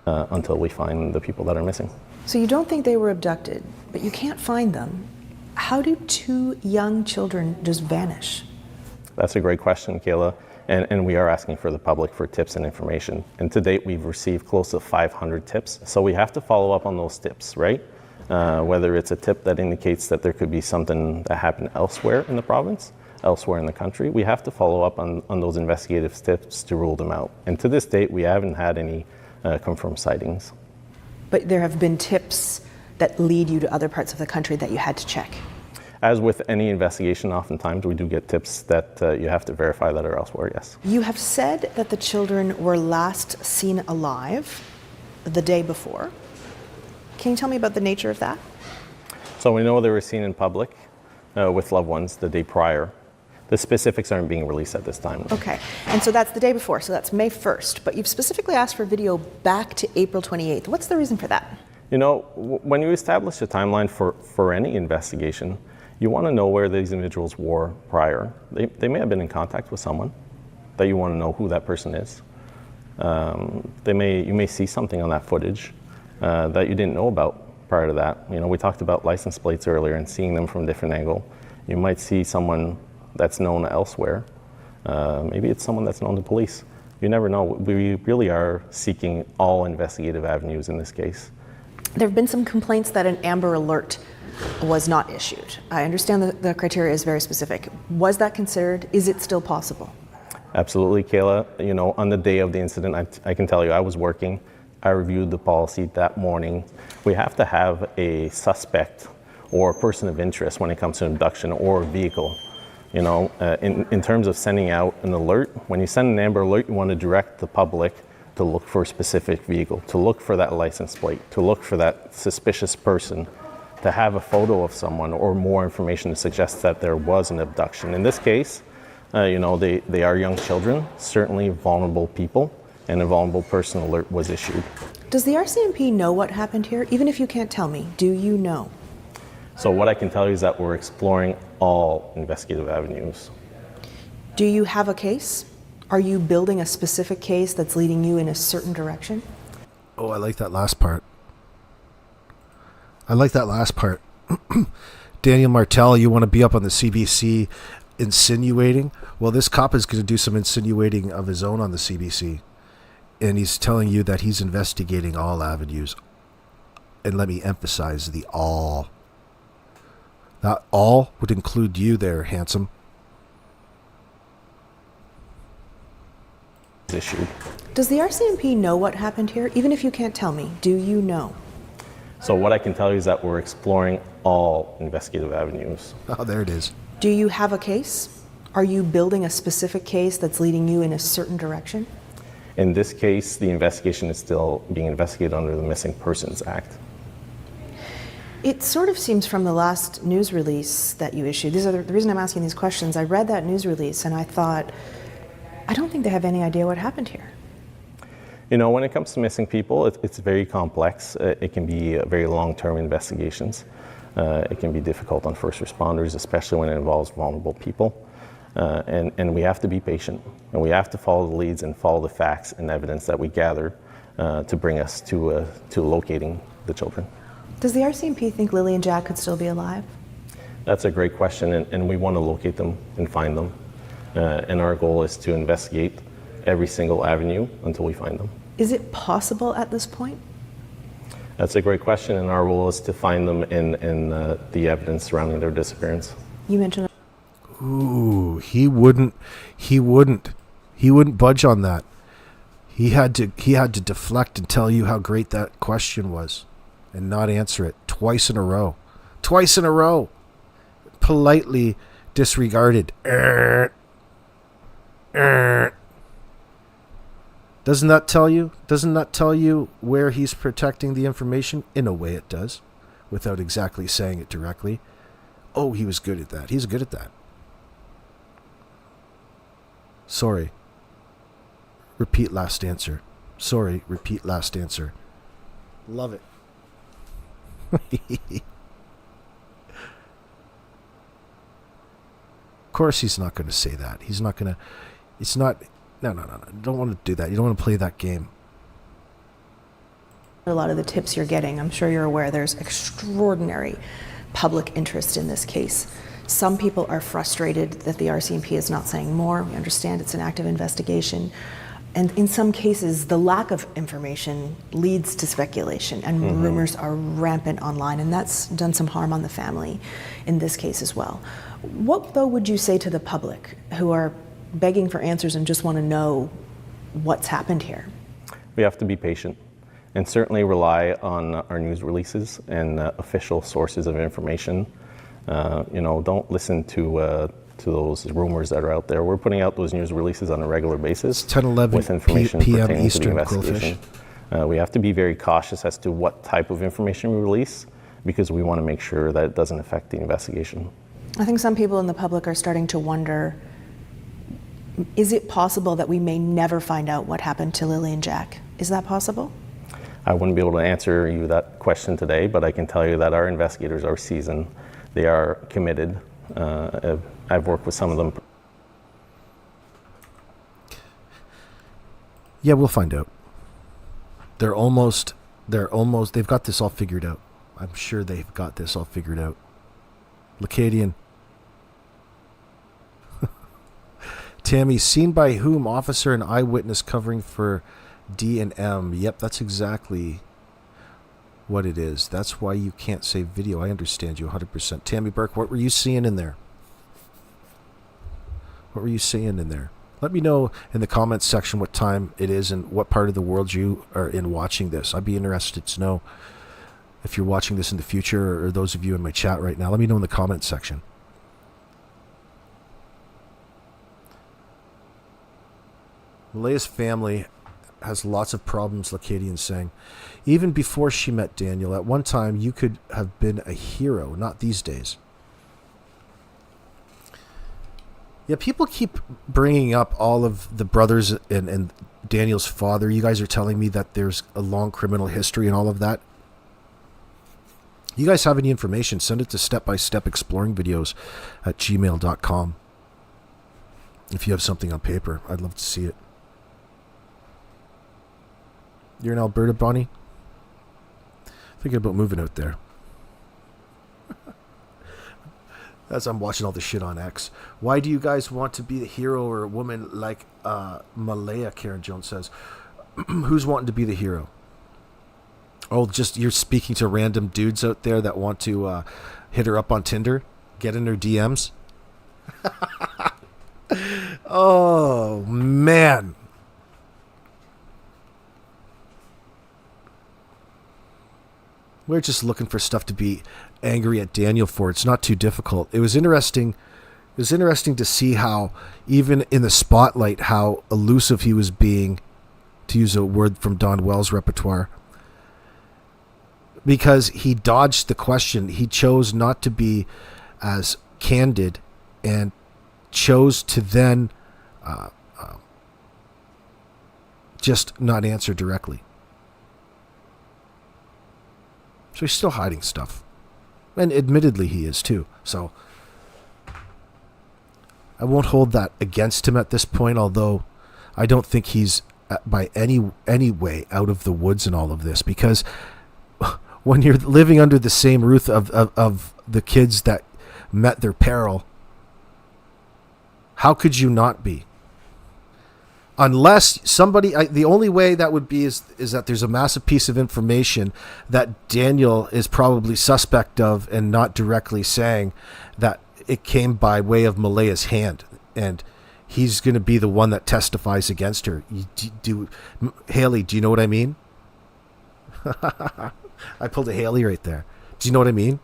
Until we find the people that are missing. So you don't think they were abducted, but you can't find them. How do 2 young children just vanish? That's a great question, Kayla. And we are asking for the public for tips and information. And to date, we've received close to 500 tips. So we have to follow up on those tips, right? Whether it's a tip that indicates that there could be something that happened elsewhere in the province, elsewhere in the country, we have to follow up on those investigative tips to rule them out. And to this date, we haven't had any confirmed sightings. But there have been tips that lead you to other parts of the country that you had to check. As with any investigation, oftentimes we do get tips that you have to verify that are elsewhere, yes. You have said that the children were last seen alive the day before. Can you tell me about the nature of that? So we know they were seen in public with loved ones the day prior. The specifics aren't being released at this time. Okay, and so that's the day before, so that's May 1st, but you've specifically asked for video back to April 28th. What's the reason for that? You know, when you establish a timeline for any investigation, you want to know where these individuals were prior. They may have been in contact with someone that you want to know who that person is. You may see something on that footage that you didn't know about prior to that. You know, we talked about license plates earlier and seeing them from a different angle. You might see someone that's known elsewhere. Maybe it's someone that's known to police. You never know. We really are seeking all investigative avenues in this case. There have been some complaints that an Amber Alert was not issued. I understand that the criteria is very specific. Was that considered? Is it still possible? Absolutely, Kayla. You know, on the day of the incident, I can tell you I was working. I reviewed the policy that morning. We have to have a suspect or a person of interest when it comes to abduction or a vehicle. You know, in terms of sending out an alert, when you send an Amber Alert, you want to direct the public to look for a specific vehicle, to look for that license plate, to look for that suspicious person, to have a photo of someone or more information to suggest that there was an abduction. In this case, you know, they are young children, certainly vulnerable people, and a vulnerable person alert was issued. Does the RCMP know what happened here? Even if you can't tell me, do you know? So what I can tell you is that we're exploring all investigative avenues. Do you have a case? Are you building a specific case that's leading you in a certain direction? Oh, I like that last part. Daniel Martel, you want to be up on the CBC insinuating? Well, this cop is going to do some insinuating of his own on the CBC. And he's telling you that he's investigating all avenues. And let me emphasize the all. That all would include you there, handsome. Issued. Does the RCMP know what happened here? Even if you can't tell me, do you know? So what I can tell you is that we're exploring all investigative avenues. Oh, there it is. Do you have a case? Are you building a specific case that's leading you in a certain direction? In this case, the investigation is still being investigated under the Missing Persons Act. It sort of seems from the last news release that you issued, the reason I'm asking these questions, I read that news release and I thought, I don't think they have any idea what happened here. You know, when it comes to missing people, it's very complex. It can be very long-term investigations. It can be difficult on first responders, especially when it involves vulnerable people. And we have to be patient, and we have to follow the leads and follow the facts and evidence that we gather to bring us to locating the children. Does the RCMP think Lilly and Jack could still be alive? That's a great question, and we want to locate them and find them. And our goal is to investigate every single avenue until we find them. Is it possible at this point? That's a great question, and our role is to find them in the evidence surrounding their disappearance. You mentioned Ooh, he wouldn't budge on that. He had to deflect and tell you how great that question was and not answer it twice in a row. Twice in a row. Politely disregarded. Doesn't that tell you where he's protecting the information? In a way it does, without exactly saying it directly. Oh, he was good at that. He's good at that. Sorry. Repeat last answer. Sorry, repeat last answer. Love it. Of course he's not going to say that. He's not going to... It's not... No. You don't want to do that. You don't want to play that game. a lot of the tips you're getting. I'm sure you're aware there's extraordinary public interest in this case. Some people are frustrated that the RCMP is not saying more. We understand it's an active investigation. And in some cases, the lack of information leads to speculation, and rumors are rampant online, and that's done some harm on the family in this case as well. What, though, would you say to the public who are begging for answers and just want to know what's happened here? We have to be patient and certainly rely on our news releases and official sources of information. Don't listen to those rumors that are out there. We're putting out those news releases on a regular basis 10:11 with information p.m. pertaining Eastern, to the investigation. We have to be very cautious as to what type of information we release because we want to make sure that it doesn't affect the investigation. I think some people in the public are starting to wonder, is it possible that we may never find out what happened to Lilly and Jack? Is that possible? I wouldn't be able to answer you that question today, but I can tell you that our investigators are seasoned. They are committed. I've worked with some of them. Yeah, we'll find out. They've got this all figured out. I'm sure they've got this all figured out. Lacadian. Tammy, seen by whom? Officer and eyewitness covering for D&M. Yep, that's exactly what it is. That's why you can't save video. I understand you 100%. Tammy Burke, what were you seeing in there? What were you seeing in there? Let me know in the comments section what time it is and what part of the world you are in watching this. I'd be interested to know if you're watching this in the future, or those of you in my chat right now. Let me know in the comments section. Malea's family has lots of problems, Lacadian saying. Even before she met Daniel, at one time you could have been a hero, not these days. Yeah, people keep bringing up all of the brothers and Daniel's father. You guys are telling me that there's a long criminal history and all of that. You guys have any information, send it to step-by-step exploring videos at gmail.com. If you have something on paper, I'd love to see it. You're in Alberta, Bonnie? Thinking about moving out there. As I'm watching all this shit on X. Why do you guys want to be a hero or a woman like Malaya, Karen Jones says? Who's wanting to be the hero? Oh, just you're speaking to random dudes out there that want to hit her up on Tinder? Get in her DMs? Oh, man. We're just looking for stuff to be angry at Daniel for. It's not too difficult. It was interesting. It was interesting to see how, even in the spotlight, how elusive he was being, to use a word from Don Wells' repertoire, because he dodged the question. He chose not to be as candid and chose to then just not answer directly. So he's still hiding stuff. And admittedly he is too. So I won't hold that against him at this point, although I don't think he's by any way out of the woods in all of this, because when you're living under the same roof of the kids that met their peril, how could you not be? unless somebody, the only way that would be is that there's a massive piece of information that Daniel is probably suspect of and not directly saying that it came by way of Malaya's hand, and he's going to be the one that testifies against her. Haley, do you know what I mean? I pulled a Haley right there. Do you know what I mean?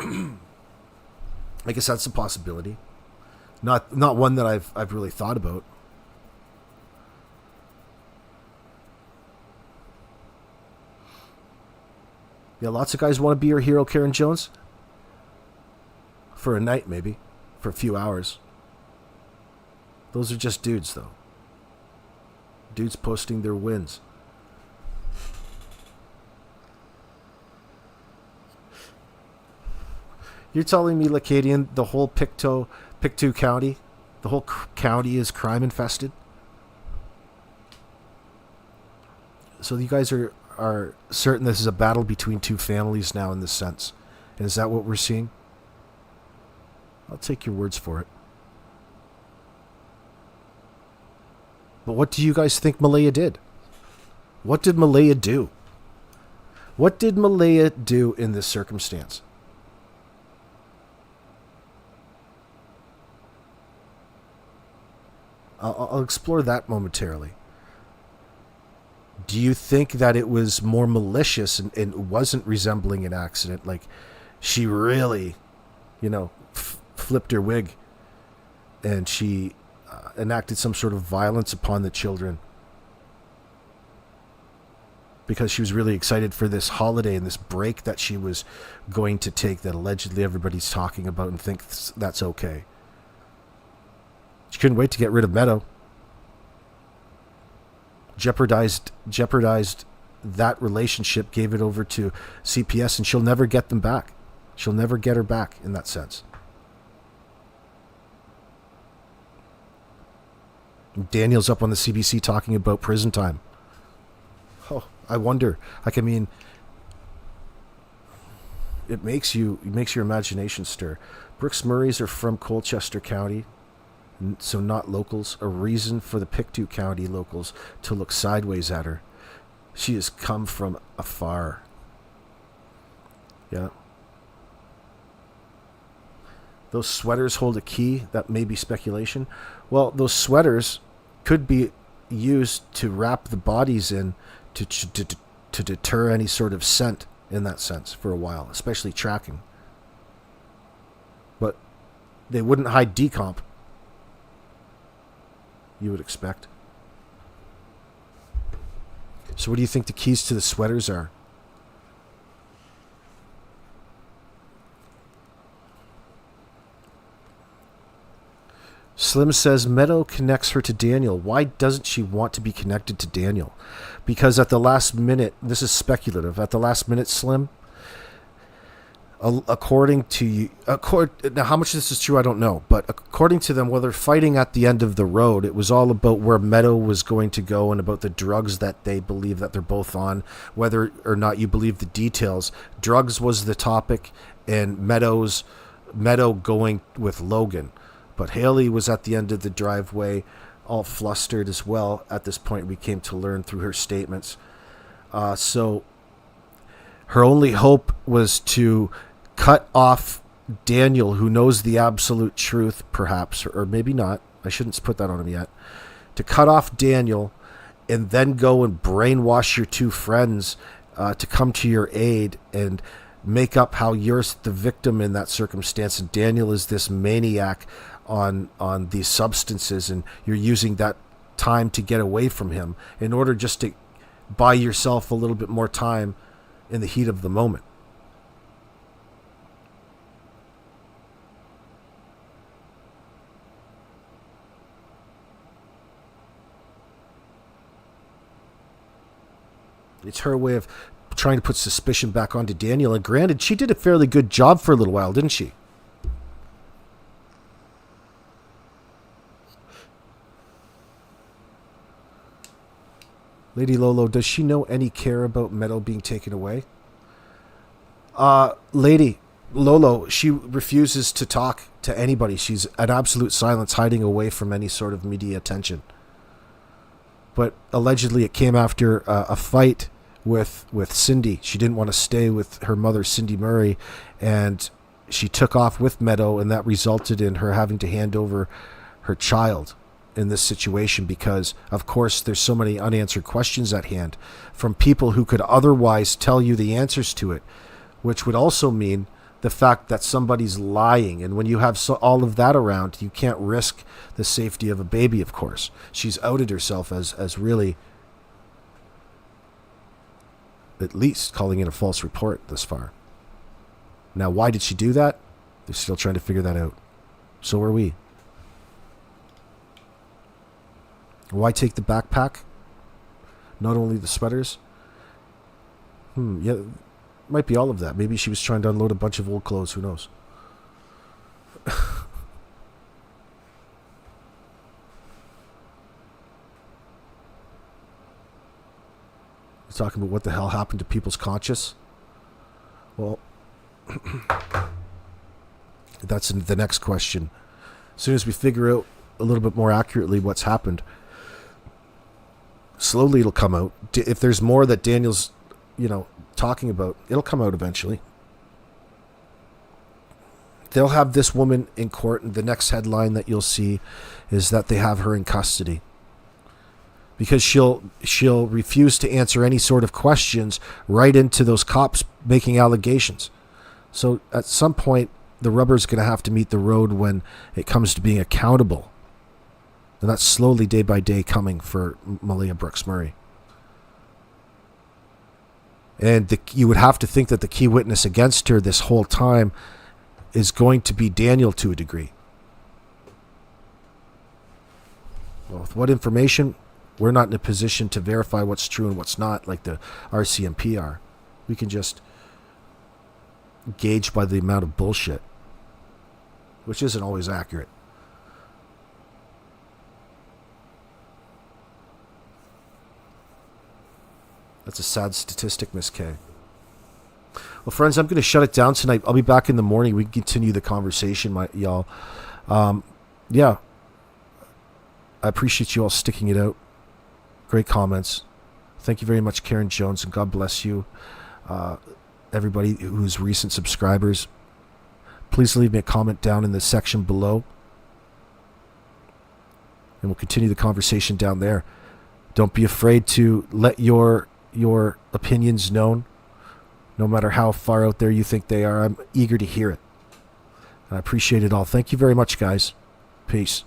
I guess that's a possibility. Not one that I've really thought about. Yeah, lots of guys want to be your hero, Karen Jones. For a night, maybe. For a few hours. Those are just dudes, though. Dudes posting their wins. You're telling me, Lacadian, the whole Pictou County, the whole county is crime infested? So you guys are certain this is a battle between two families now in this sense? And is that what we're seeing? I'll take your words for it. But what do you guys think Malaya did? What did Malaya do? What did Malaya do in this circumstance? I'll explore that momentarily. Do you think that it was more malicious and wasn't resembling an accident? Like she really, flipped her wig and she enacted some sort of violence upon the children because she was really excited for this holiday and this break that she was going to take that allegedly everybody's talking about and thinks that's okay. She couldn't wait to get rid of Meadow. Jeopardized that relationship, gave it over to CPS, and she'll never get them back. She'll never get her back in that sense. Daniel's up on the CBC talking about prison time. Oh, I wonder. It makes your imagination stir. Brooks Murrays are from Colchester County. So not locals. A reason for the Pictou County locals to look sideways at her. She has come from afar. Yeah. Those sweaters hold a key. That may be speculation. Well, those sweaters could be used to wrap the bodies in to deter any sort of scent in that sense for a while, especially tracking. But they wouldn't hide decomp. You would expect. So what do you think the keys to the sweaters are? Slim says Meadow connects her to Daniel. Why doesn't she want to be connected to Daniel? Because at the last minute, this is speculative, at the last minute, Slim, according to you, now how much this is true I don't know, but according to them, while they're fighting at the end of the road, it was all about where Meadow was going to go and about the drugs that they believe that they're both on, whether or not you believe the details. Drugs was the topic, and Meadow going with Logan. But Haley was at the end of the driveway, all flustered as well. At this point, we came to learn through her statements. So her only hope was to cut off Daniel, who knows the absolute truth, perhaps, or maybe not. I shouldn't put that on him yet. To cut off Daniel and then go and brainwash your two friends to come to your aid and make up how you're the victim in that circumstance, and Daniel is this maniac on these substances, and you're using that time to get away from him in order just to buy yourself a little bit more time in the heat of the moment. It's her way of trying to put suspicion back onto Daniel. And granted, she did a fairly good job for a little while, didn't she? Lady Lolo, does she know any care about Meadow being taken away? Lady, Lolo, she refuses to talk to anybody. She's at absolute silence, hiding away from any sort of media attention. But allegedly it came after a fight with Cindy. She didn't want to stay with her mother, Cindy Murray, and she took off with Meadow, and that resulted in her having to hand over her child in this situation because, of course, there's so many unanswered questions at hand from people who could otherwise tell you the answers to it, which would also mean the fact that somebody's lying. And when you have all of that around, you can't risk the safety of a baby, of course. She's outed herself as really at least calling in a false report this far. Now, why did she do that? They're still trying to figure that out. So are we. Why take the backpack? Not only the sweaters? Yeah, might be all of that. Maybe she was trying to unload a bunch of old clothes. Who knows? Talking about what the hell happened to people's conscience. Well, that's the next question. As soon as we figure out a little bit more accurately what's happened, slowly it'll come out. If there's more that Daniel's, talking about, it'll come out eventually. They'll have this woman in court, and the next headline that you'll see is that they have her in custody. Because she'll refuse to answer any sort of questions right into those cops making allegations. So at some point, the rubber's going to have to meet the road when it comes to being accountable. And that's slowly, day by day, coming for Malia Brooks Murray. And you would have to think that the key witness against her this whole time is going to be Daniel to a degree. Well, with what information? We're not in a position to verify what's true and what's not, like the RCMP are. We can just gauge by the amount of bullshit, which isn't always accurate. That's a sad statistic, Miss K. Well, friends, I'm going to shut it down tonight. I'll be back in the morning. We can continue the conversation, y'all. Yeah. I appreciate you all sticking it out. Great comments. Thank you very much, Karen Jones, and God bless you. Everybody who's recent subscribers, please leave me a comment down in the section below. And we'll continue the conversation down there. Don't be afraid to let your opinions known, no matter how far out there you think they are. I'm eager to hear it. And I appreciate it all. Thank you very much, guys. Peace.